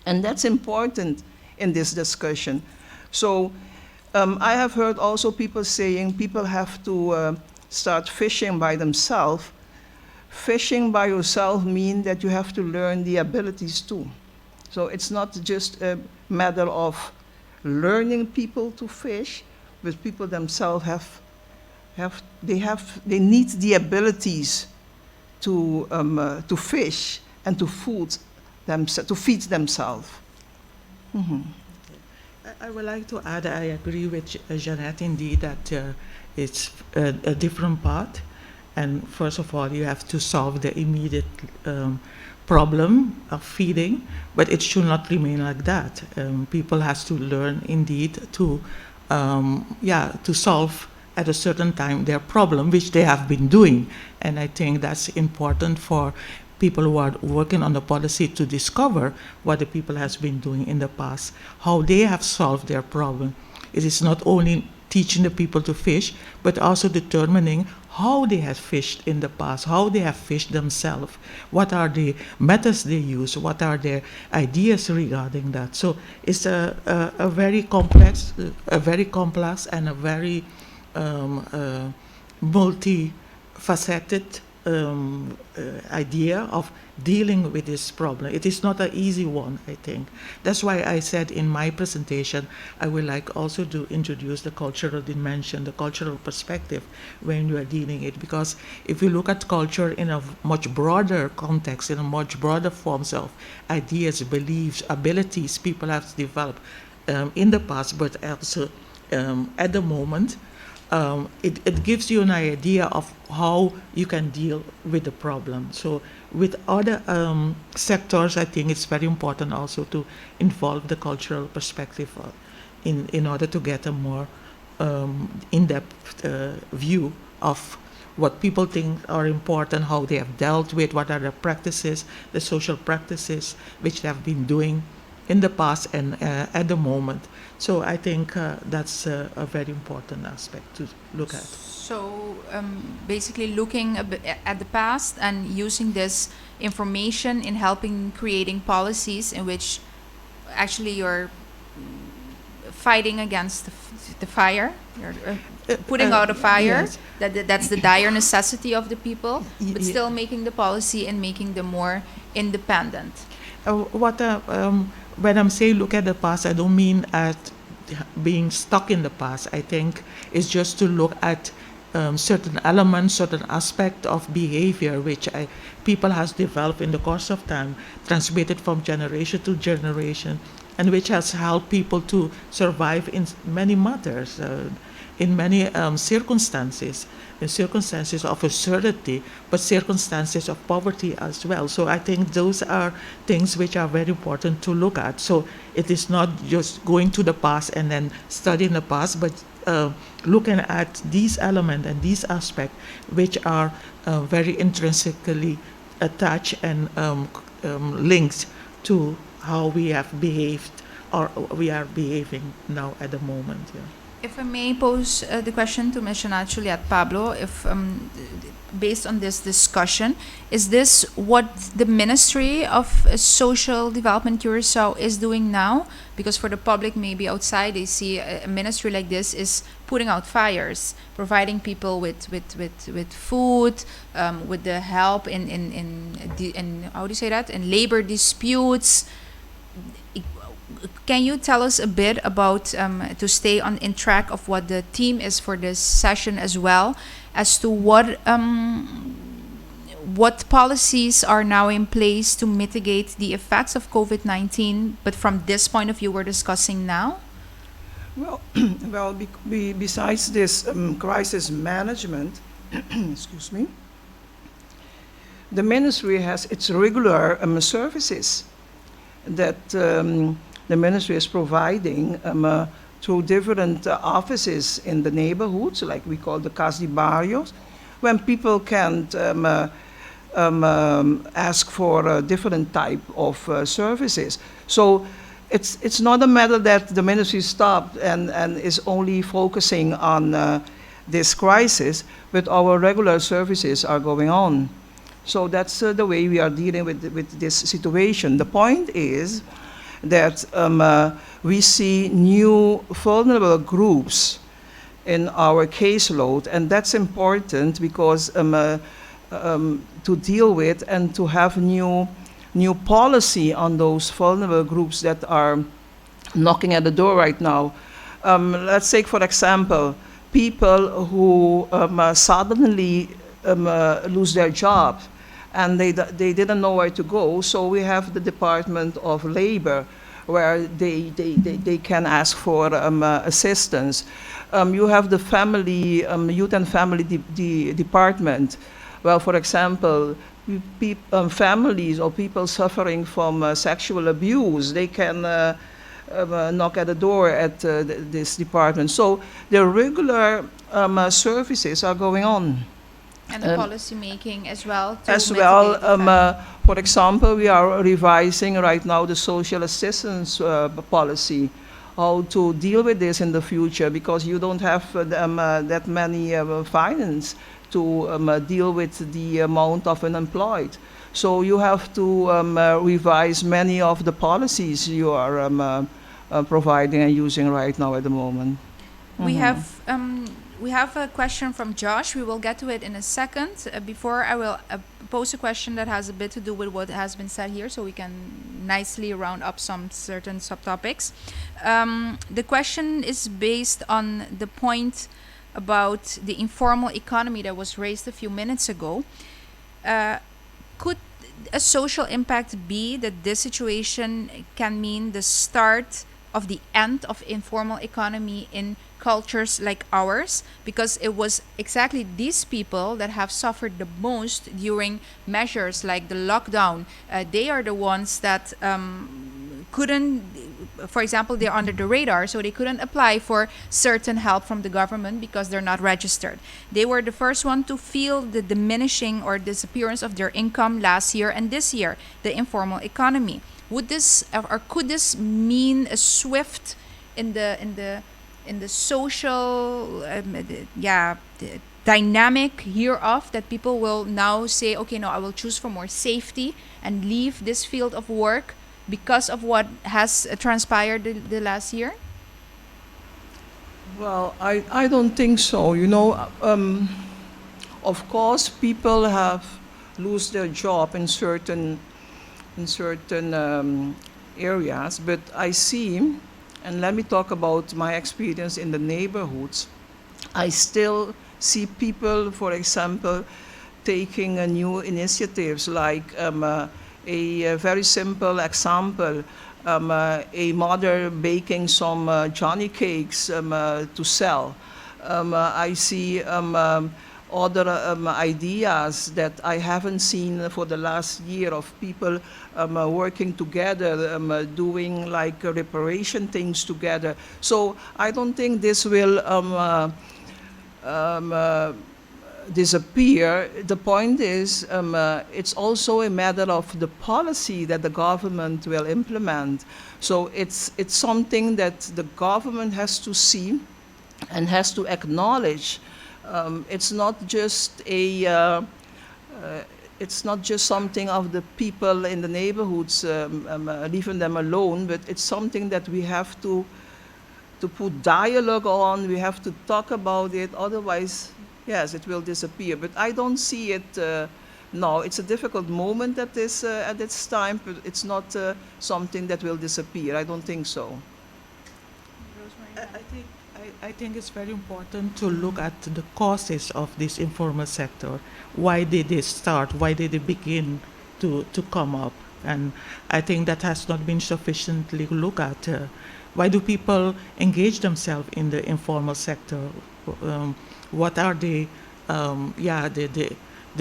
And that's important in this discussion. So I have heard also people saying people have to start fishing by themselves. Fishing by yourself means that you have to learn the abilities too. So it's not just a matter of learning people to fish, but people themselves they need the abilities to fish and to feed themselves. Mm-hmm. I would like to add, I agree with Jeanette indeed that it's a different path. And first of all, you have to solve the immediate problem of feeding, but it should not remain like that. People has to learn indeed to solve at a certain time their problem, which they have been doing. And I think that's important for people who are working on the policy to discover what the people has been doing in the past, how they have solved their problem. It is not only teaching the people to fish, but also determining how they have fished in the past, how they have fished themselves, what are the methods they use, what are their ideas regarding that. So it's a very complex and a very multifaceted idea of dealing with this problem. It is not an easy one, I think. That's why I said in my presentation, I would like also to introduce the cultural dimension, the cultural perspective when you are dealing it. Because if you look at culture in a much broader context, in a much broader forms of ideas, beliefs, abilities people have developed in the past, but also at the moment, it gives you an idea of how you can deal with the problem. So with other sectors, I think it's very important also to involve the cultural perspective in order to get a more in-depth view of what people think are important, how they have dealt with, what are the practices, the social practices which they have been doing in the past and at the moment. So I think that's a very important aspect to look at. So basically looking a bit at the past and using this information in helping creating policies in which actually you're fighting against the fire, you're putting out a fire, yes. That's the dire necessity of the people, but still making the policy and making them more independent. When I'm saying look at the past, I don't mean at being stuck in the past. I think it's just to look at certain elements, certain aspect of behavior which people has developed in the course of time, transmitted from generation to generation, and which has helped people to survive in many matters, in many circumstances of absurdity, but circumstances of poverty as well. So I think those are things which are very important to look at. So it is not just going to the past and then studying the past, but looking at these elements and these aspects which are very intrinsically attached and linked to how we have behaved or we are behaving now at the moment. Yeah. If I may pose the question to Ms. Janat Juliet Pablo, if based on this discussion, is this what the Ministry of Social Development Curaçao is doing now? Because for the public, maybe outside, they see a ministry like this is putting out fires, providing people with food, with the help in how do you say that? In labor disputes. Can you tell us a bit about, to stay in track of what the theme is for this session as well, as to what policies are now in place to mitigate the effects of COVID-19, but from this point of view we're discussing now? Well, besides this crisis management, excuse me, the ministry has its regular services that the ministry is providing through different offices in the neighborhoods, like we call the Casi Barrios, when people can't ask for a different type of services. So it's not a matter that the ministry stopped and is only focusing on this crisis, but our regular services are going on. So that's the way we are dealing with this situation. The point is that we see new vulnerable groups in our caseload, and that's important because to deal with and to have new policy on those vulnerable groups that are knocking at the door right now. Let's take, for example, people who suddenly lose their job and they didn't know where to go. So we have the Department of Labor where they can ask for assistance. You have the family, youth and family department. Well, for example, families or people suffering from sexual abuse, they can knock at the door at this department. So the regular services are going on. And the policy making as well. As well, for example, we are revising right now the social assistance policy, how to deal with this in the future, because you don't have that many finance to deal with the amount of unemployed. So you have to revise many of the policies you are providing and using right now at the moment. We have a question from Josh. We will get to it in a second. Before I will pose a question that has a bit to do with what has been said here, so we can nicely round up some certain subtopics. The question is based on the point about the informal economy that was raised a few minutes ago. Could a social impact be that this situation can mean the start of the end of informal economy in cultures like ours, because it was exactly these people that have suffered the most during measures like the lockdown. They are the ones that couldn't, for example, they're under the radar, so they couldn't apply for certain help from the government because they're not registered. They were the first one to feel the diminishing or disappearance of their income last year and this year, the informal economy. Would this or could this mean a swift in the social the dynamic hereof, that people will now say, okay, no, I will choose for more safety and leave this field of work because of what has transpired the last year? Well, I don't think so. You know, of course, people have lose their job in certain areas, but I see, and let me talk about my experience in the neighborhoods. I still see people, for example, taking new initiatives, like a very simple example, a mother baking some Johnny cakes to sell. I see other ideas that I haven't seen for the last year, of people working together, doing like reparation things together. So I don't think this will disappear. The point is, it's also a matter of the policy that the government will implement. So it's something that the government has to see and has to acknowledge. It's not just it's not just something of the people in the neighborhoods, leaving them alone, but it's something that we have to put dialogue on. We have to talk about it. Otherwise, yes, it will disappear. But I don't see it. No, it's a difficult moment at this time, but it's not something that will disappear. I don't think so. I think it's very important to look at the causes of this informal sector. Why did they start? Why did they begin to come up? And I think that has not been sufficiently looked at. Why do people engage themselves in the informal sector? What are the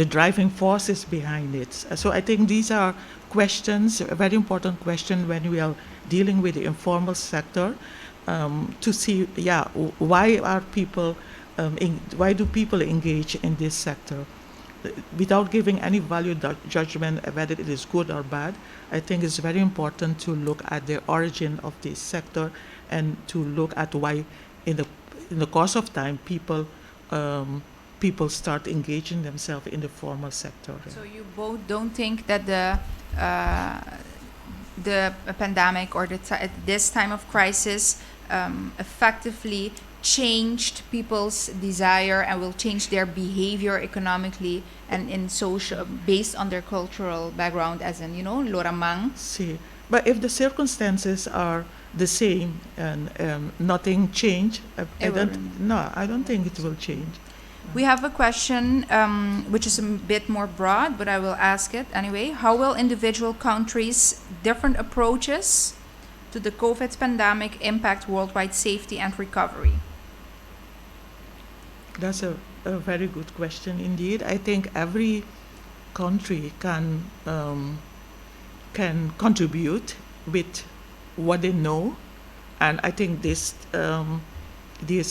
driving forces behind it? So I think these are questions, a very important question when we are dealing with the informal sector. to see, why are people, why do people engage in this sector? Without giving any value judgment whether it is good or bad, I think it's very important to look at the origin of this sector and to look at why, in the course of time, people start engaging themselves in the formal sector. So you both don't think that the pandemic or this time of crisis effectively changed people's desire and will change their behavior economically and in social based on their cultural background, as in, Loramang. See, but if the circumstances are the same and nothing changed, I don't think it will change. We have a question which is a bit more broad, but I will ask it anyway. How will individual countries' different approaches to the COVID pandemic impact worldwide safety and recovery? That's a very good question indeed. I think every country can contribute with what they know, and I think this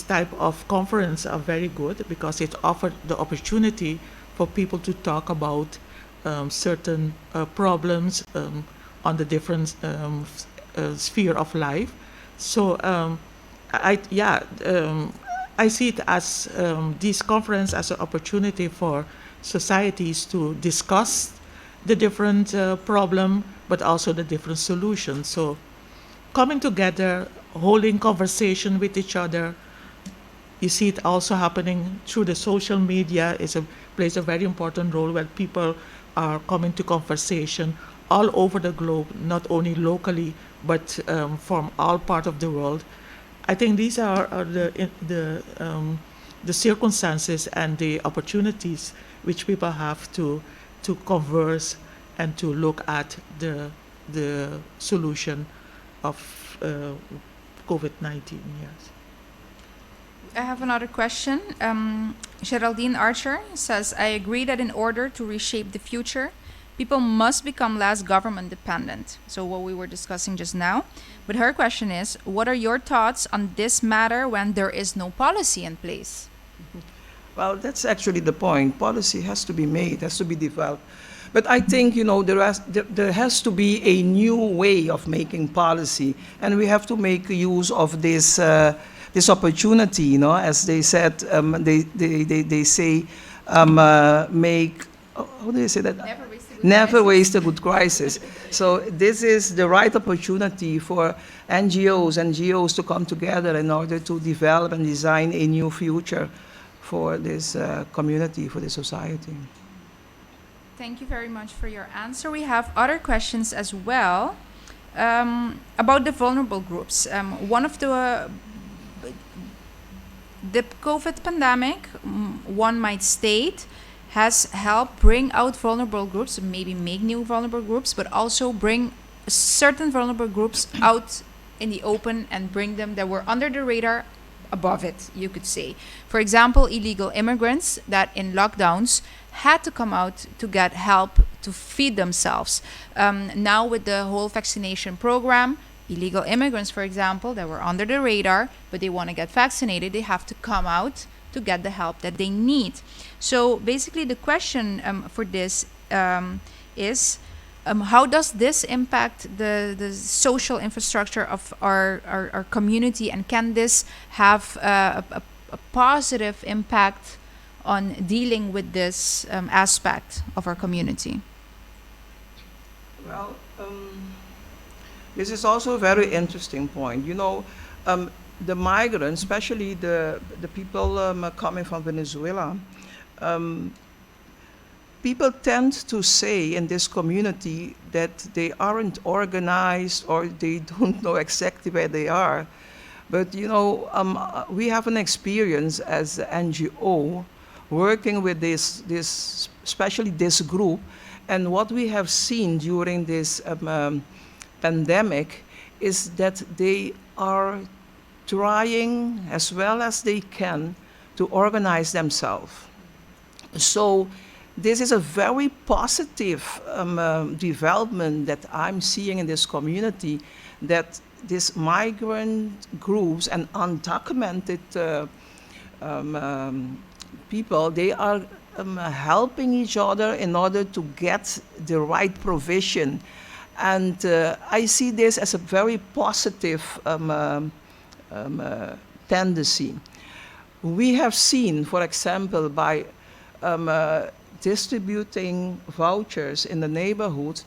type of conference are very good because it offered the opportunity for people to talk about certain problems on the different sphere of life. So I see it as this conference as an opportunity for societies to discuss the different problem, but also the different solutions. So coming together, holding conversation with each other. You see it also happening through the social media. Plays a very important role where people are coming to conversation all over the globe, not only locally, but from all parts of the world. I think these are the circumstances and the opportunities which people have to converse and to look at the solution of COVID-19. Yes. I have another question. Geraldine Archer says, I agree that in order to reshape the future, people must become less government dependent. So what we were discussing just now. But her question is, what are your thoughts on this matter when there is no policy in place? Well, that's actually the point. Policy has to be made, has to be developed. But I think, there has to be a new way of making policy, and we have to make use of this opportunity. As they said, they say, make. How do they say that? Never waste a good crisis. So this is the right opportunity for NGOs to come together in order to develop and design a new future for this community, for the society. Thank you very much for your answer. We have other questions as well about the vulnerable groups. One of the COVID pandemic, one might state, has helped bring out vulnerable groups, maybe make new vulnerable groups, but also bring certain vulnerable groups out in the open and bring them that were under the radar above it, you could say. For example, illegal immigrants that in lockdowns had to come out to get help to feed themselves. Now with the whole vaccination program, illegal immigrants, for example, that were under the radar, but they want to get vaccinated, they have to come out to get the help that they need. So basically the question for this is, how does this impact the social infrastructure of our community, and can this have a positive impact on dealing with this aspect of our community? Well, this is also a very interesting point. The migrants, especially the people coming from Venezuela, people tend to say in this community that they aren't organized or they don't know exactly where they are. But we have an experience as an NGO working with this especially this group, and what we have seen during this pandemic is that they are trying as well as they can to organize themselves. So this is a very positive development that I'm seeing in this community, that these migrant groups and undocumented people, they are helping each other in order to get the right provision. And I see this as a very positive tendency. We have seen, for example, by distributing vouchers in the neighborhood,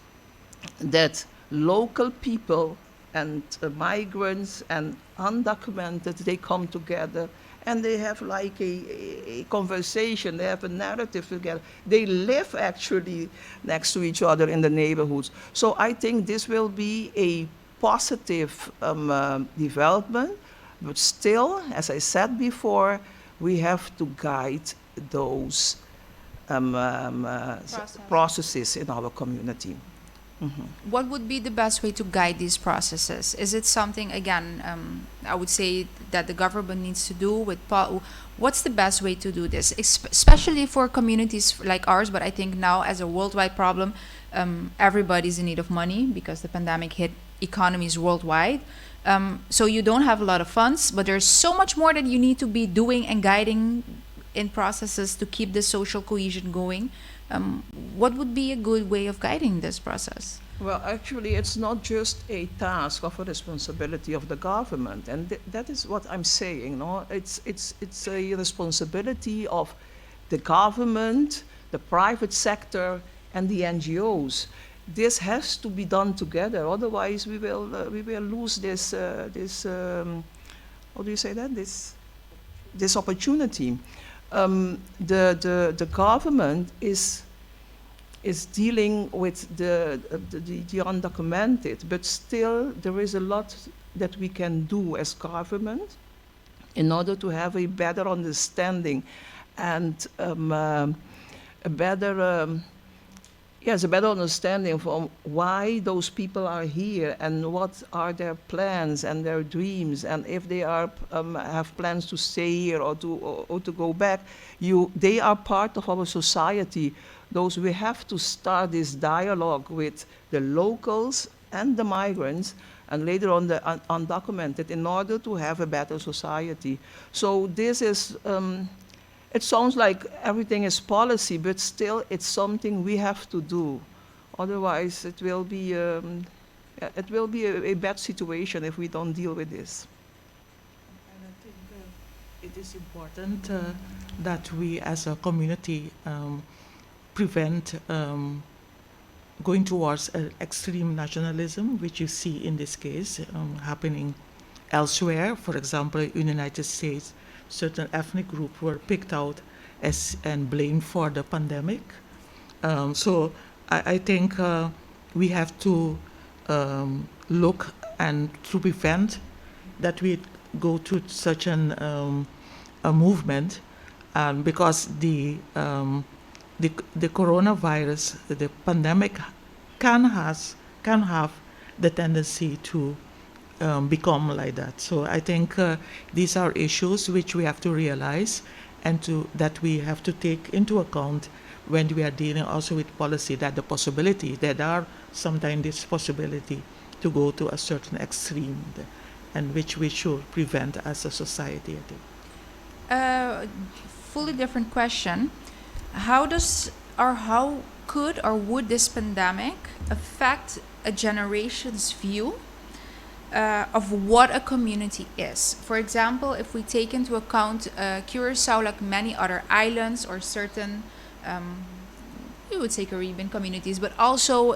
that local people and migrants and undocumented, they come together and they have like a conversation, they have a narrative together. They live actually next to each other in the neighborhoods. So I think this will be a positive development, but still, as I said before, we have to guide those processes in our community. What would be the best way to guide these processes? Is it something, again, I would say that the government needs to do with, what's the best way to do this? Especially for communities like ours, but I think now as a worldwide problem, everybody's in need of money because the pandemic hit economies worldwide. So you don't have a lot of funds, but there's so much more that you need to be doing and guiding in processes to keep the social cohesion going. What would be a good way of guiding this process? Well, actually, it's not just a task of a responsibility of the government, and that is what I'm saying. No, it's a responsibility of the government, the private sector, and the NGOs. This has to be done together. Otherwise, we will lose this how do you say that? This opportunity. The government is dealing with the undocumented, but still there is a lot that we can do as government in order to have a better understanding and a better understanding from why those people are here and what are their plans and their dreams, and if they are have plans to stay here or to go back. They are part of our society. We have to start this dialogue with the locals and the migrants, and later on the undocumented, in order to have a better society. So this is. It sounds like everything is policy, but still it's something we have to do. Otherwise, it will be a bad situation if we don't deal with this. And I think it is important that we as a community prevent going towards extreme nationalism, which you see in this case happening elsewhere. For example, in the United States, certain ethnic groups were picked out and blamed for the pandemic. So I think we have to look and to prevent that we go to such a movement, because the coronavirus, the pandemic, can have the tendency to become like that. So I think these are issues which we have to realize and that we have to take into account when we are dealing also with policy, that the possibility, there are sometimes this possibility to go to a certain extreme, and which we should prevent as a society, I think. Fully different question. How could or would this pandemic affect a generation's view of what a community is? For example, if we take into account Curacao, like many other islands or certain, we would say Caribbean communities, but also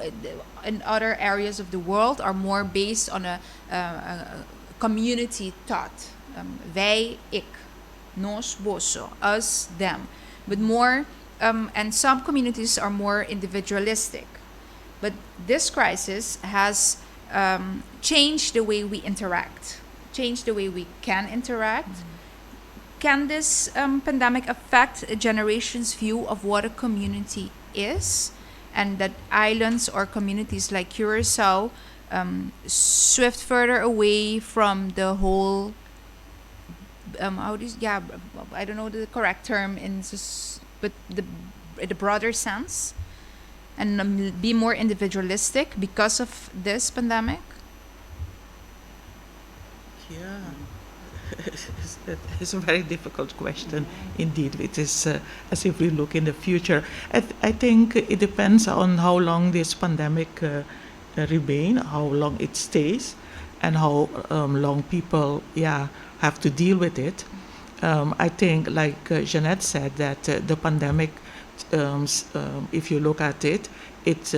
in other areas of the world are more based on a community thought. Wij, ik, nos, vosso, us, them. But more, and some communities are more individualistic. But this crisis has change the way we interact, change the way we can interact. Can this pandemic affect a generation's view of what a community is, and that islands or communities like Curacao shift further away from the whole I don't know the correct term but the broader sense, and be more individualistic because of this pandemic? Yeah, it's a very difficult question indeed. It is as if we look in the future. I think it depends on how long this pandemic remain, how long it stays, and how long people, have to deal with it. I think, like Jeanette said, that the pandemic, if you look at it, it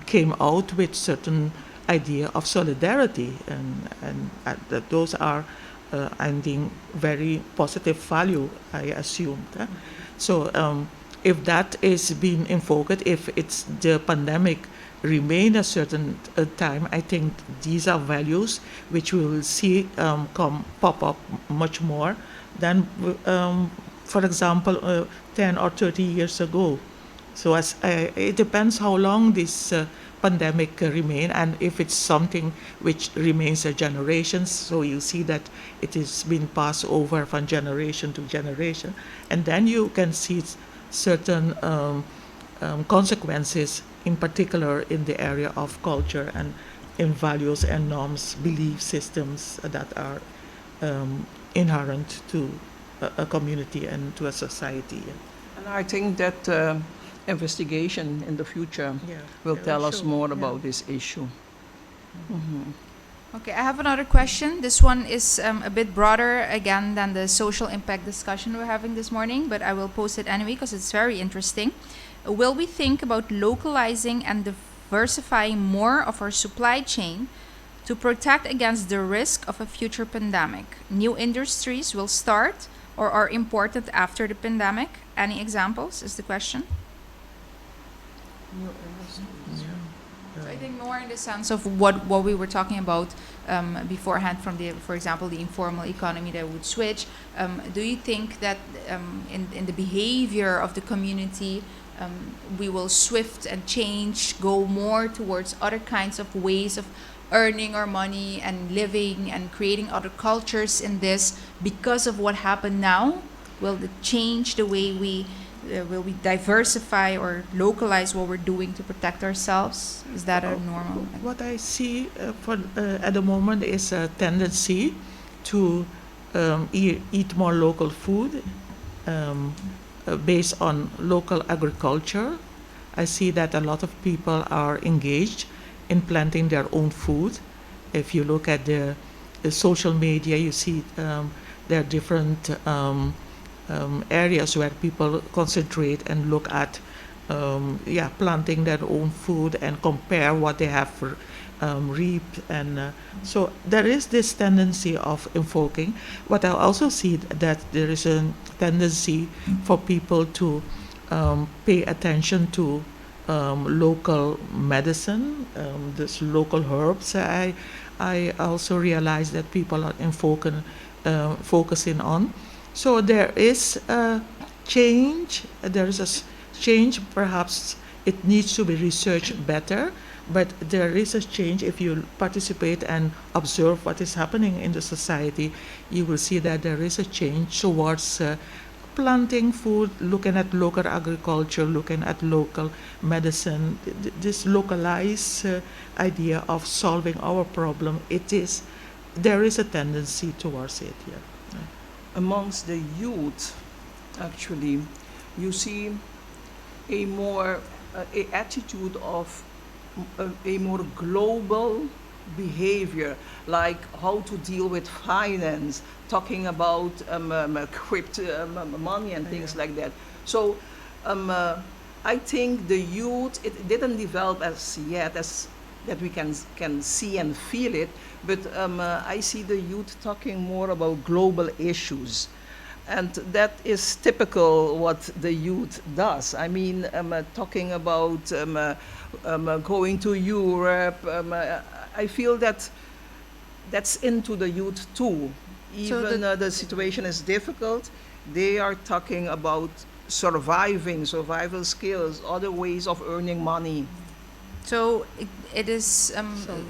came out with certain idea of solidarity, and that those are, I think, very positive value, I assume. So if that is being invoked, if it's the pandemic remain a certain time, I think these are values which we will see pop up much more than, for example, 10 or 30 years ago. So it depends how long this pandemic remain, and if it's something which remains a generation, so you see that it is being passed over from generation to generation, and then you can see certain consequences, in particular in the area of culture and in values and norms, belief systems that are inherent to a community and to a society. And I think that investigation in the future will tell us more about this issue. Okay, I have another question. This one is a bit broader again than the social impact discussion we're having this morning, but I will post it anyway because it's very interesting. Will we think about localizing and diversifying more of our supply chain to protect against the risk of a future pandemic? New industries will start or are important after the pandemic. Any examples is the question. So I think more in the sense of what we were talking about beforehand from for example, the informal economy that would switch. Do you think that in the behavior of the community, we will shift and change, go more towards other kinds of ways of earning our money and living and creating other cultures in this because of what happened now? Will it change the way will we diversify or localize what we're doing to protect ourselves? Is that a normal? What I see at the moment is a tendency to eat more local food based on local agriculture. I see that a lot of people are engaged in planting their own food. If you look at the social media, you see there are different areas where people concentrate and look at planting their own food and compare what they have reaped, and so there is this tendency of invoking. But I also see that there is a tendency for people to pay attention to local medicine, this local herbs. I also realize that people are focusing on. So there is a change. There is a change. Perhaps it needs to be researched better, but there is a change. If you participate and observe what is happening in the society, you will see that there is a change towards planting food, looking at local agriculture, looking at local medicine. This localized idea of solving our problem, there is a tendency towards it. Yeah. Amongst the youth, actually, you see a more a attitude of a more global behavior, like how to deal with finance, talking about crypto money and things like that. So I think the youth, it didn't develop as yet as that we can see and feel it, but I see the youth talking more about global issues. And that is typical what the youth does. I mean, talking about going to Europe, I feel that that's into the youth too. Even the situation is difficult, they are talking about survival skills, other ways of earning money. So it is,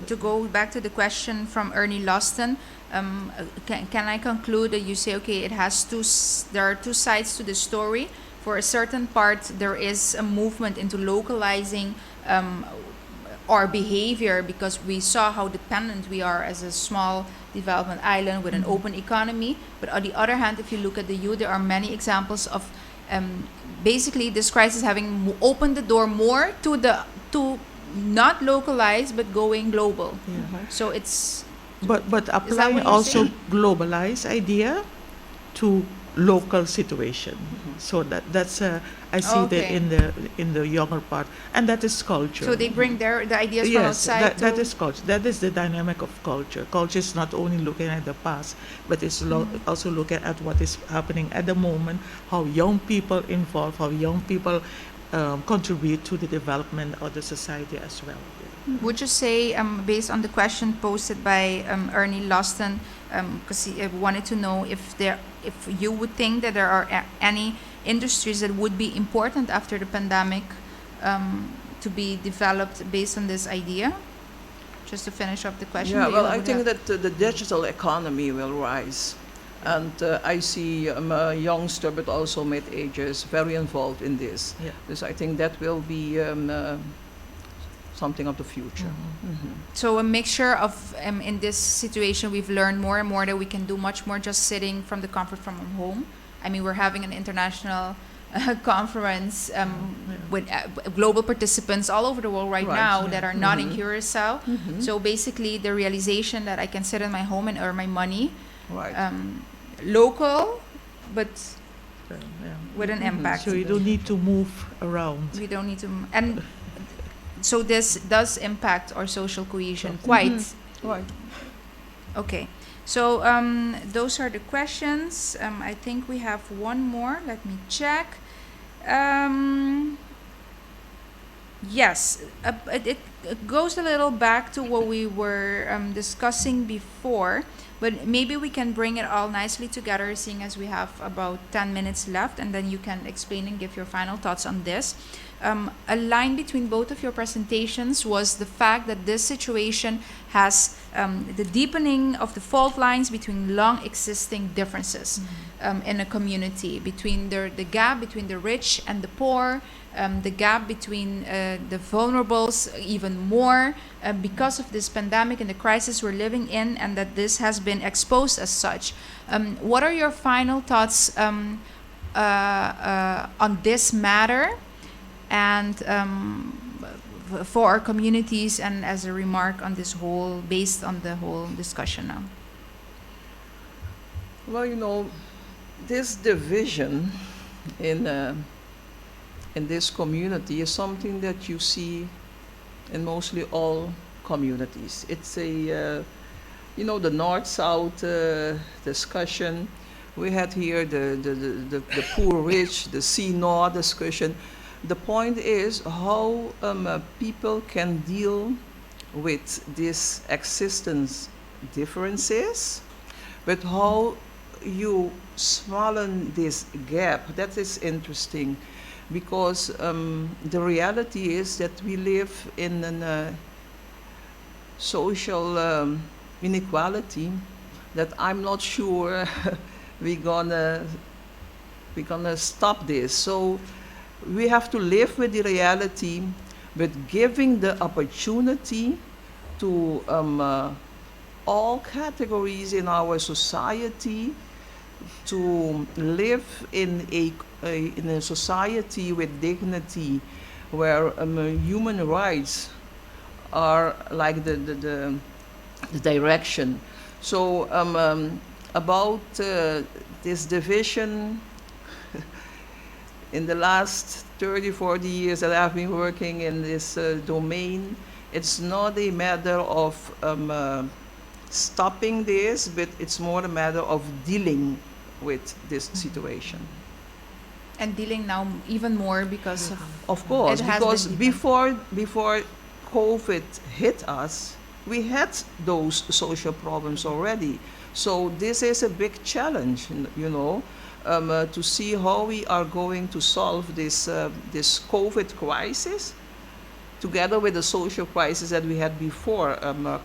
to go back to the question from Ernie Loston, can I conclude that you say, okay, there are two sides to the story. For a certain part, there is a movement into localizing our behavior, because we saw how dependent we are as a small development island with an open economy. But on the other hand, if you look at the youth, there are many examples of basically this crisis having opened the door more to not localized but going global. So it's But what applying you're also saying? globalized idea to local situation. So that's I see that Okay. in the younger part, and that is culture. so they bring the ideas from Yes, outside that to- is culture. That is the dynamic of culture. Culture is not only looking at the past, but it's also looking at what is happening at the moment, how young people involve, how young people contribute to the development of the society as well. Would you say, based on the question posted by Ernie Loston, because he wanted to know if you would think that there are any industries that would be important after the pandemic to be developed based on this idea? Just to finish up the question. Yeah, do you well, I would think have- that the digital economy will rise. And I see a youngster, but also mid-agers, very involved in this. Yeah. Because I think that will be something of the future. So a mixture of, in this situation, we've learned more and more that we can do much more just sitting from the comfort from home. I mean, we're having an international conference with global participants all over the world right now that are not in Curacao. So basically, the realization that I can sit in my home and earn my money, Right. local, but Yeah. with an impact. So you don't need to move around. We don't need to, and so this does impact our social cohesion quite. Right. Okay, so those are the questions. I think we have one more. Let me check. Yes, it goes a little back to what we were discussing before, but maybe we can bring it all nicely together, seeing as we have about 10 minutes left, and then you can explain and give your final thoughts on this. A line between both of your presentations was the fact that this situation has the deepening of the fault lines between long existing differences in a community, between the gap between the rich and the poor, the gap between the vulnerables even more because of this pandemic and the crisis we're living in, and that this has been exposed as such. What are your final thoughts on this matter? And for our communities, and as a remark on this whole, based on the whole discussion now. Well, this division in this community is something that you see in mostly all communities. It's a, the North-South discussion. We had here the poor-rich, the sea-North discussion. The point is how people can deal with these existence differences, but how you smallen this gap. That is interesting, because the reality is that we live in a social inequality that I'm not sure we're gonna stop this. So we have to live with the reality, but giving the opportunity to all categories in our society to live in a society with dignity, where human rights are like the direction. So about this division, in the last 30, 40 years that I've been working in this domain, it's not a matter of stopping this, but it's more a matter of dealing with this situation. And dealing now even more because Of course, it has because been before COVID hit us, we had those social problems already. So this is a big challenge, to see how we are going to solve this COVID crisis together with the social crisis that we had before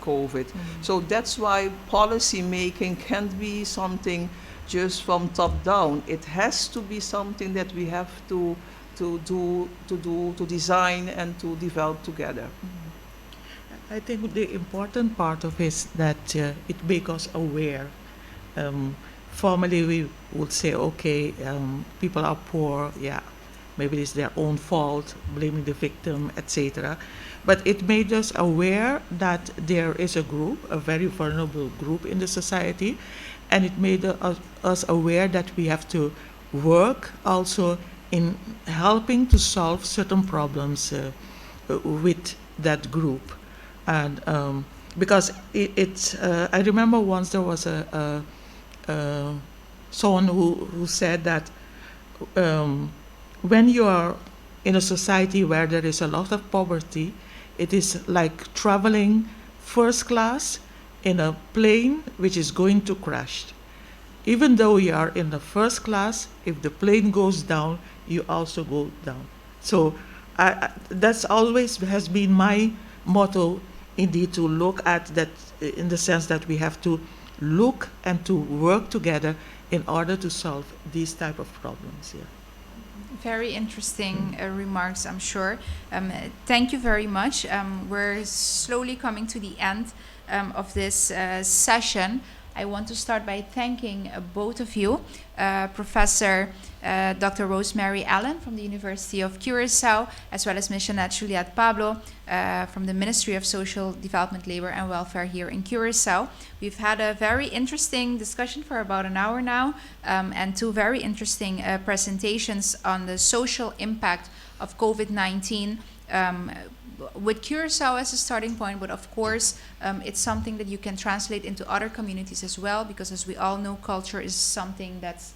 COVID. So that's why policy making can't be something just from top down. It has to be something that we have to design and to develop together. I think the important part of it is that it makes us aware. Um, Formerly, we would say, okay, people are poor, yeah, maybe it's their own fault, blaming the victim, etc. But it made us aware that there is a group, a very vulnerable group in the society, and it made us aware that we have to work also in helping to solve certain problems with that group. And because I remember once there was someone who said that when you are in a society where there is a lot of poverty, it is like traveling first class in a plane which is going to crash. Even though you are in the first class, if the plane goes down, you also go down. So that's always has been my motto, indeed, to look at that in the sense that we have to look and to work together in order to solve these type of problems. Yeah. Very interesting remarks, I'm sure. Thank you very much. We're slowly coming to the end of this session. I want to start by thanking both of you, Professor Dr. Rosemary Allen from the University of Curacao, as well as Ms. Jeanette Juliette Pablo from the Ministry of Social Development, Labor and Welfare here in Curacao. We've had a very interesting discussion for about an hour now, and two very interesting presentations on the social impact of COVID-19, with Curacao as a starting point, but of course it's something that you can translate into other communities as well, because as we all know, culture is something that's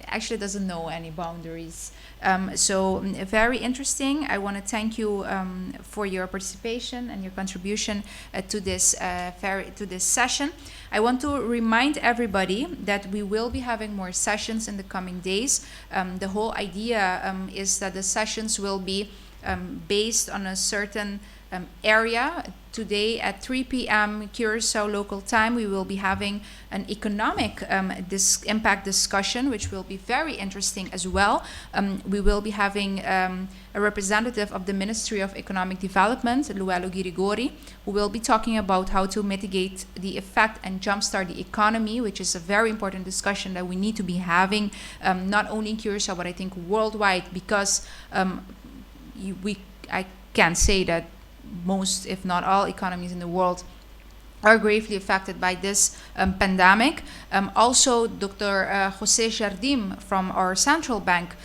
actually doesn't know any boundaries. So very interesting. I want to thank you for your participation and your contribution to this session. I want to remind everybody that we will be having more sessions in the coming days. The whole idea is that the sessions will be based on a certain area. Today at 3 p.m. Curacao local time, we will be having an economic impact discussion, which will be very interesting as well. We will be having a representative of the Ministry of Economic Development, Luello Girigori, who will be talking about how to mitigate the effect and jumpstart the economy, which is a very important discussion that we need to be having, not only in Curacao, but I think worldwide, because I can say that most, if not all, economies in the world are gravely affected by this pandemic. Also, Dr. José Jardim from our central bank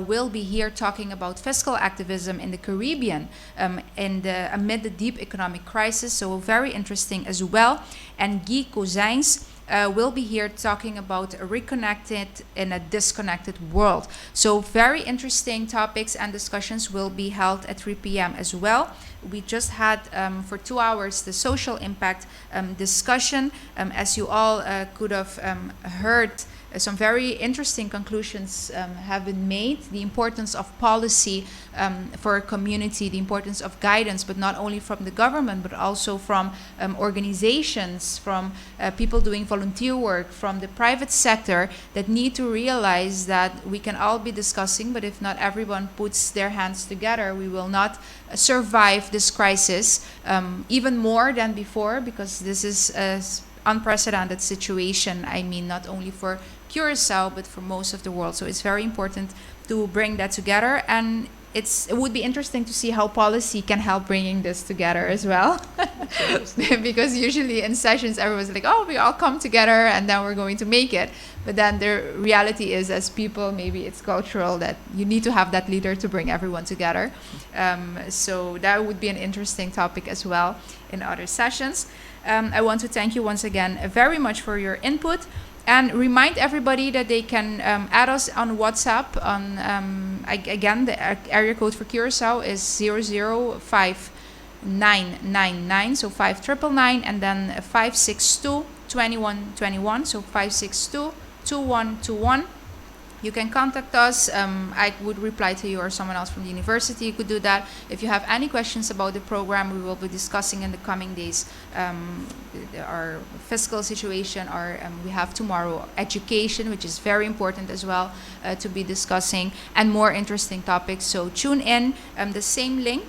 will be here talking about fiscal activism in the Caribbean amid the deep economic crisis, so very interesting as well. And Guy Kozijns will be here talking about a reconnected in a disconnected world. So very interesting topics and discussions will be held at 3 p.m. as well. We just had for 2 hours the social impact discussion. As you all could have heard, some very interesting conclusions have been made. The importance of policy for a community, the importance of guidance, but not only from the government, but also from organizations, from people doing volunteer work, from the private sector, that need to realize that we can all be discussing, but if not everyone puts their hands together, we will not survive this crisis even more than before, because this is an unprecedented situation. I mean, not only for Curacao, but for most of the world. So it's very important to bring that together, and it would be interesting to see how policy can help bringing this together as well. Because usually in sessions, everyone's like, oh, we all come together and then we're going to make it. But then the reality is, as people, maybe it's cultural that you need to have that leader to bring everyone together. So that would be an interesting topic as well in other sessions. I want to thank you once again very much for your input. And remind everybody that they can add us on WhatsApp. Again, the area code for Curacao is 0059999, so 5999, and then 562-2121, so 562-2121. You can contact us. I would reply to you, or someone else from the university could do that. If you have any questions about the program, we will be discussing in the coming days our fiscal situation, or we have tomorrow education, which is very important as well to be discussing, and more interesting topics. So tune in. The same link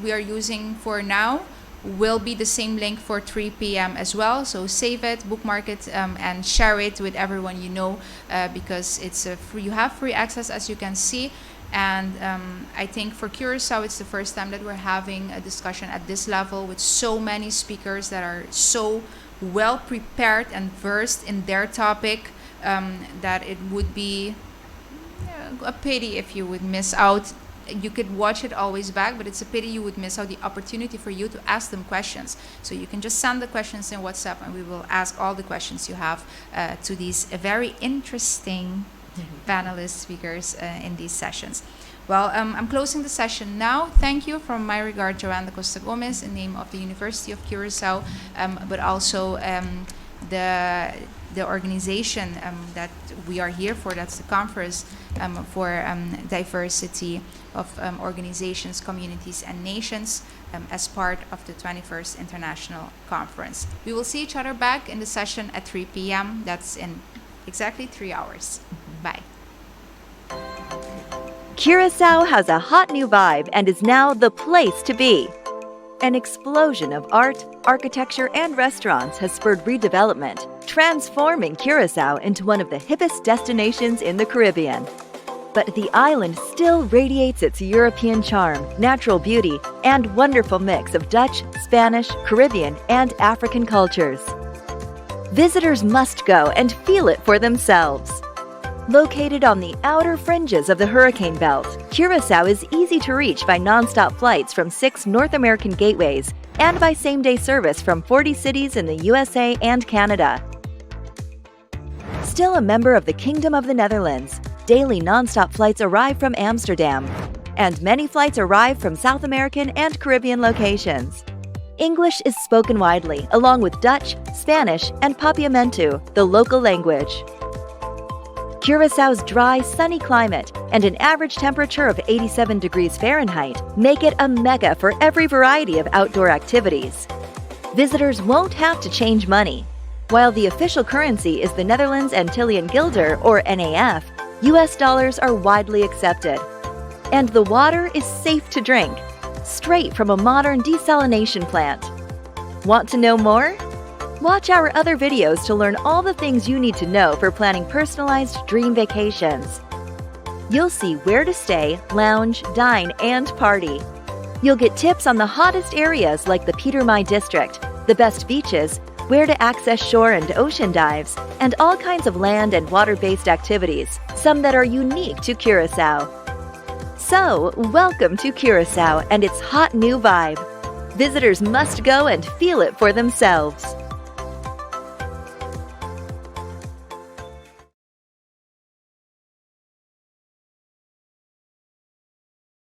we are using for now will be the same link for 3 p.m. as well. So save it, bookmark it, and share it with everyone you know, because it's free. You have free access, as you can see. And I think for Curacao, it's the first time that we're having a discussion at this level with so many speakers that are so well prepared and versed in their topic, that it would be a pity if you would miss out. You could watch it always back, but it's a pity you would miss out the opportunity for you to ask them questions. So you can just send the questions in WhatsApp, and we will ask all the questions you have to these very interesting panelist speakers in these sessions. Well, I'm closing the session now. Thank you from my regard, Joanna Costa Gomez, in name of the University of Curacao, but also the organization that we are here for. That's the Conference for Diversity of Organizations, Communities, and Nations, as part of the 21st International Conference. We will see each other back in the session at 3 p.m. That's in exactly 3 hours. Bye. Curacao has a hot new vibe and is now the place to be. An explosion of art, architecture, and restaurants has spurred redevelopment, transforming Curacao into one of the hippest destinations in the Caribbean. But the island still radiates its European charm, natural beauty, and wonderful mix of Dutch, Spanish, Caribbean, and African cultures. Visitors must go and feel it for themselves. Located on the outer fringes of the hurricane belt, Curacao is easy to reach by nonstop flights from 6 North American gateways and by same-day service from 40 cities in the USA and Canada. Still a member of the Kingdom of the Netherlands, daily nonstop flights arrive from Amsterdam, and many flights arrive from South American and Caribbean locations. English is spoken widely, along with Dutch, Spanish, and Papiamentu, the local language. Curaçao's dry, sunny climate and an average temperature of 87 degrees Fahrenheit make it a mecca for every variety of outdoor activities. Visitors won't have to change money. While the official currency is the Netherlands Antillean Guilder, or NAF, US dollars are widely accepted. And the water is safe to drink, straight from a modern desalination plant. Want to know more? Watch our other videos to learn all the things you need to know for planning personalized dream vacations. You'll see where to stay, lounge, dine, and party. You'll get tips on the hottest areas like the Peter Mai district, the best beaches, where to access shore and ocean dives, and all kinds of land and water-based activities, some that are unique to Curacao. So, welcome to Curacao and its hot new vibe. Visitors must go and feel it for themselves.